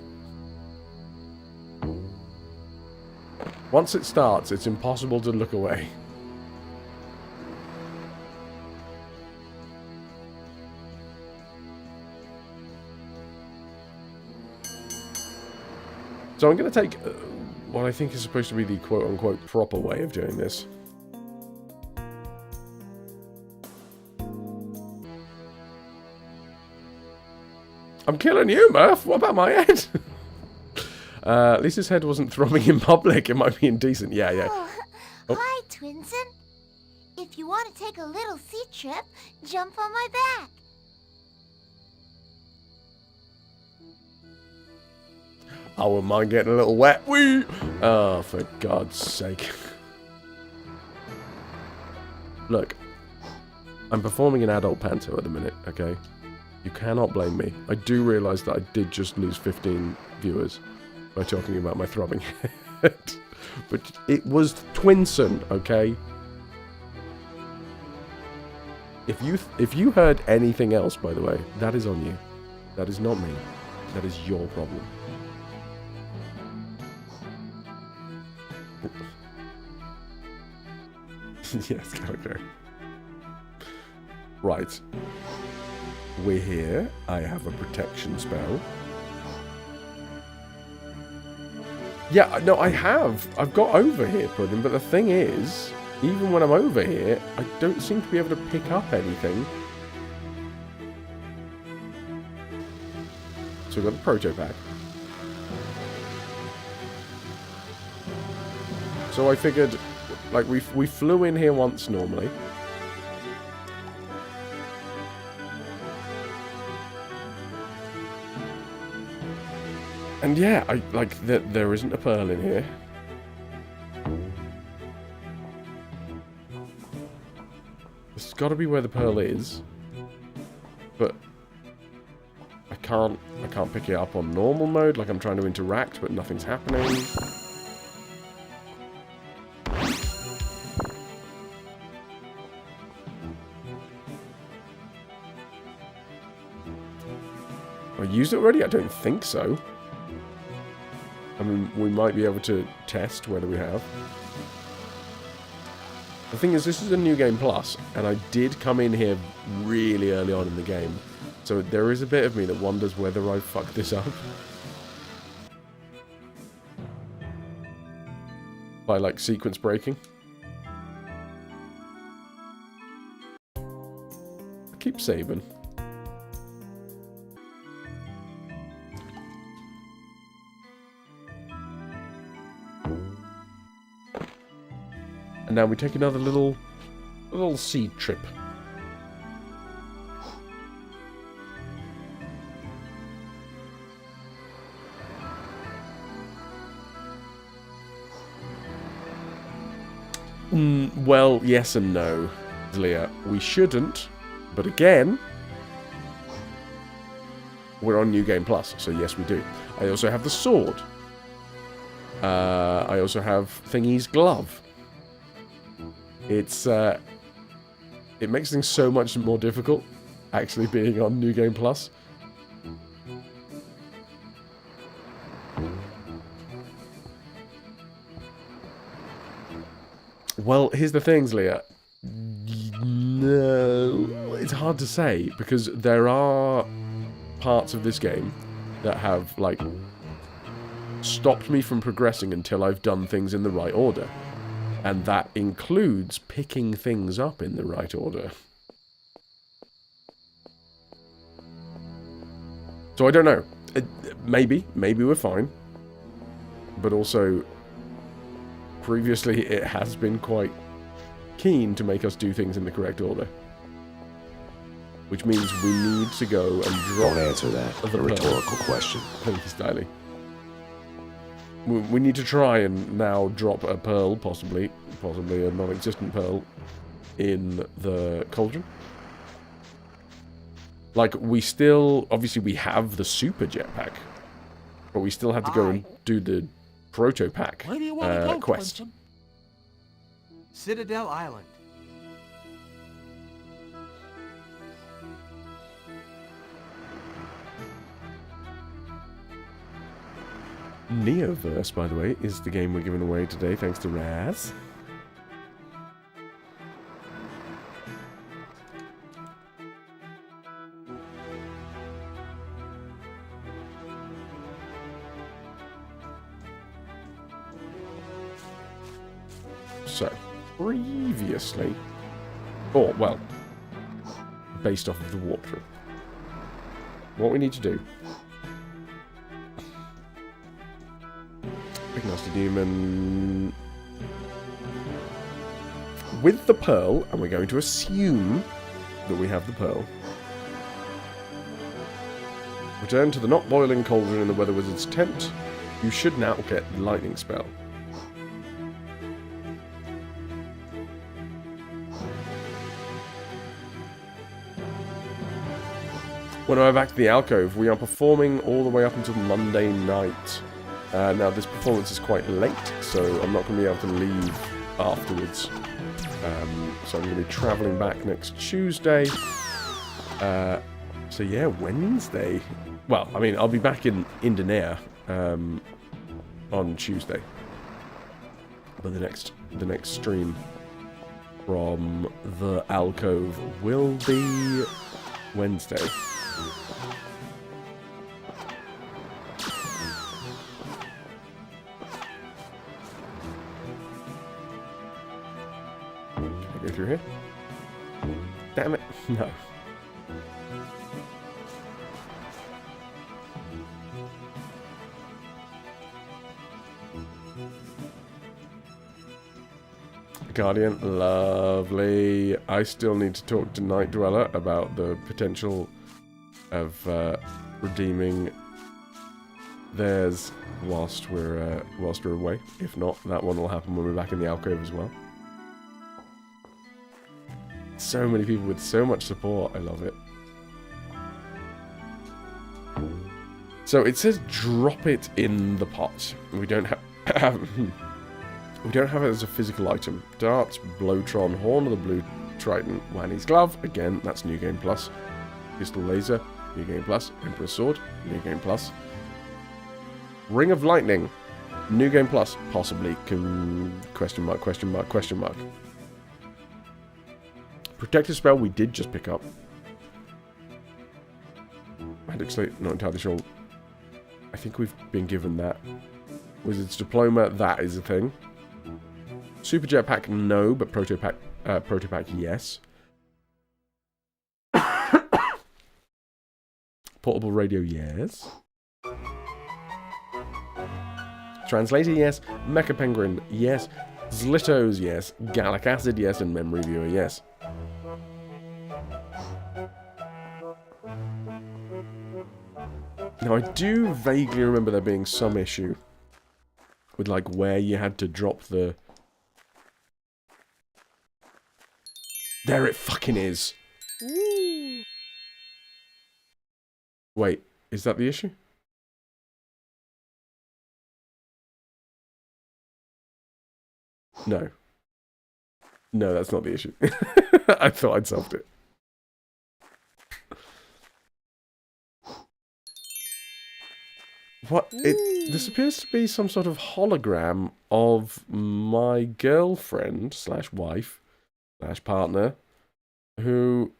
Once it starts, it's impossible to look away. So I'm going to take what I think is supposed to be the quote-unquote proper way of doing this. I'm killing you, Murph! What about my head? At least his head wasn't throbbing in public. It might be indecent. Yeah. Oh. Hi, Twinsen. If you want to take a little sea trip, jump on my back. I wouldn't mind getting a little wet. Wee! Oh, for God's sake. Look, I'm performing an adult panto at the minute, okay? You cannot blame me. I do realise that I did just lose 15 viewers by talking about my throbbing head. But it was Twinsen, okay? If you heard anything else, by the way, that is on you. That is not me. That is your problem. Yes, okay. Right. We're here. I have a protection spell. Yeah, no, I have. I've got over here, Puddin', but the thing is, even when I'm over here, I don't seem to be able to pick up anything. So we've got the proto pack. So I figured, like, we flew in here once normally. And yeah, there isn't a pearl in here. This has got to be where the pearl is. But I can't pick it up on normal mode, like I'm trying to interact, but nothing's happening. I used it already? I don't think so. I mean, we might be able to test whether we have. The thing is, this is a New Game Plus, and I did come in here really early on in the game. So there is a bit of me that wonders whether I fucked this up. By, like, sequence breaking. I keep saving. And now we take another little seed trip. Well, yes and no, Leah. We shouldn't, but again, we're on New Game Plus, so yes, we do. I also have the sword. I also have Thingy's glove. It's it makes things so much more difficult, actually being on New Game Plus. Well, here's the things, Leah. No, it's hard to say, because there are parts of this game that have, like, stopped me from progressing until I've done things in the right order. And that includes picking things up in the right order. So I don't know. Maybe we're fine. But also, previously it has been quite keen to make us do things in the correct order. Which means we need to go and drop... Don't answer that. A rhetorical question. Thank you, Styly. We need to try and now drop a pearl, possibly a non-existent pearl, in the cauldron. Like, we still... Obviously, we have the super jetpack. But we still had to go and do the proto pack quest. Clinton? Citadel Island. Neoverse, by the way, is the game we're giving away today, thanks to Raz. So, previously... Or, well, based off of the walkthrough. What we need to do... Big Nasty Demon... With the pearl, and we're going to assume that we have the pearl. Return to the not boiling cauldron in the Weather Wizard's tent. You should now get the lightning spell. When I'm back to the alcove, we are performing all the way up until Monday night. Now, this performance is quite late, so I'm not going to be able to leave afterwards. So I'm going to be travelling back next Tuesday. So yeah, Wednesday. Well, I mean, I'll be back in Indonesia on Tuesday. But the next stream from the alcove will be Wednesday. Can I go through here? Damn it, no. Guardian, lovely. I still need to talk to Night Dweller about the potential of redeeming theirs whilst we're away. If not, that one will happen when we're back in the alcove as well. So many people with so much support. I love it. So it says drop it in the pot. We don't have we don't have it as a physical item. Darts, Blowtron, Horn of the Blue Triton, Wanny's Glove. Again, that's New Game Plus. Pistol Laser, New Game Plus. Emperor's Sword, New Game Plus. Ring of Lightning, New Game Plus. Possibly. Question mark, question mark, question mark. Protective Spell we did just pick up. Magic Slate, not entirely sure. I think we've been given that. Wizard's Diploma, that is a thing. Super Jetpack, no, but Proto Pack, yes. Portable Radio, yes. Translator, yes. Mecha Penguin, yes. Zlitos, yes. Gallic Acid, yes. And Memory Viewer, yes. Now, I do vaguely remember there being some issue with, like, where you had to drop the... There it fucking is! Ooh. Wait, is that the issue? No. No, that's not the issue. I thought I'd solved it. What? This appears to be some sort of hologram of my girlfriend / wife / partner, who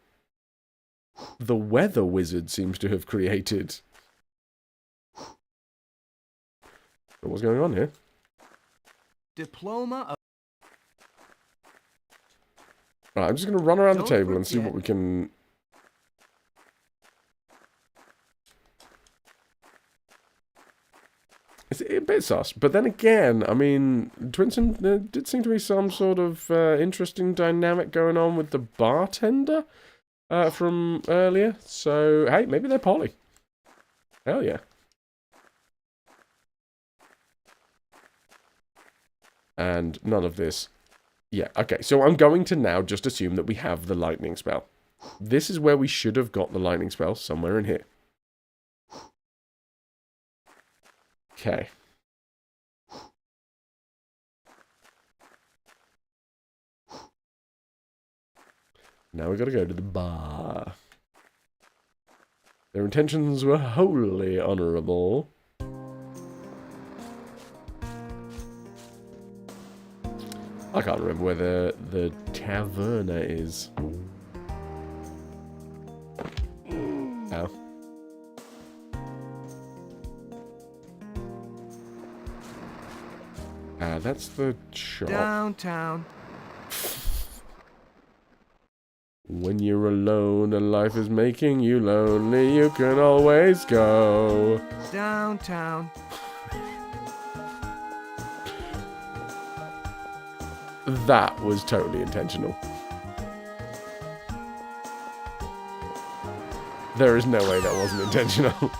the weather wizard seems to have created. What's going on here? Diploma of... Right, I'm just going to run around the table and see what we can... It's a bit sus, but then again, I mean, Twinson, there did seem to be some sort of interesting dynamic going on with the bartender from earlier. So, hey, maybe they're poly. Hell yeah. And none of this. Yeah, okay, so I'm going to now just assume that we have the lightning spell. This is where we should have got the lightning spell, somewhere in here. Okay. Now we gotta go to the bar. Their intentions were wholly honourable. I can't remember where the taverna is. Ow. That's the shop. Downtown. When you're alone and life is making you lonely, you can always go downtown. That was totally intentional. There is no way that wasn't intentional.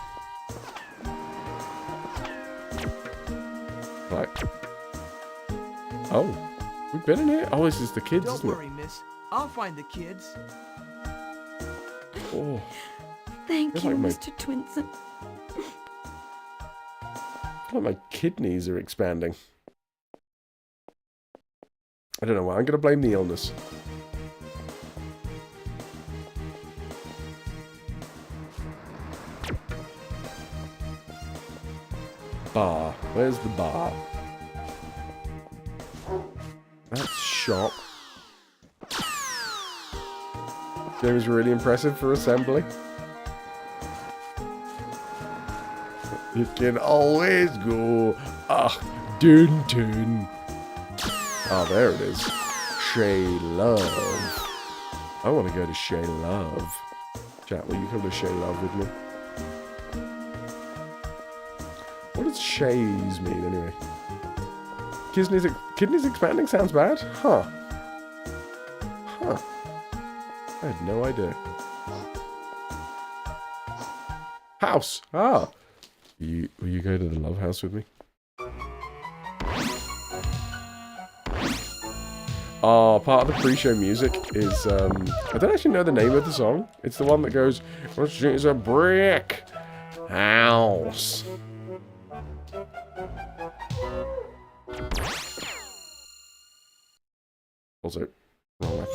Right. Oh, we've been in here? Oh, this is the kids, Don't isn't worry, it? miss. I'll find the kids. Oh. Thank you, like Mr. Twinson. I feel like my kidneys are expanding. I don't know why. I'm going to blame the illness. Bar. Where's the bar? That's shop. Game is really impressive for assembly. You can always go. Ah, dun dun. Oh, there it is. Shay Love. I want to go to Shay Love. Chat, will you come to Shay Love with me? What does Shays mean, anyway? Kidneys expanding sounds bad? Huh. Huh. I had no idea. House! Ah! Will you go to the love house with me? Oh, part of the pre-show music is, I don't actually know the name of the song. It's the one that goes, "She's a brick house." Also, wrong way.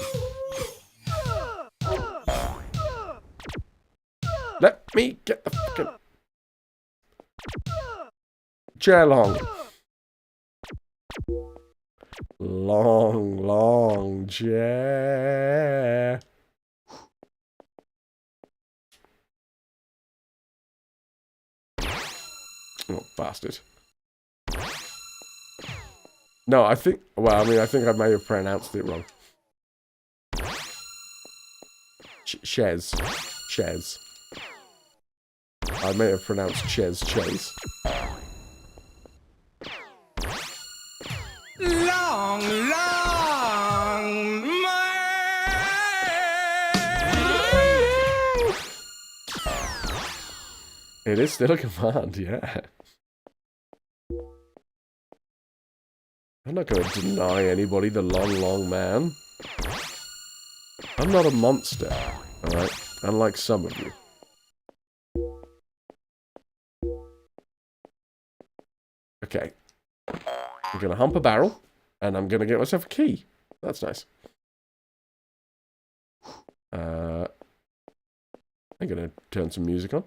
Let me get the fucking chair long. Long chair. Oh, bastard. No, I think... Well, I mean, I think I may have pronounced it wrong. Chez. I may have pronounced Chez. Long It is still a command, yeah. I'm not going to deny anybody the long man. I'm not a monster, alright? Unlike some of you. Okay. I'm going to hump a barrel, and I'm going to get myself a key. That's nice. I'm going to turn some music on.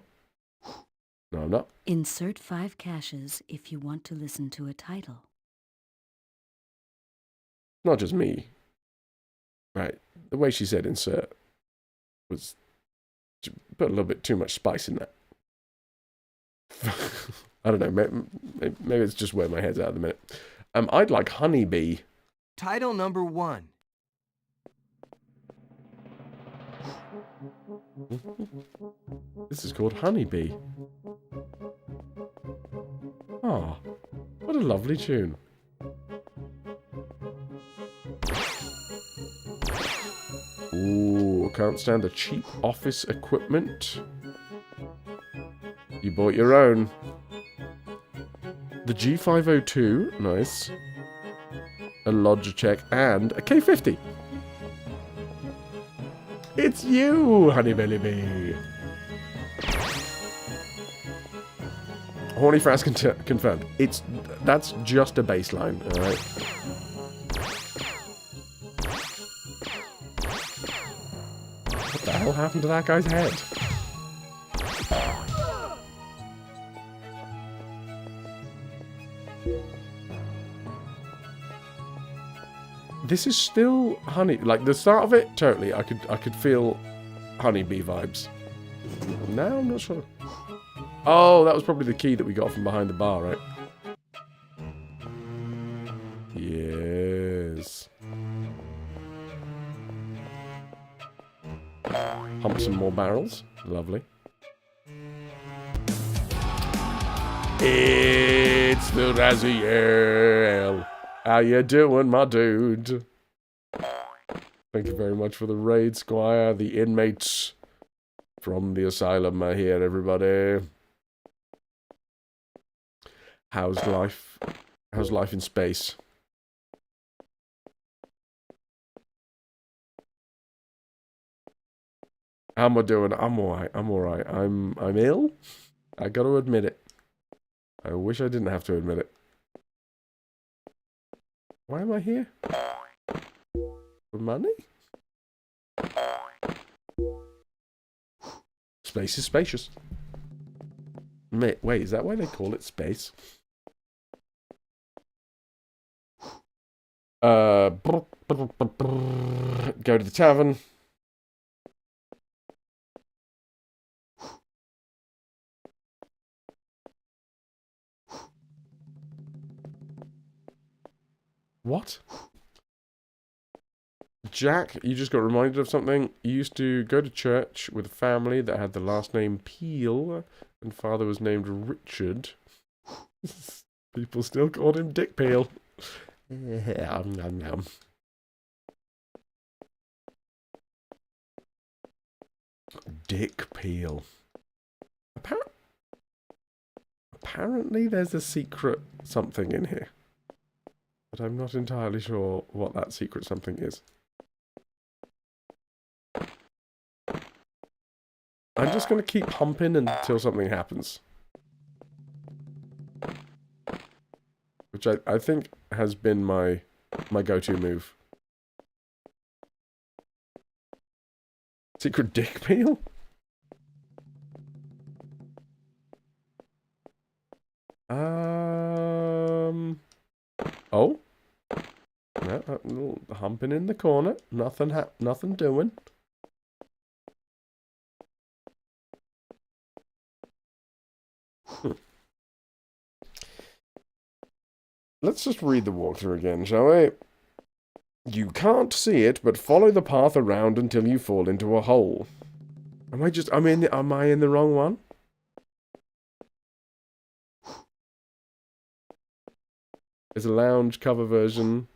No, I'm not. Insert 5 caches if you want to listen to a title. Not just me. Right. The way she said insert was... put a little bit too much spice in that. I don't know. Maybe it's just where my head's at the minute. I'd like Honeybee. Title number 1. This is called Honeybee. Oh, what a lovely tune. Ooh, can't stand the cheap office equipment. You bought your own. The G502, nice. A Logitech and a K50. It's you, Honeybelly Bee. Horny Frass confirmed. That's just a baseline, alright? What the hell happened to that guy's head? This is still honey. Like the start of it, totally. I could feel Honeybee vibes. Now I'm not sure. Oh, that was probably the key that we got from behind the bar, right? Yes. Hump some more barrels. Lovely. It's the Raziel. How you doing, my dude? Thank you very much for the raid, Squire. The inmates from the asylum are here, everybody. How's life? How's life in space? How am I doing? I'm alright. I'm ill. I gotta admit it. I wish I didn't have to admit it. Why am I here? For money? Space is spacious. Wait, is that why they call it space? Go to the tavern. What? Jack, you just got reminded of something. You used to go to church with a family that had the last name Peel, and father was named Richard. People still called him Dick Peel. Dick Peel. Apparently there's a secret something in here. But I'm not entirely sure what that secret something is. I'm just going to keep humping until something happens. Which I think has been my go-to move. Secret dick peel? Oh. No, humping in the corner. Nothing doing. Let's just read the walkthrough again, shall we? You can't see it, but follow the path around until you fall into a hole. Am I in the wrong one? There's a lounge cover version.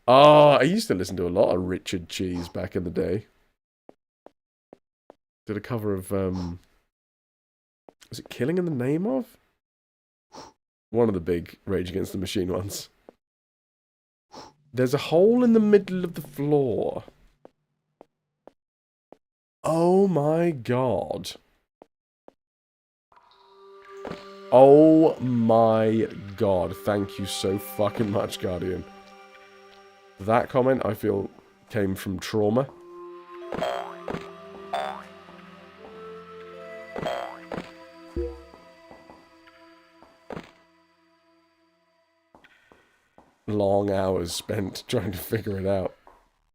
Oh, I used to listen to a lot of Richard Cheese back in the day. Did a cover of, was it Killing in the Name of? One of the big Rage Against the Machine ones. There's a hole in the middle of the floor. Oh my god. Oh my god. Thank you so fucking much, Guardian. That comment, I feel, came from trauma. Long hours spent trying to figure it out.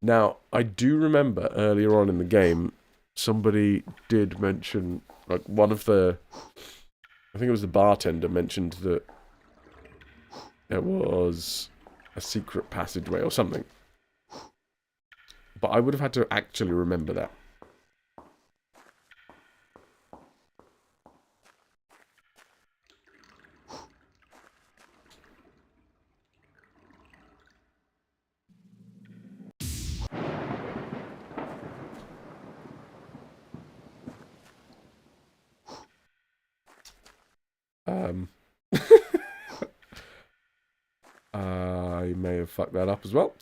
Now, I do remember earlier on in the game, somebody did mention, like, one of the... I think it was the bartender mentioned that there was a secret passageway or something. But I would have had to actually remember that. I may have fucked that up as well.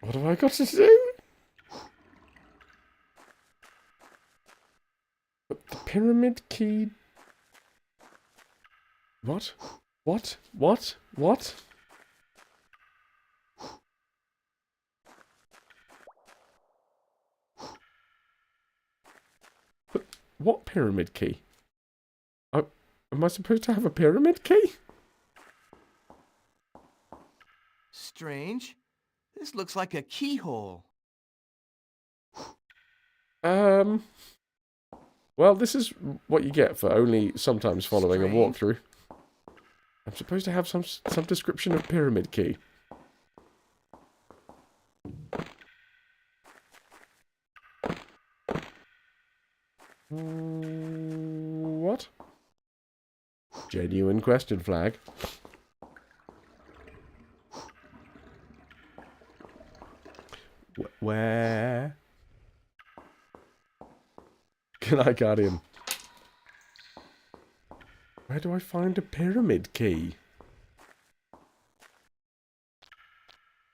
What have I got to do? The pyramid key... What? What? What? What? What pyramid key? Am I supposed to have a pyramid key? Strange. This looks like a keyhole. Well, this is what you get for only sometimes following a walkthrough. I'm supposed to have some description of pyramid key. What? Genuine question flag. Where? Good night, Guardian. Where do I find a pyramid key?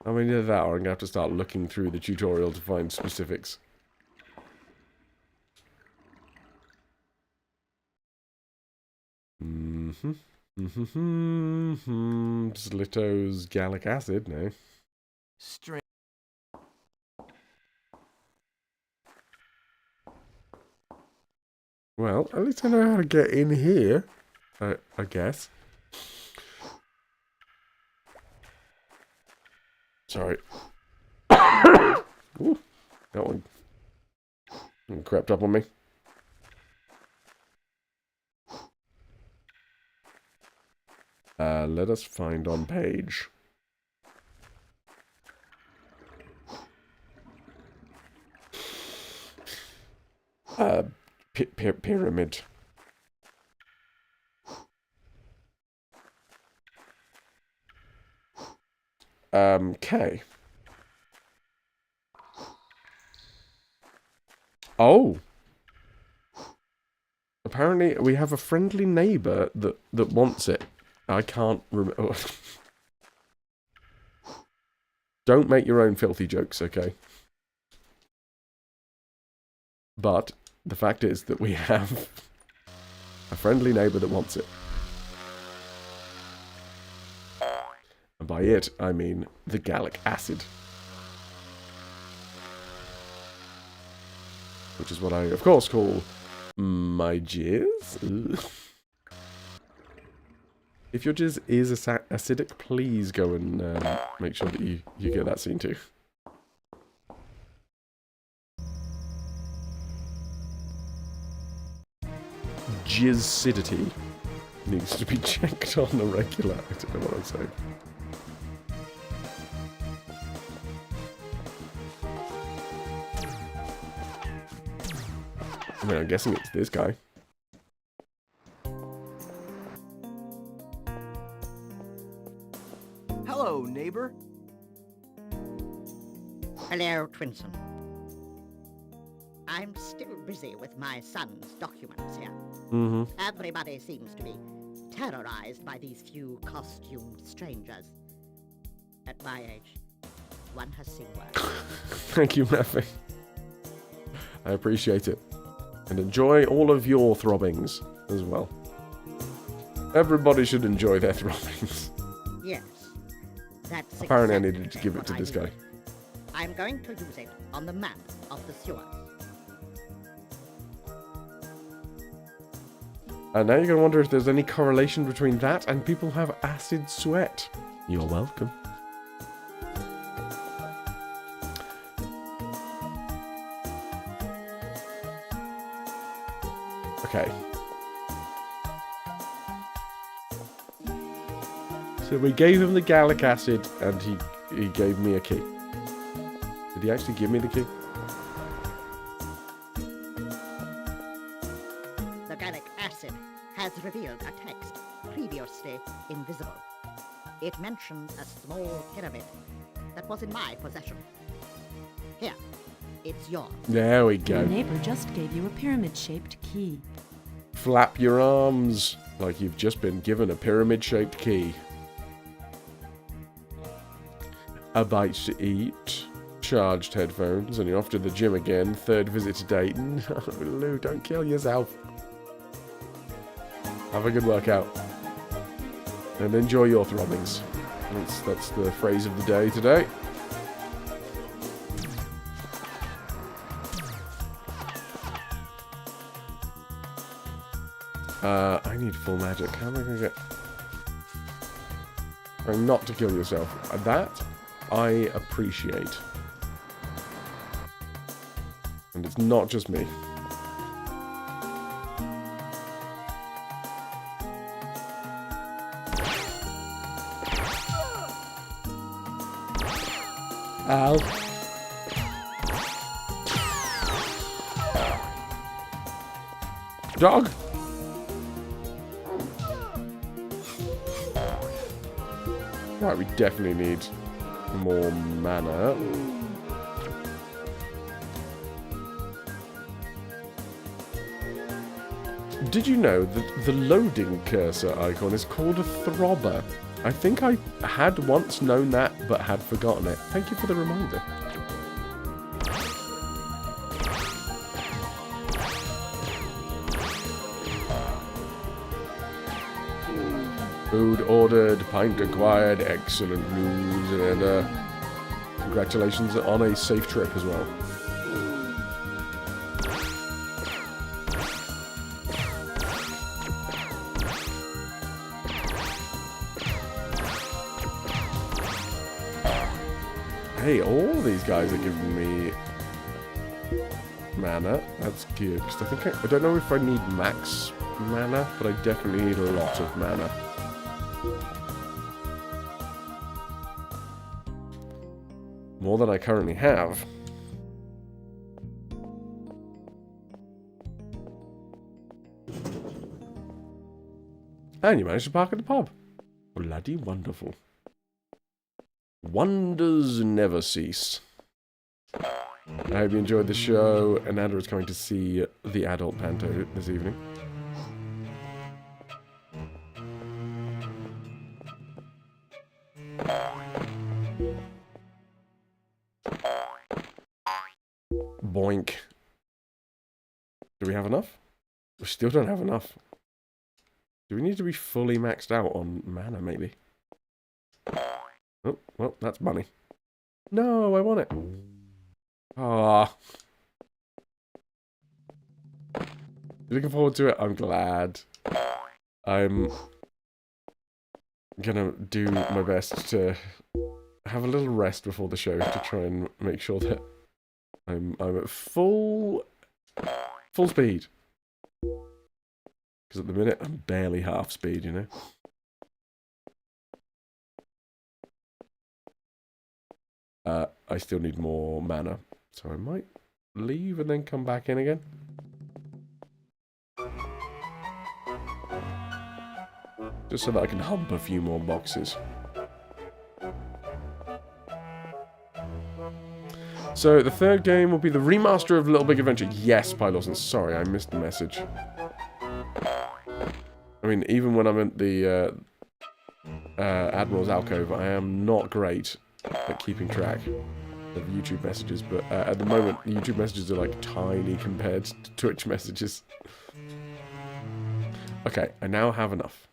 I mean, either that or I'm going to have to start looking through the tutorial to find specifics. Slito's gallic acid, no. Strange. Well, at least I know how to get in here, I guess. Sorry. Ooh, that one crept up on me. Let us find on page. Pyramid. K. Oh. Apparently, we have a friendly neighbour that wants it. I can't remember. Don't make your own filthy jokes, okay? But the fact is that we have a friendly neighbour that wants it. And by it, I mean the gallic acid. Which is what I, of course, call my jizz. Ugh. If your jizz is acidic, please go and make sure that you get that seen too. Jizzcidity needs to be checked on a regular. I don't know what I'm saying. I mean, I'm guessing it's this guy. Hello, neighbor. Hello, Twinson. I'm still busy with my son's documents here. Mm-hmm. Everybody seems to be terrorized by these few costumed strangers. At my age, one has seen worse. Thank you, Meffy. I appreciate it. And enjoy all of your throbbings as well. Everybody should enjoy their throbbings. Yes. That's apparently exactly I needed to give it to this guy. I'm going to use it on the map of the sewers. And now you're going to wonder if there's any correlation between that and people have acid sweat. You're welcome. Okay. So we gave him the gallic acid and he gave me a key. Did he actually give me the key? The gallic acid has revealed a text previously invisible. It mentions a small pyramid that was in my possession. Here, it's yours. There we go. Your neighbor just gave you a pyramid-shaped key. Flap your arms like you've just been given a pyramid-shaped key. A bite to eat, charged headphones, and you're off to the gym again. Third visit to Dayton. Oh, Lou, don't kill yourself. Have a good workout. And enjoy your throbbings. That's the phrase of the day today. I need full magic. How am I going to get... Trying not to kill yourself. That I appreciate. And it's not just me. Ow. Dog! Right, we definitely need more mana. Did you know that the loading cursor icon is called a throbber? I think I had once known that, but had forgotten it. Thank you for the reminder. Food ordered, pint acquired, excellent news, and congratulations on a safe trip as well. Hey, all these guys are giving me mana. That's good, because I think I don't know if I need max mana, but I definitely need a lot of mana. More than I currently have. And you managed to park at the pub. Bloody wonderful. Wonders never cease. I hope you enjoyed the show. Ananda is coming to see the adult panto this evening. Boink. Do we have enough? We still don't have enough. Do we need to be fully maxed out on mana, maybe? Oh, well, that's money. No, I want it. Ah. Looking forward to it. I'm glad. I'm gonna do my best to have a little rest before the show to try and make sure that I'm at full speed. Because at the minute I'm barely half speed, you know. I still need more mana, so I might leave and then come back in again. Just so that I can hump a few more boxes. So the third game will be the remaster of Little Big Adventure. Yes, Pylawson, sorry, I missed the message. I mean, even when I'm at the Admiral's Alcove, I am not great at keeping track of YouTube messages, but at the moment, YouTube messages are like tiny compared to Twitch messages. Okay, I now have enough.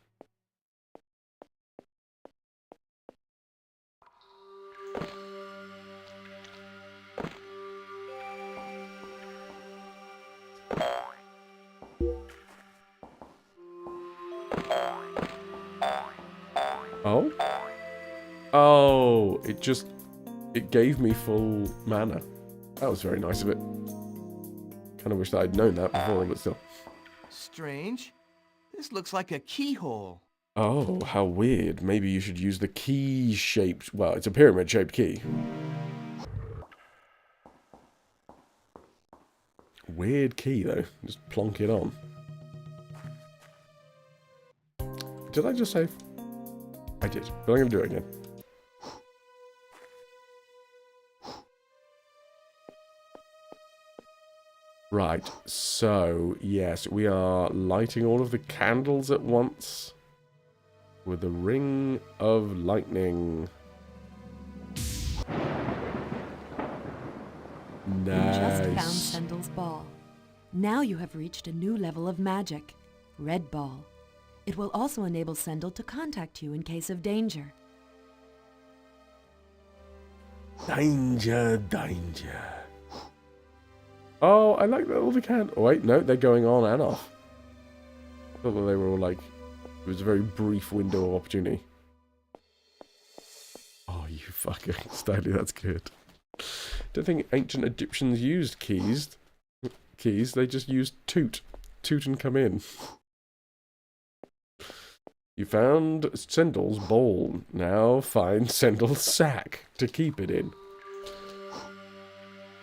Oh? Oh, it gave me full mana. That was very nice of it. Kind of wish that I'd known that before, but still. Strange. This looks like a keyhole. Oh, how weird. Maybe you should use the key-shaped... Well, it's a pyramid-shaped key. Weird key, though. Just plonk it on. Did I just save? I did, but I'm going to do it again. Right, so, yes, we are lighting all of the candles at once with the Ring of Lightning. Nice. You just found Sendel's ball. Now you have reached a new level of magic, Red Ball. It will also enable Sendel to contact you in case of danger. Danger, danger. Oh, I like that all the candles. Oh, wait, no, they're going on and off. I thought that they were all like... It was a very brief window of opportunity. Oh, you fucker. Styly, that's good. Don't think ancient Egyptians used keys. They just used toot. Toot and come in. You found Sendel's bowl. Now find Sendel's sack to keep it in.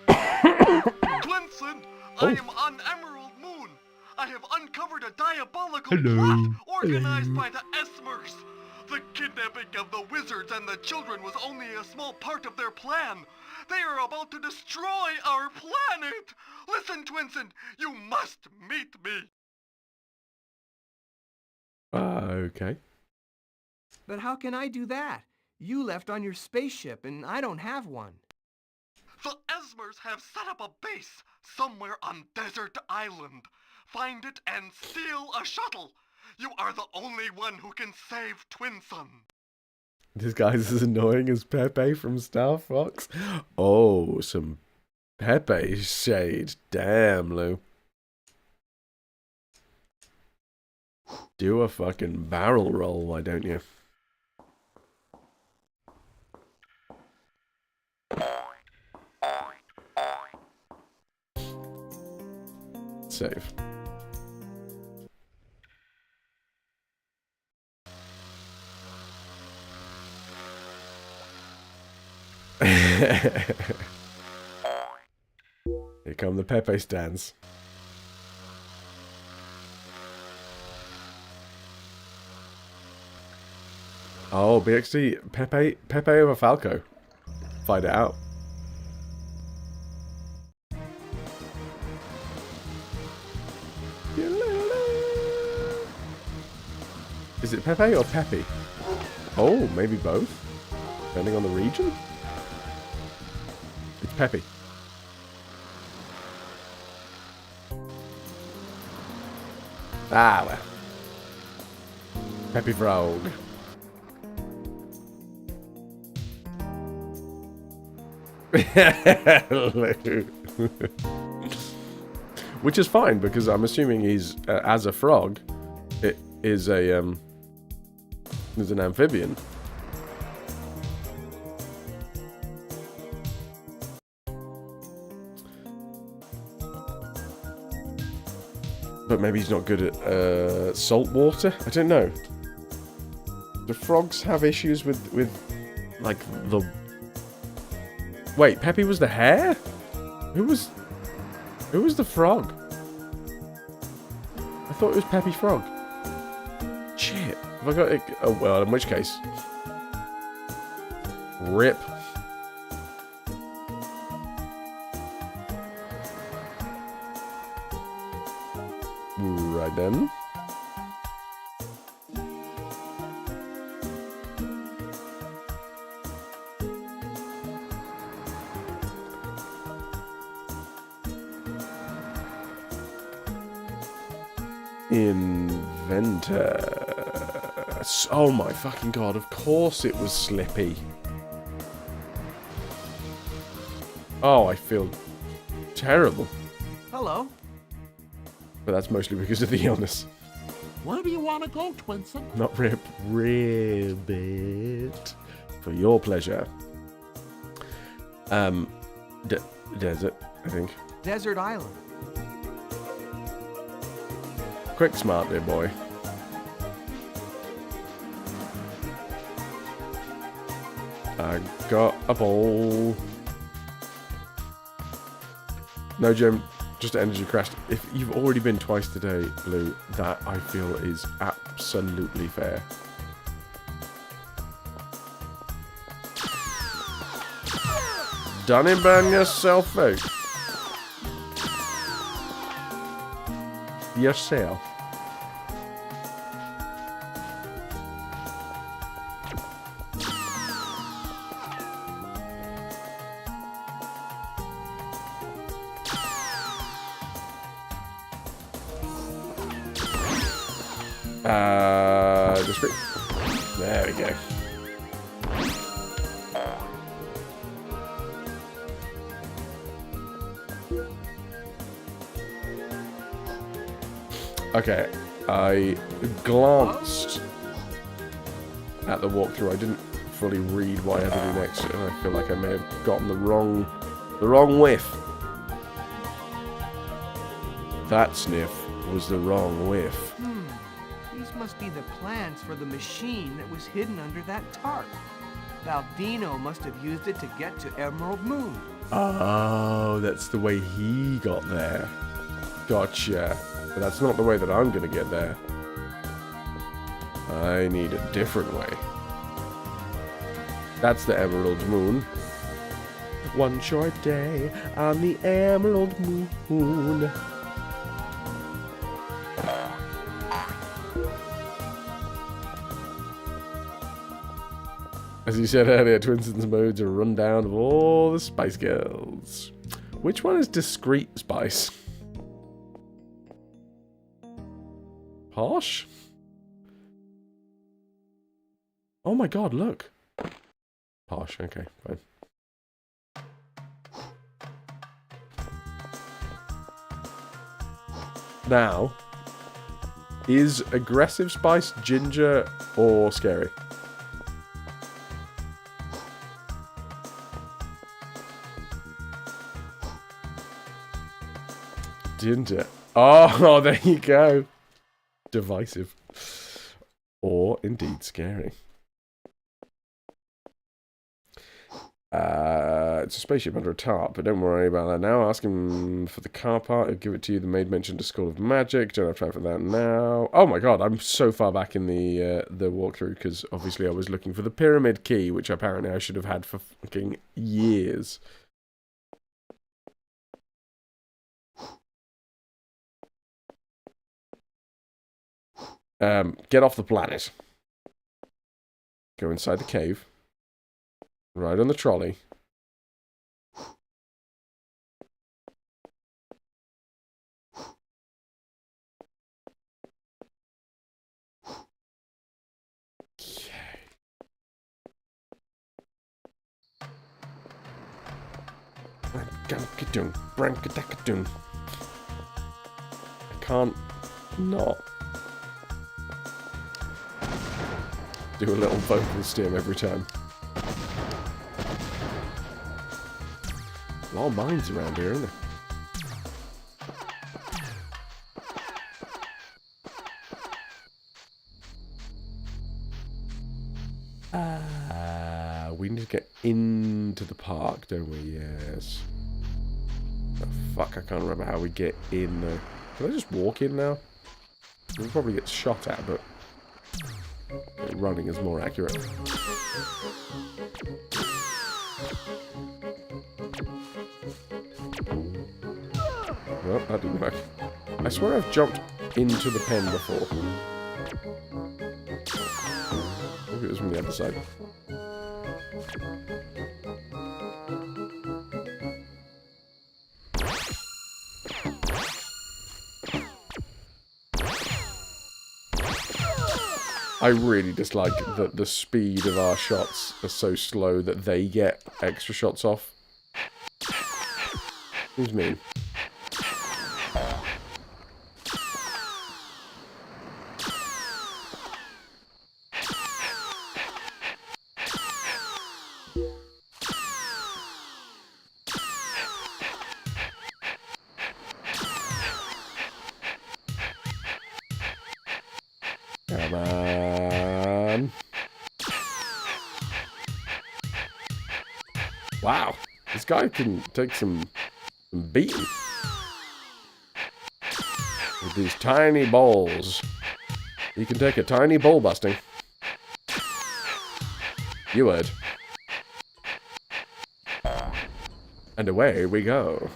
Twinson, I am on Emerald Moon. I have uncovered a diabolical plot organized by the Esmers. The kidnapping of the wizards and the children was only a small part of their plan. They are about to destroy our planet. Listen, Twinson, you must meet me. Okay. But how can I do that? You left on your spaceship, and I don't have one. The Esmers have set up a base somewhere on Desert Island. Find it and steal a shuttle. You are the only one who can save Twinson. This guy's as annoying as Pepe from Star Fox. Oh, some Pepe shade. Damn, Lou. Do a fucking barrel roll, why don't you? Save. Here come the Pepe stands. Oh, BXT, Pepe over Falco. Find it out. Is it Pepe or Peppy? Oh, maybe both. Depending on the region. It's Peppy. Ah, well. Peppy Frog. Which is fine, because I'm assuming he's, as a frog, it is a, is an amphibian. But maybe he's not good at salt water? I don't know. Do frogs have issues with like, the... Wait, Peppy was the hare? Who was the frog? I thought it was Peppy Frog. Shit. Have I got it? Oh, well, in which case... RIP. Right then. Inventor. Oh my fucking god, of course it was Slippy. Oh, I feel terrible. Hello. But that's mostly because of the illness. Where do you want to go, Twinson? Not Rip. Ribbit. For your pleasure. Desert, I think. Desert Island. Quick, smart, dear boy. I got a ball. No, Jim. Just energy crashed. If you've already been twice today, Blue, that I feel is absolutely fair. Done and burn yourself out. Yourself. Discreet. There we go. Okay, I glanced at the walkthrough. I didn't fully read what I had to do next, and I feel like I may have gotten the wrong whiff. That sniff was the wrong whiff. These must be the plans for the machine that was hidden under that tarp. Baldino must have used it to get to Emerald Moon. Oh, that's the way he got there. Gotcha. But that's not the way that I'm gonna get there. I need a different way. That's the Emerald Moon. One short day on the Emerald Moon. As you said earlier, Twinson's modes are a rundown of all the Spice Girls. Which one is Discreet Spice? Posh? Oh my god, look. Posh, okay, fine. Now, is aggressive Spice ginger or scary? Ginger. Oh, there you go. Divisive. Or indeed scary. It's a spaceship under a tarp, but don't worry about that now. Ask him for the car part. He'll give it to you. The maid mentioned a School of Magic. Don't have time for that now. Oh my god, I'm so far back in the walkthrough, because obviously I was looking for the pyramid key, which apparently I should have had for fucking years. Get off the planet. Go inside the cave. Ride on the trolley. I can't not do a little vocal stim every time. A lot of mines around here, isn't there? We need to get into the park, don't we? Yes. Oh, fuck, I can't remember how we get in there. Can I just walk in now? We'll probably get shot at, but running is more accurate. Well, that didn't work. I swear I've jumped into the pen before. Maybe it was from the other side. I really dislike that the speed of our shots are so slow that they get extra shots off. Who's mean? Come on. Wow, this guy can take some beating with these tiny balls. He can take a tiny ball busting. You heard. And away we go.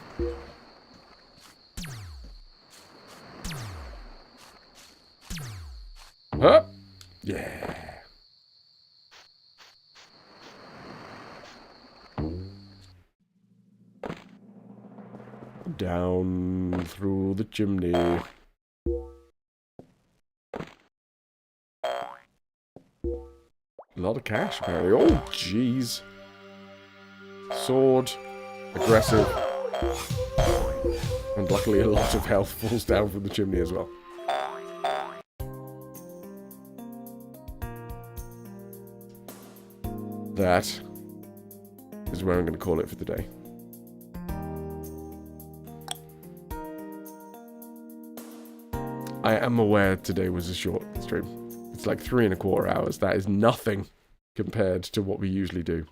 Up. Yeah. Down through the chimney. A lot of cash, apparently. Oh, jeez. Sword. Aggressive. And luckily a lot of health falls down from the chimney as well. That is where I'm going to call it for the day. I am aware today was a short stream. It's like 3¼ hours. That is nothing compared to what we usually do.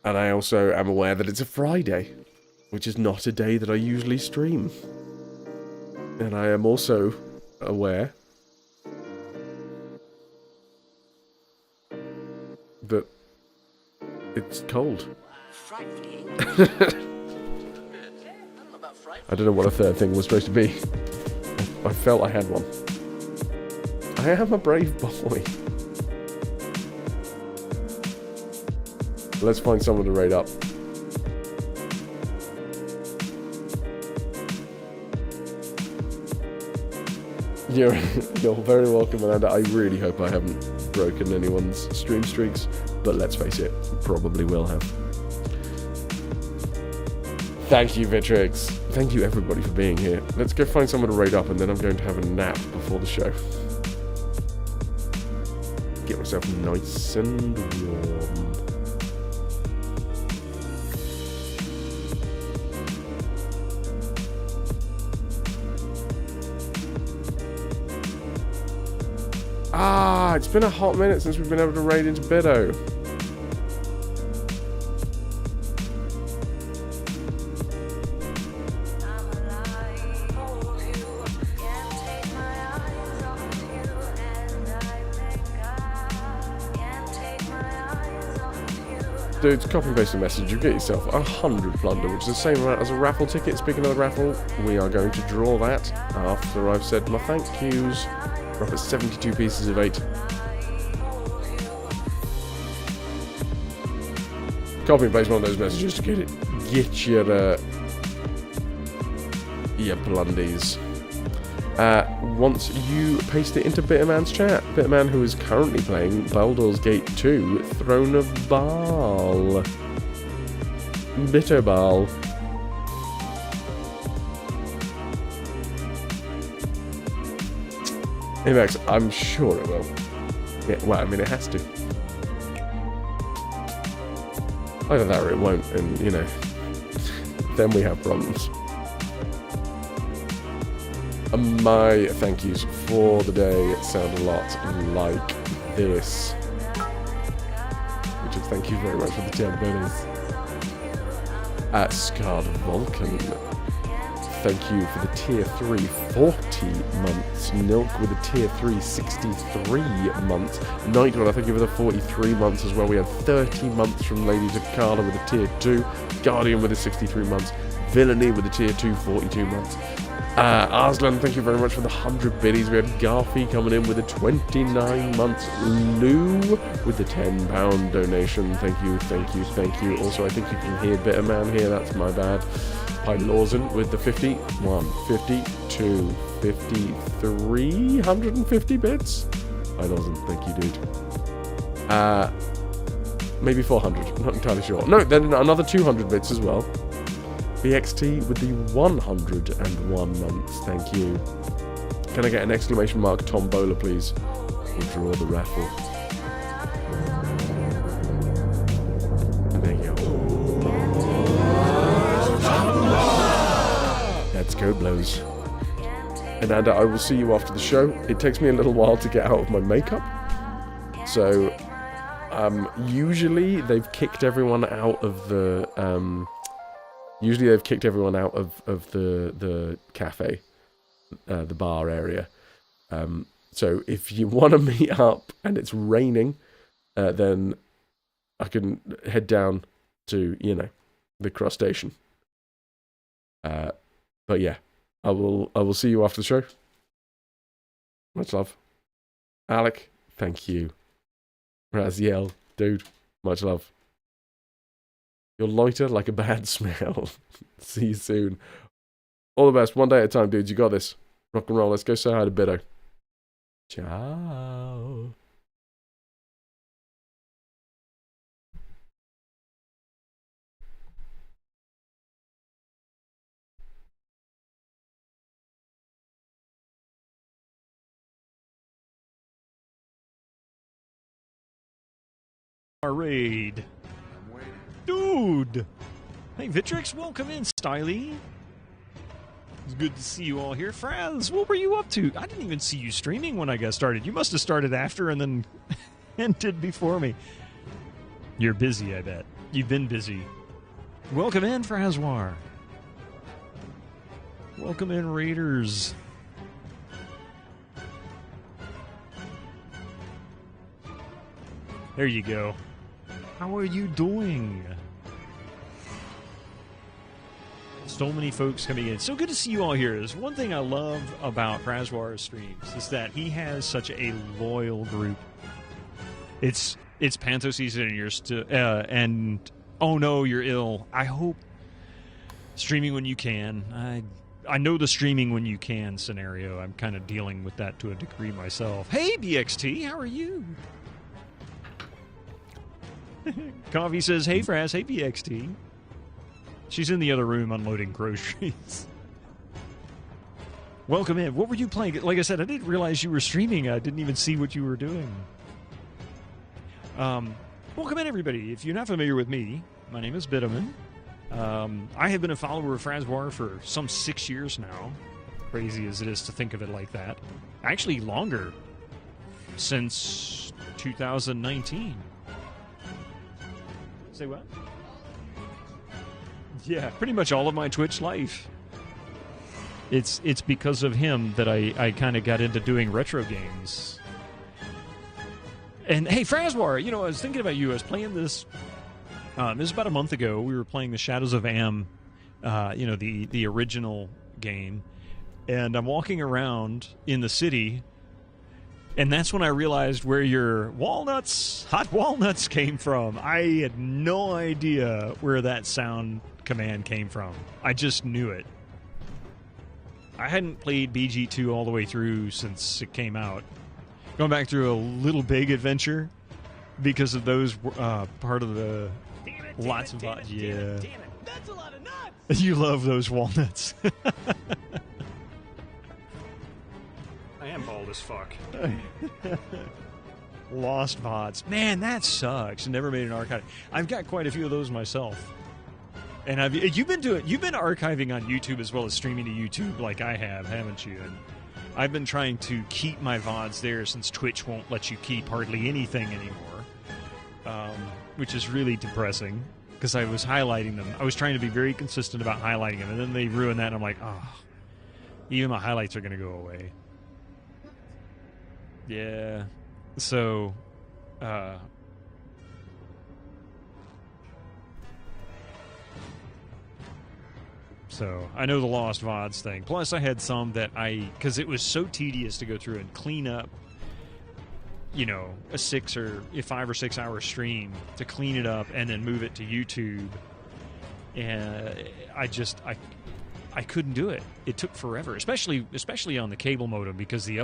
And I also am aware that it's a Friday, which is not a day that I usually stream. And I am also aware that it's cold. I don't know what a third thing was supposed to be. I felt I had one. I am a brave boy. Let's find someone to raid up. You're very welcome, Amanda. I really hope I haven't broken anyone's stream streaks, but let's face it, probably will have. Thank you, Vitrix. Thank you, everybody, for being here. Let's go find someone to raid up, and then I'm going to have a nap before the show. Get myself nice and warm. Ah, it's been a hot minute since we've been able to raid into Biddo. dudes, copy and paste the message. You get yourself 100 plunder, which is the same amount as a raffle ticket. Speaking of the raffle, we are going to draw that after I've said my thank yous. We're up at 72 pieces of 8. Copy and paste one of those messages to get your blundies. Once you paste it into Bitterman's chat, Bitterman, who is currently playing Baldur's Gate 2, Throne of Baal. Bitterball. Hey Max, I'm sure it will. Yeah, well, I mean, it has to. Either that or it won't, and, you know, then we have problems. My thank yous for the day sound a lot like this. Which is thank you very much for the 10 pennies. Scarred Vulcan. Thank you for the tier 3 40 months. Nilk with the tier 3 63 months. Nightwell, thank you for the 43 months as well. We had 30 months from Lady Takala with the tier 2. Guardian with the 63 months. Villainy with the tier 2 42 months. Arslan, thank you very much for the 100 biddies. We had Garfi coming in with the 29 months. Lou with the £10 donation. Thank you, thank you, thank you. Also, I think you can hear Bitterman here. That's my bad. Hi Lawson with the 51, 52, 53, 150 bits. Hi Lawson, thank you, dude. Maybe 400, not entirely sure. No, then another 200 bits as well. BXT with the 101 months, thank you. Can I get an exclamation mark tombola, please? We'll draw the raffle. There you go. Let's go, blows. And Anda, I will see you after the show. It takes me a little while to get out of my makeup. So, usually they've kicked everyone out of the, the cafe, the bar area. So if you want to meet up and it's raining, then I can head down to, you know, the crustacean. But yeah, I will see you after the show. Much love. Alec, thank you. Raziel, dude, much love. You're lighter like a bad smell. See you soon. All the best. One day at a time, dudes. You got this. Rock and roll. Let's go say hi to Biddo. Ciao. Our raid. Dude! Hey, Vitrix, welcome in, Styly. It's good to see you all here. Fraz, what were you up to? I didn't even see you streaming when I got started. You must have started after and then ended before me. You're busy, I bet. You've been busy. Welcome in, Frazwar. Welcome in, Raiders. There you go. How are you doing? So many folks coming in. So good to see you all here. There's one thing I love about Frazwar's streams is that he has such a loyal group. It's Panto season and you're still and oh no, you're ill. I hope streaming when you can. I know the streaming when you can scenario. I'm kind of dealing with that to a degree myself. Hey BXT, how are you? Coffee says, hey Fraz, hey BXT. She's in the other room unloading groceries. Welcome in. What were you playing? Like I said, I didn't realize you were streaming. I didn't even see what you were doing. Welcome in, everybody. If you're not familiar with me, my name is Bitterman. I have been a follower of Frazwar for some 6 years now. Crazy as it is to think of it like that. Actually, longer. Since 2019. Say what? Yeah, pretty much all of my Twitch life. It's because of him that I kind of got into doing retro games. And hey, Frazwar, you know, I was thinking about you. I was playing this This was about a month ago. We were playing the Shadows of Am, the original game, and I'm walking around in the city, and that's when I realized where your hot walnuts came from. I had no idea where that sound command came from. I just knew it. I hadn't played BG2 all the way through since it came out. Going back through a Little Big adventure because of those part of the lots of nuts. Yeah. Damn it. That's a lot of nuts. You love those walnuts. I am bald as fuck. Lost VODs. Man, that sucks. Never made an archive. I've got quite a few of those myself. And you've been archiving on YouTube as well as streaming to YouTube like I have, haven't you? And I've been trying to keep my VODs there since Twitch won't let you keep hardly anything anymore, which is really depressing because I was highlighting them. I was trying to be very consistent about highlighting them, and then they ruined that, and I'm like, oh, even my highlights are going to go away. Yeah. So, So, I know the Lost VODs thing. Plus, I had some that because it was so tedious to go through and clean up, a 5 or 6 hour stream to clean it up and then move it to YouTube. And I couldn't do it. It took forever, especially on the cable modem because the